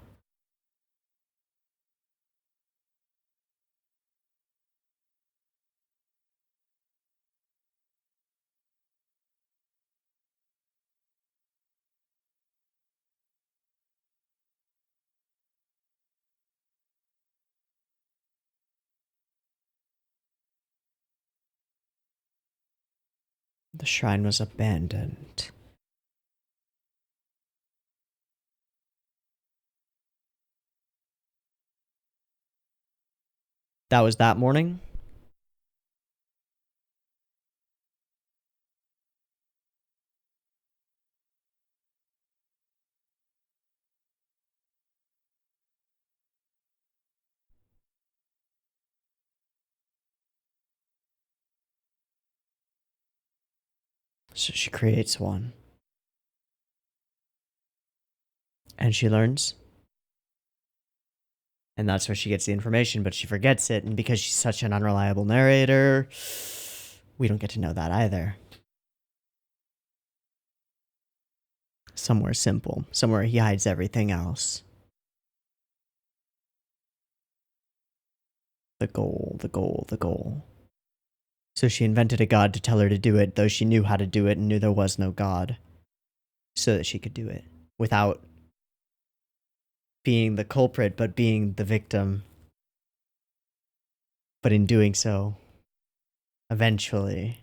The shrine was abandoned. That was that morning? So she creates one. And she learns. And that's where she gets the information, but she forgets it. And because she's such an unreliable narrator, we don't get to know that either. Somewhere simple. Somewhere he hides everything else. The goal, the goal, the goal. So she invented a god to tell her to do it, though she knew how to do it and knew there was no god. So that she could do it. Without being the culprit, but being the victim. But in doing so, eventually...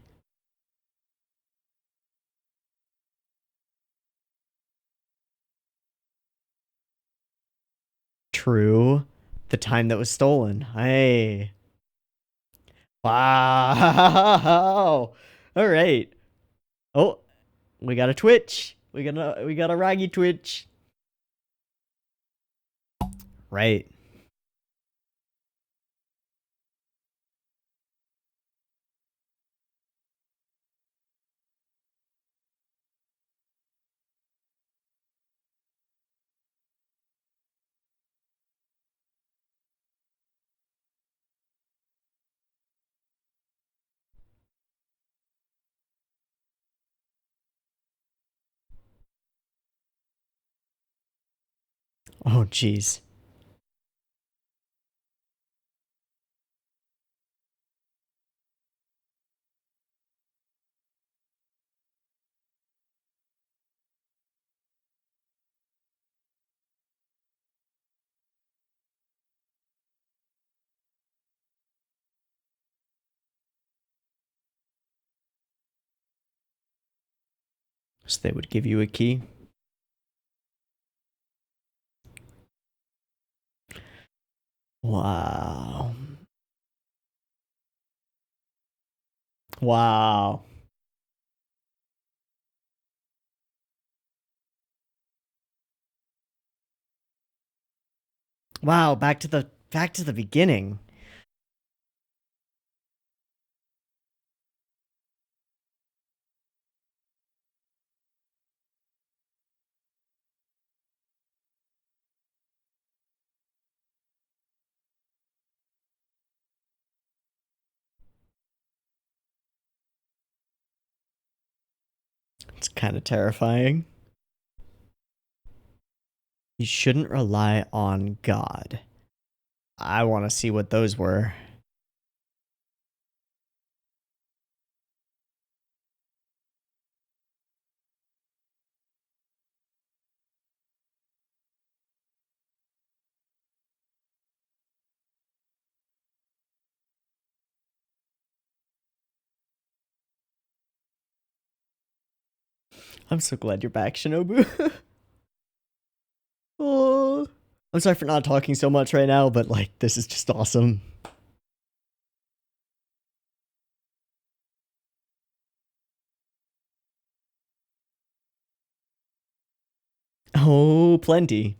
True. The time that was stolen. Hey. Wow. All right. Oh, we got a Twitch. We got a Raggy Twitch. Right. Oh, jeez. So they would give you a key. Wow. Wow. Wow, back to the beginning. It's kind of terrifying. You shouldn't rely on God. I want to see what those were. I'm so glad you're back, Shinobu. Oh, I'm sorry for not talking so much right now, but like this is just awesome. Oh, plenty.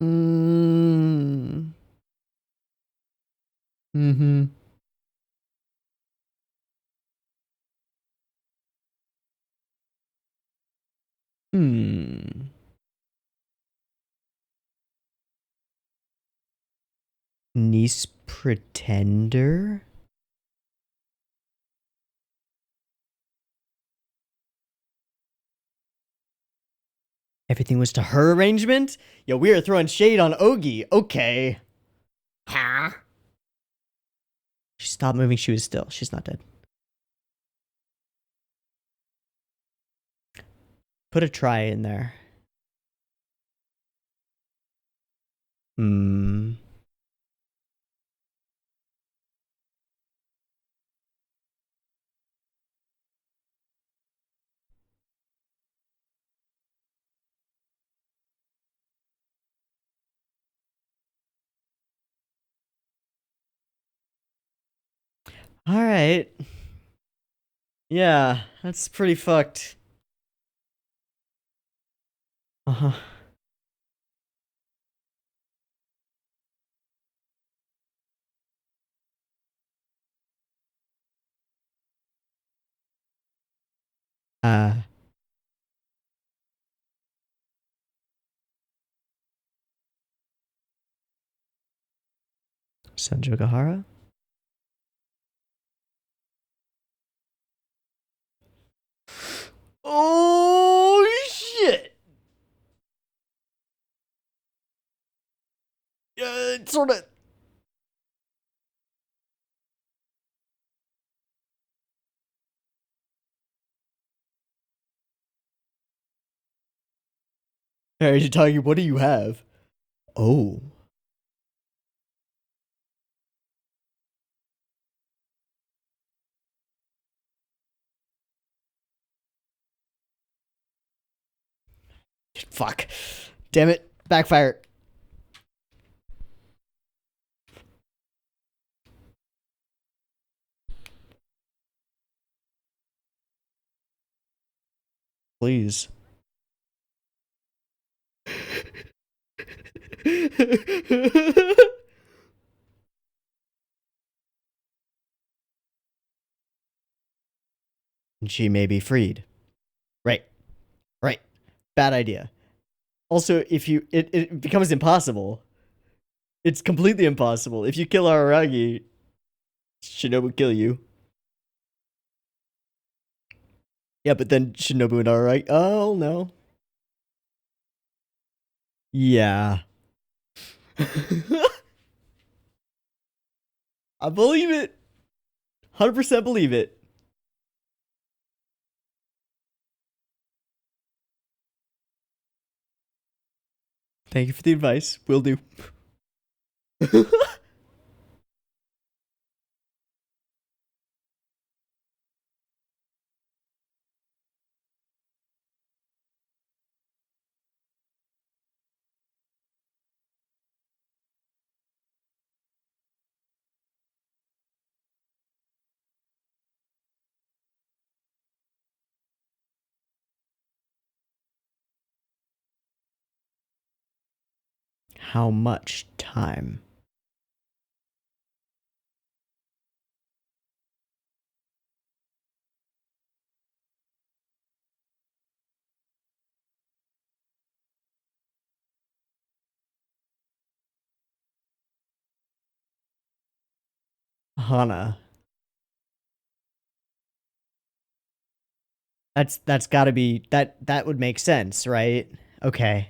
Mm. Mm-hmm. Hmm. Niece pretender? Everything was to her arrangement? Yo, we are throwing shade on Ogi. Okay. Huh? She stopped moving. She was still. She's not dead. Put a try in there. Hmm. All right. Yeah, that's pretty fucked. Uh-huh. Uh, Sanjogahara? Oh, shit! Sort of. Hey, Tagi, what do you have? Oh. Fuck. Damn it. Backfire. Please. She may be freed. Right. Right. Bad idea. Also, if you it becomes impossible. It's completely impossible. If you kill Araragi, Shinobu will kill you. Yeah, but then Shinobu and Araragi. Oh no. Yeah. I believe it. 100% believe it. Thank you for the advice. Will do. How much time? Hana. That's got to be that would make sense, right? Okay.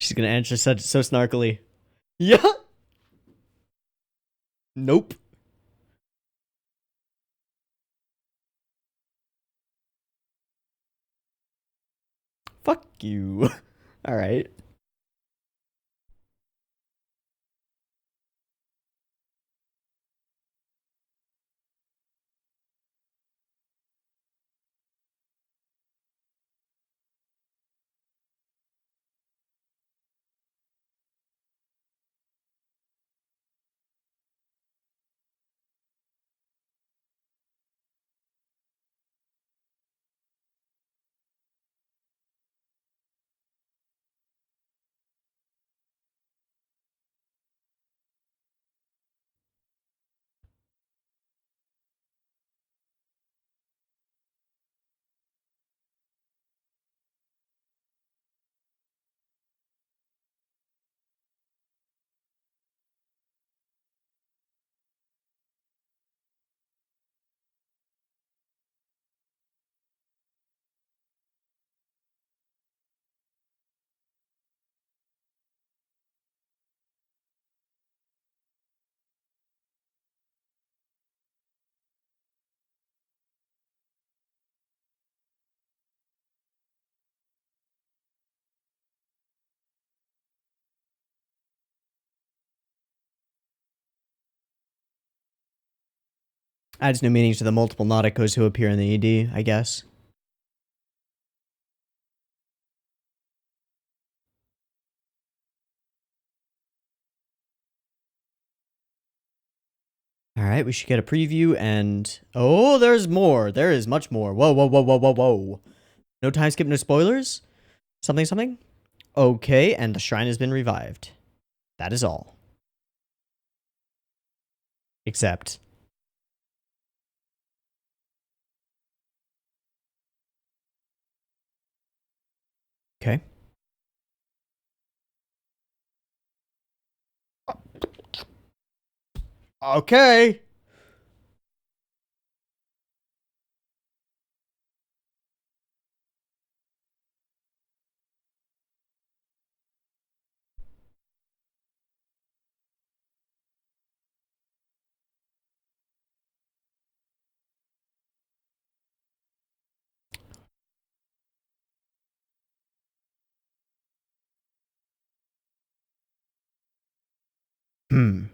She's gonna answer so snarkily. Yeah. Nope. Fuck you. All right. Adds new meanings to the multiple nauticos who appear in the ED, I guess. All right, we should get a preview and... Oh, there's more. There is much more. Whoa, whoa, whoa, whoa, whoa, whoa. No time skip, no spoilers? Something, something? Okay, and the shrine has been revived. That is all. Except... Okay. Okay. Hmm.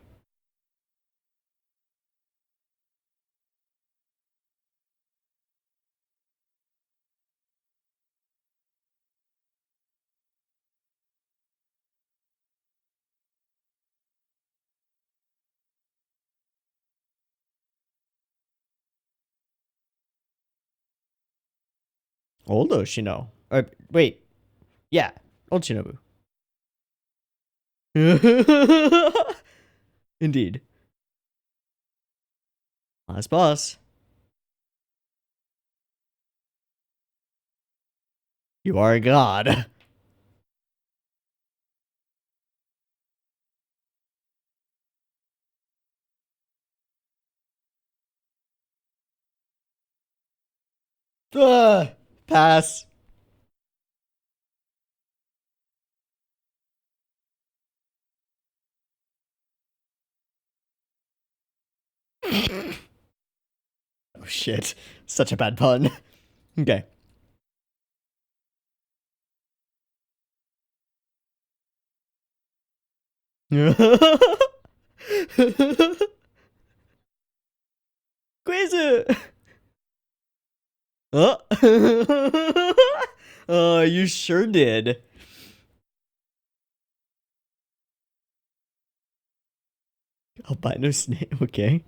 Old Oshino. Wait. Yeah. Old Shinobu. Indeed. Last boss. You are a god. Pass. Oh shit. Such a bad pun. Okay. Quiz. Oh. Oh, you sure did. Albino snake. Okay.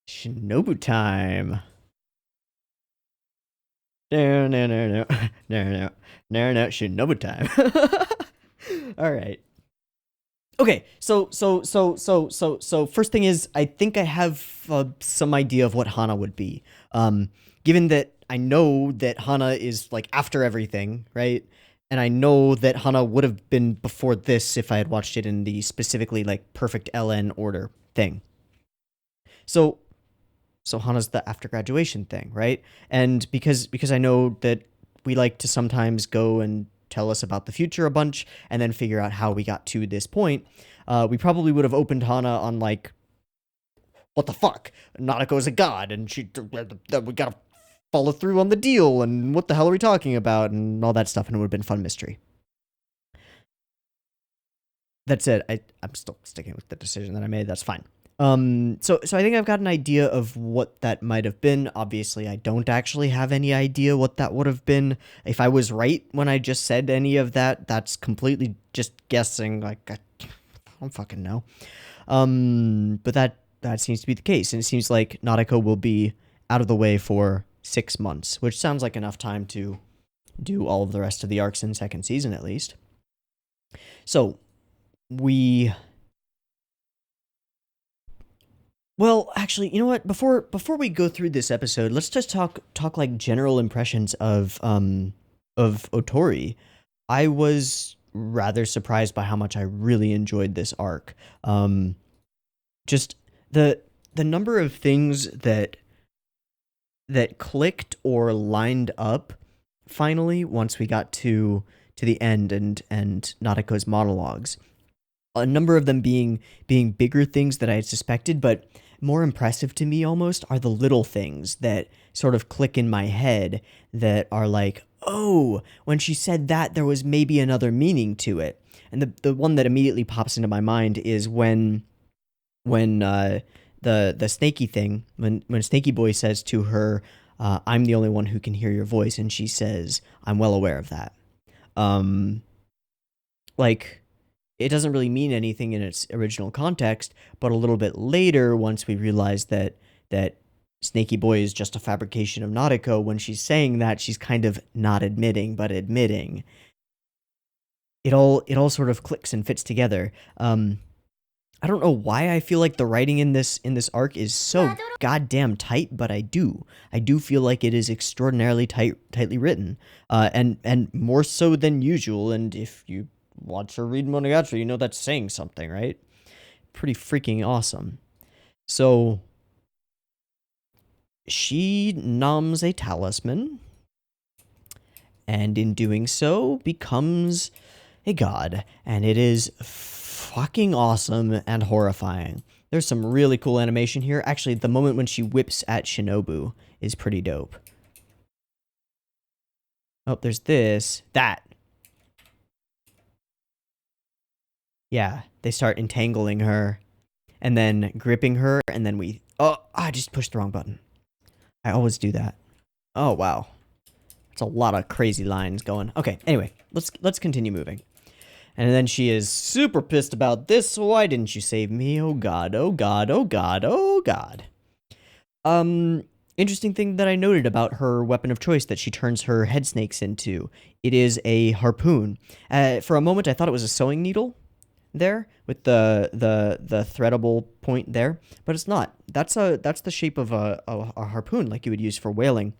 Shinobu time. No, no, no, no, no, no, no, no, Shinobu time. All right. Okay, so first thing is, I think I have some idea of what Hana would be. Given that I know that Hana is like after everything, right? And I know that Hana would have been before this if I had watched it in the specifically like perfect LN order thing. So Hana's the after graduation thing, right? And because I know that we like to sometimes go and tell us about the future a bunch and then figure out how we got to this point, we probably would have opened Hana on like, what the fuck? Nadeko's a god and we gotta follow through on the deal and what the hell are we talking about and all that stuff, and it would have been fun mystery. That said, I'm still sticking with the decision that I made. That's fine. So I think I've got an idea of what that might have been. Obviously, I don't actually have any idea what that would have been. If I was right when I just said any of that, that's completely just guessing. Like, I don't fucking know. But that seems to be the case. And it seems like Nadeko will be out of the way for 6 months, which sounds like enough time to do all of the rest of the arcs in second season, at least. So, well, actually, you know what? Before we go through this episode, let's just talk like general impressions of Otori. I was rather surprised by how much I really enjoyed this arc. Just the number of things that clicked or lined up finally once we got to the end and Nadeko's monologues. A number of them being bigger things that I had suspected, but more impressive to me almost are the little things that sort of click in my head that are like, oh, when she said that, there was maybe another meaning to it. And the one that immediately pops into my mind is when the Snaky thing, when Snaky Boy says to her, I'm the only one who can hear your voice, and she says, I'm well aware of that. Like, it doesn't really mean anything in its original context, but a little bit later, once we realize that Snaky Boy is just a fabrication of Nadeko, when she's saying that, she's kind of not admitting, but admitting. It all sort of clicks and fits together. I don't know why I feel like the writing in this arc is so goddamn tight, but I do feel like it is extraordinarily tightly written, and more so than usual. And if you watch or read Monogatari, you know that's saying something, right? Pretty freaking awesome. So she noms a talisman, and in doing so becomes a god, and it is fucking awesome and horrifying. There's some really cool animation here. Actually, the moment when she whips at Shinobu is pretty dope. Oh, there's that. Yeah, they start entangling her and then gripping her, and then I just pushed the wrong button. I always do that. Oh, wow. It's a lot of crazy lines going. Okay, anyway, let's continue moving. And then she is super pissed about this. Why didn't you save me? Oh god, oh god, oh god, oh god. Interesting thing that I noted about her weapon of choice that she turns her head snakes into. It is a harpoon. For a moment, I thought it was a sewing needle there with the threadable point there, but it's not. That's the shape of a harpoon like you would use for whaling.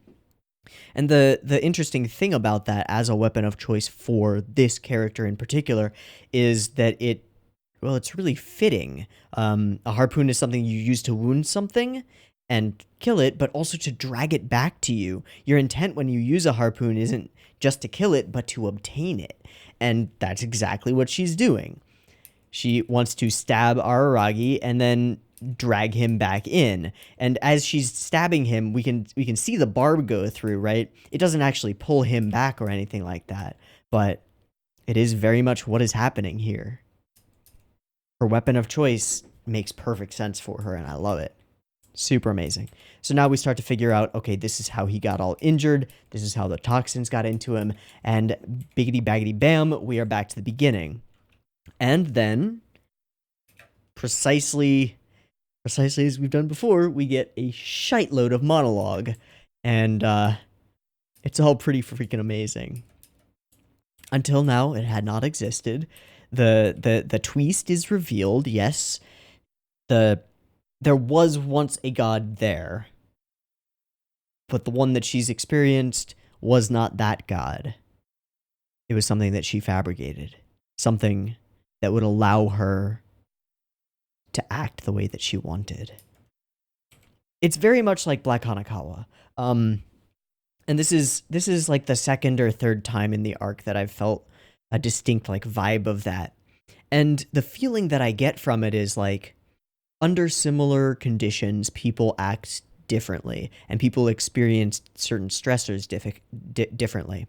And the interesting thing about that as a weapon of choice for this character in particular is that it's really fitting. A harpoon is something you use to wound something and kill it, but also to drag it back to you. Your intent when you use a harpoon isn't just to kill it, but to obtain it. And that's exactly what she's doing. She wants to stab Araragi and then drag him back in. And as she's stabbing him, we can see the barb go through, right? It doesn't actually pull him back or anything like that, but it is very much what is happening here. Her weapon of choice makes perfect sense for her, and I love it. Super amazing. So now we start to figure out, okay, this is how he got all injured. This is how the toxins got into him. And biggity baggity bam, we are back to the beginning. And then, precisely as we've done before, we get a shite load of monologue. And it's all pretty freaking amazing. Until now, it had not existed. The twist is revealed, yes. There was once a god there. But the one that she's experienced was not that god. It was something that she fabricated, something that would allow her to act the way that she wanted. It's very much like Black Hanakawa. And this is like the second or third time in the arc that I've felt a distinct like vibe of that. And the feeling that I get from it is like, under similar conditions, people act differently, and people experience certain stressors differently.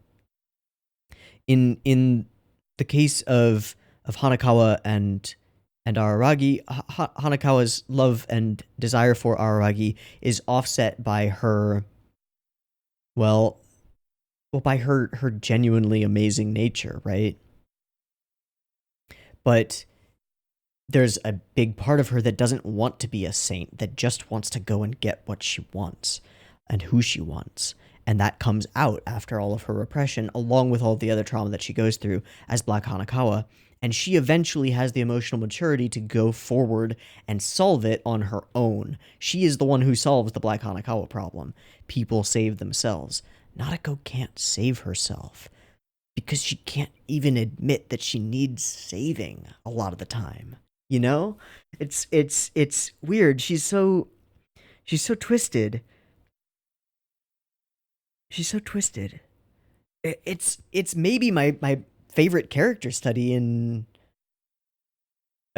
In the case of Hanakawa and Araragi, Hanakawa's love and desire for Araragi is offset by her, by her genuinely amazing nature, right? But there's a big part of her that doesn't want to be a saint, that just wants to go and get what she wants and who she wants. And that comes out after all of her repression, along with all the other trauma that she goes through as Black Hanakawa. And she eventually has the emotional maturity to go forward and solve it on her own. She is the one who solves the Black Hanakawa problem. People save themselves. Nadeko can't save herself because she can't even admit that she needs saving a lot of the time. You know? It's weird. She's so twisted. She's so twisted. It's maybe my favorite character study in...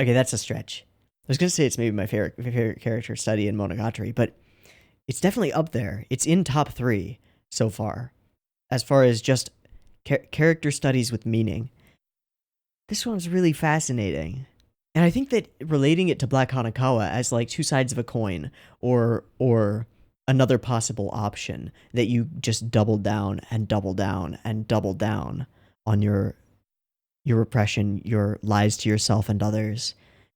Okay, that's a stretch. I was going to say it's maybe my favorite character study in Monogatari, but it's definitely up there. It's in top 3 so far as just character studies with meaning. This one's really fascinating. And I think that relating it to Black Hanakawa as like two sides of a coin, or another possible option, that you just double down and double down and double down on your repression, your lies to yourself and others,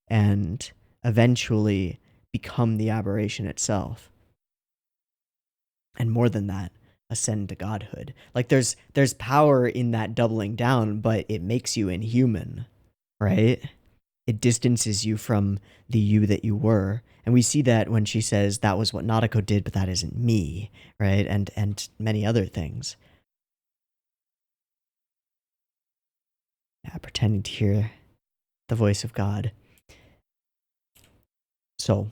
and eventually become the aberration itself. And more than that, ascend to godhood. Like there's power in that doubling down, but it makes you inhuman, right? It distances you from the you that you were. And we see that when she says, that was what Nadeko did, but that isn't me, right? And many other things. Yeah, pretending to hear the voice of God. So,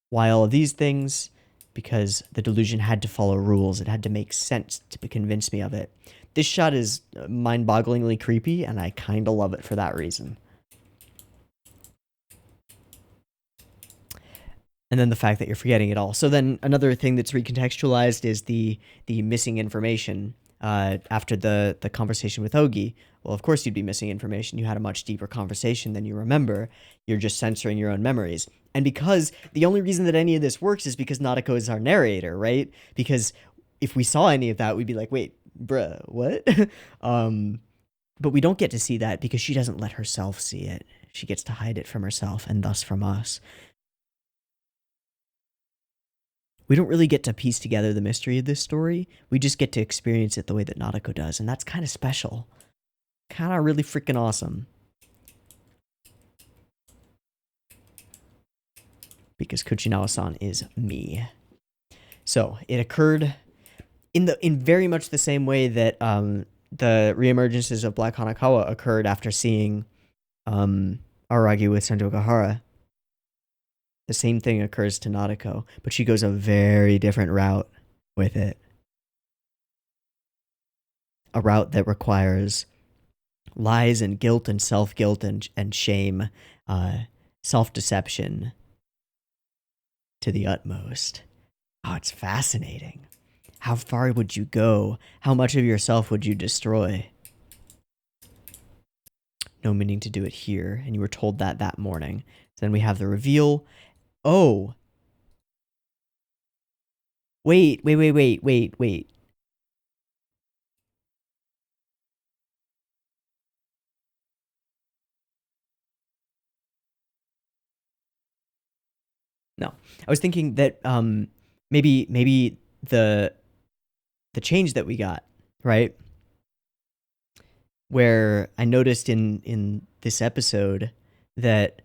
why all of these things? Because the delusion had to follow rules. It had to make sense to convince me of it. This shot is mind-bogglingly creepy, and I kind of love it for that reason. And then the fact that you're forgetting it all. So then another thing that's recontextualized is the missing information after the conversation with Ogi. Well, of course you'd be missing information. You had a much deeper conversation than you remember. You're just censoring your own memories. And because the only reason that any of this works is because Nadeko is our narrator, right? Because if we saw any of that, we'd be like, wait, bruh, what? But we don't get to see that because she doesn't let herself see it. She gets to hide it from herself and thus from us. We don't really get to piece together the mystery of this story. We just get to experience it the way that Nadeko does, and that's kind of special. Kind of really freaking awesome. Because Kuchinawa-san is me. So, it occurred in very much the same way that the reemergences of Black Hanakawa occurred after seeing Araragi with Sendogahara. The same thing occurs to Nadeko, but she goes a very different route with it. A route that requires lies and guilt and self-guilt and shame, self-deception to the utmost. Oh, it's fascinating. How far would you go? How much of yourself would you destroy? No meaning to do it here, and you were told that morning. Then we have the reveal. Oh. Wait. No. I was thinking that maybe the change that we got, right? Where I noticed in this episode that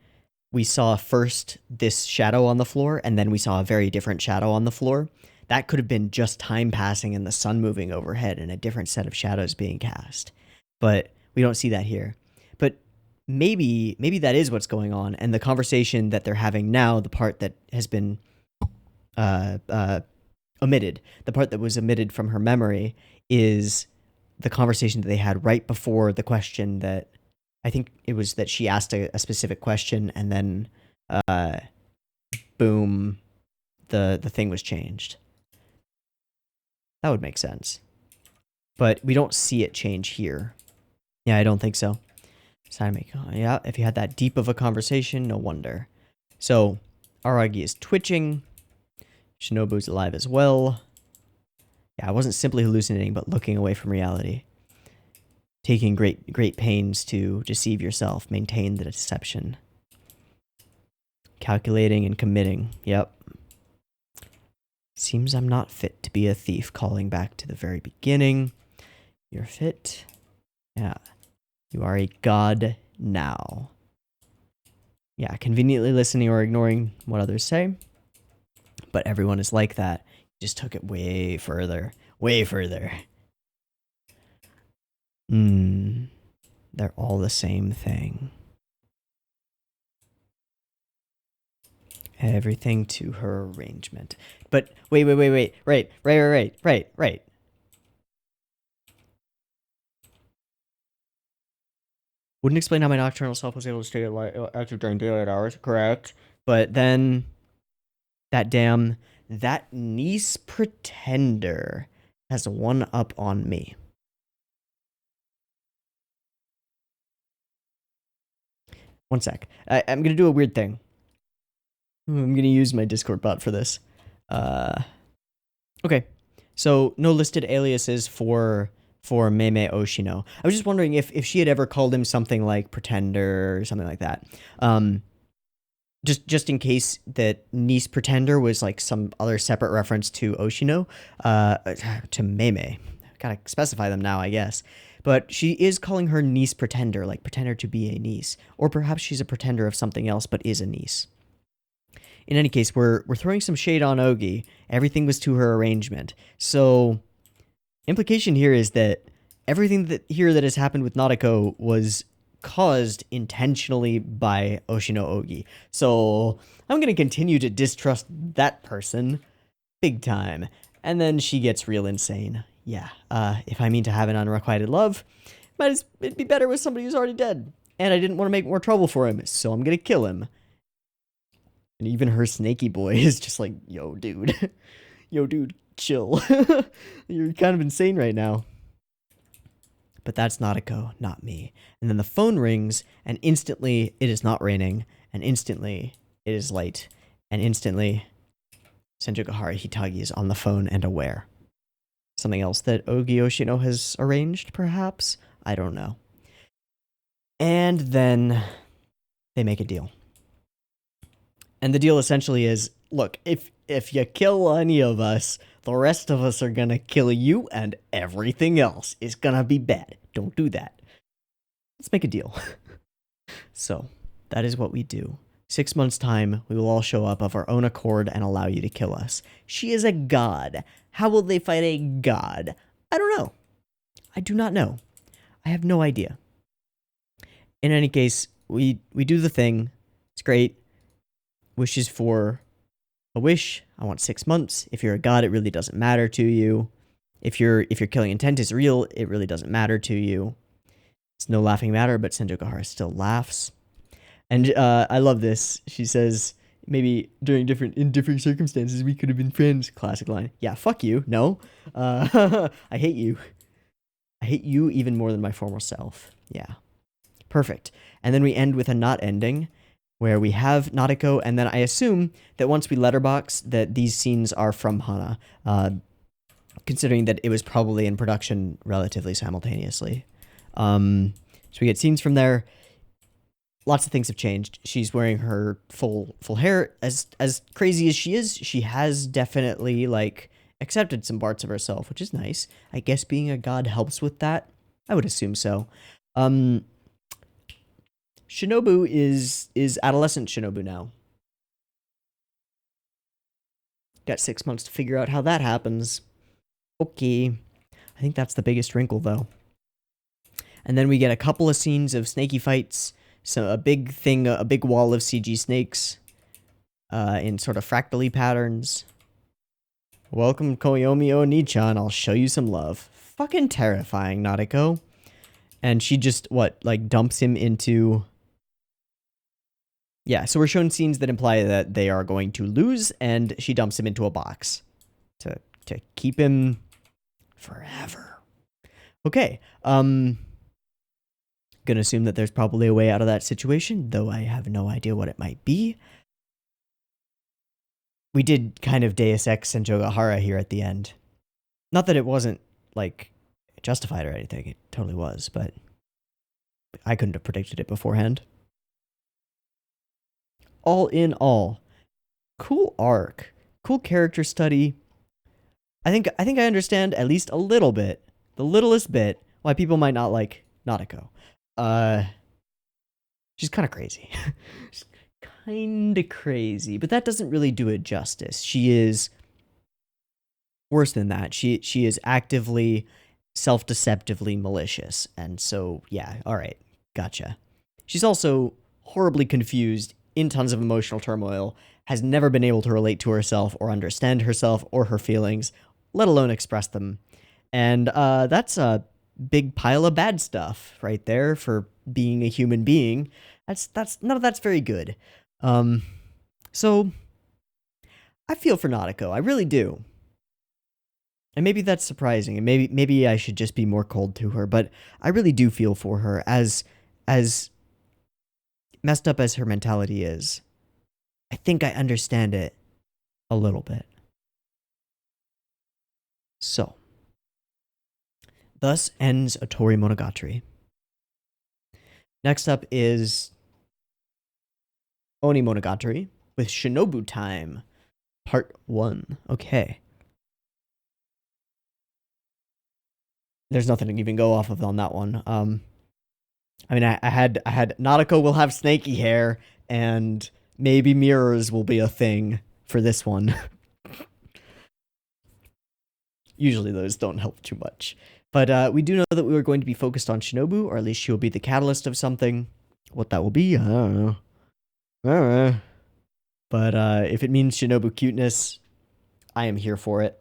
we saw first this shadow on the floor, and then we saw a very different shadow on the floor. That could have been just time passing and the sun moving overhead and a different set of shadows being cast. but we don't see that here. But maybe that is what's going on, and the conversation that they're having now, the part that has been omitted, the part that was omitted from her memory, is the conversation that they had right before the question that I think it was that she asked a specific question, and then boom, the thing was changed. That would make sense. But we don't see it change here. Yeah, I don't think so. Yeah, if you had that deep of a conversation, no wonder. So, Aragi is twitching. Shinobu's alive as well. Yeah, I wasn't simply hallucinating, but looking away from reality. Taking great pains to deceive yourself, maintain the deception. Calculating and committing. Yep. Seems I'm not fit to be a thief, calling back to the very beginning. You're fit. Yeah. You are a god now. Yeah, conveniently listening or ignoring what others say. But everyone is like that. You just took it way further. Way further. They're all the same thing. Everything to her arrangement. But wait. Right. Wouldn't explain how my nocturnal self was able to stay active during daylight hours. Correct. But then that niece pretender has one up on me. One sec. I'm gonna do a weird thing. I'm gonna use my Discord bot for this. Okay. So no listed aliases for Meimei Oshino. I was just wondering if she had ever called him something like Pretender or something like that. Just in case that niece Pretender was like some other separate reference to Oshino, to Meimei. Gotta specify them now, I guess. But she is calling her niece Pretender, like pretender to be a niece. Or perhaps she's a pretender of something else, but is a niece. In any case, we're throwing some shade on Ogi. Everything was to her arrangement. So, implication here is that everything that has happened with Nadeko was caused intentionally by Oshino Ogi. So, I'm going to continue to distrust that person big time. And then she gets real insane. Yeah, if I mean to have an unrequited love, it'd be better with somebody who's already dead. And I didn't want to make more trouble for him, so I'm going to kill him. And even her snaky boy is just like, yo, dude. Yo, dude, chill. You're kind of insane right now. But that's Nadeko, not me. And then the phone rings, and instantly it is not raining. And instantly it is light. And instantly Senjukahara Hitagi is on the phone and aware. Something else that Ogi Oshino has arranged, perhaps? I don't know. And then they make a deal. And the deal essentially is, look, if you kill any of us, the rest of us are gonna kill you, and everything else is gonna be bad. Don't do that. Let's make a deal. So, that is what we do. 6 months' time, we will all show up of our own accord and allow you to kill us. She is a god. How will they fight a god? I don't know. I do not know. I have no idea. In any case, we do the thing. It's great. Wishes for a wish. I want 6 months. If you're a god, it really doesn't matter to you. If your killing intent is real, it really doesn't matter to you. It's no laughing matter, but Senjukahara still laughs. And I love this. She says, maybe in different circumstances, we could have been friends. Classic line. Yeah, fuck you. No. I hate you. I hate you even more than my former self. Yeah. Perfect. And then we end with a not ending, where we have Nadeko, and then I assume that once we letterbox, that these scenes are from Hana, considering that it was probably in production relatively simultaneously. So we get scenes from there. Lots of things have changed. She's wearing her full hair. As crazy as she is, she has definitely, like, accepted some parts of herself, which is nice. I guess being a god helps with that. I would assume so. Shinobu is adolescent Shinobu now. Got 6 months to figure out how that happens. Okay. I think that's the biggest wrinkle, though. And then we get a couple of scenes of snaky fights. So a big wall of CG snakes in sort of fractally patterns. Welcome, Koyomi Oni-chan. I'll show you some love. Fucking terrifying, Nadeko. And she just, dumps him into... Yeah, so we're shown scenes that imply that they are going to lose, and she dumps him into a box to keep him forever. Okay, gonna assume that there's probably a way out of that situation, though I have no idea what it might be. We did kind of Deus Ex and Jogahara here at the end. Not that it wasn't, justified or anything. It totally was, but I couldn't have predicted it beforehand. All in all, cool arc, cool character study. I think I understand at least a little bit, the littlest bit, why people might not like Nadeko. She's kind of crazy. She's kind of crazy, but that doesn't really do it justice. She is worse than that. She is actively, self-deceptively malicious, and so yeah, all right, gotcha. She's also horribly confused, in tons of emotional turmoil, has never been able to relate to herself or understand herself or her feelings, let alone express them. And that's a big pile of bad stuff right there for being a human being. That's none of that's very good. So I feel for Nadeko, I really do. And maybe that's surprising, and maybe I should just be more cold to her, but I really do feel for her, as messed up as her mentality is. I think I understand it a little bit. So, thus ends Otorimonogatari. Next up is Onimonogatari with Shinobu Time, Part 1. Okay. There's nothing to even go off of on that one. I mean, I had Nadeko will have snaky hair, and maybe mirrors will be a thing for this one. Usually those don't help too much. But we do know that we are going to be focused on Shinobu, or at least she will be the catalyst of something. What that will be, I don't know. But if it means Shinobu cuteness, I am here for it.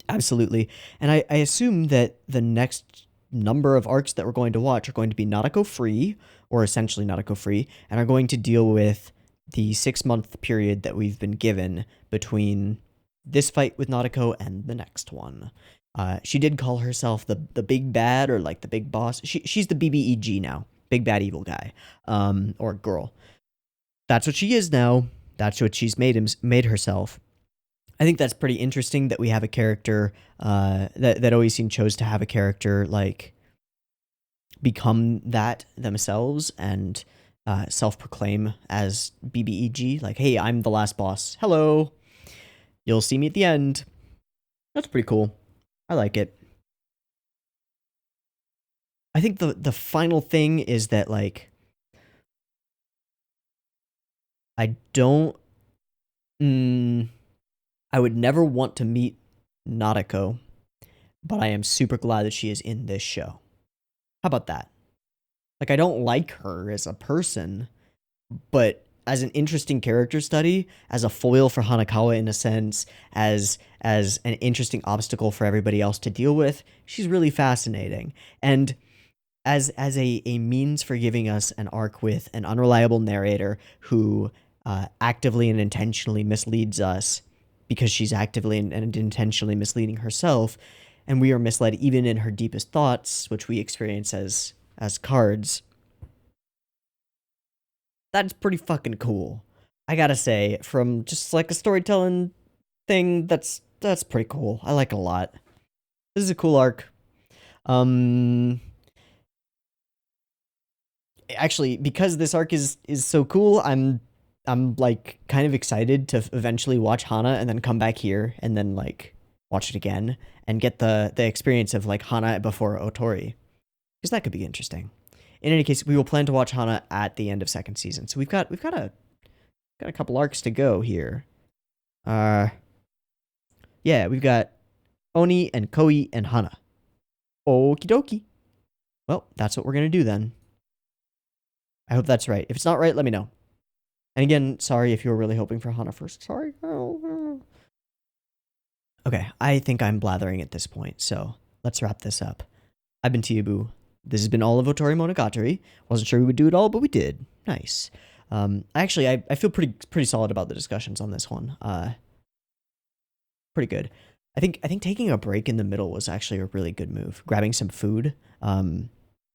Absolutely. And I assume that the next number of arcs that we're going to watch are going to be Nadeko free, or essentially Nadeko free, and are going to deal with the 6-month period that we've been given between this fight with Nadeko and the next one. She did call herself the big bad, or the big boss. She's the BBEG now, big bad evil guy, or girl. That's what she is now. That's what she's made herself. I think that's pretty interesting that we have a character that Oisin chose to have a character become that themselves and self-proclaim as BBEG. Hey, I'm the last boss. Hello. You'll see me at the end. That's pretty cool. I like it. I think the final thing is that I don't... I would never want to meet Nadeko, but I am super glad that she is in this show. How about that? I don't like her as a person, but as an interesting character study, as a foil for Hanakawa in a sense, as an interesting obstacle for everybody else to deal with, she's really fascinating. And as a means for giving us an arc with an unreliable narrator who actively and intentionally misleads us, because she's actively and intentionally misleading herself, and we are misled even in her deepest thoughts, which we experience as cards. That's pretty fucking cool. I gotta say, from just a storytelling thing, that's pretty cool. I like it a lot. This is a cool arc. Actually, because this arc is so cool, I'm kind of excited to eventually watch Hana and then come back here and then watch it again and get the experience of Hana before Otori, because that could be interesting. In any case, we will plan to watch Hana at the end of 2nd season. So we've got a couple arcs to go here. Yeah, we've got Oni and Koi and Hana. Okie dokie. Well, that's what we're going to do then. I hope that's right. If it's not right, let me know. And again, sorry if you were really hoping for Hana first. Sorry. Okay, I think I'm blathering at this point, so let's wrap this up. I've been Teeaboo. This has been all of Otorimonogatari. Wasn't sure we would do it all, but we did. Nice. Actually, I feel pretty solid about the discussions on this one. Pretty good. I think taking a break in the middle was actually a really good move. Grabbing some food,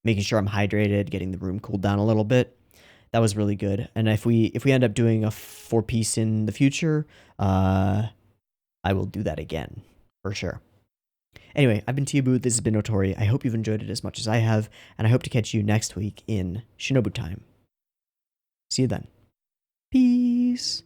making sure I'm hydrated, getting the room cooled down a little bit. That was really good. And if we end up doing a 4-piece in the future, I will do that again for sure. Anyway, I've been Teeaboo. This has been Otori. I hope you've enjoyed it as much as I have, and I hope to catch you next week in Shinobu Time. See you then. Peace.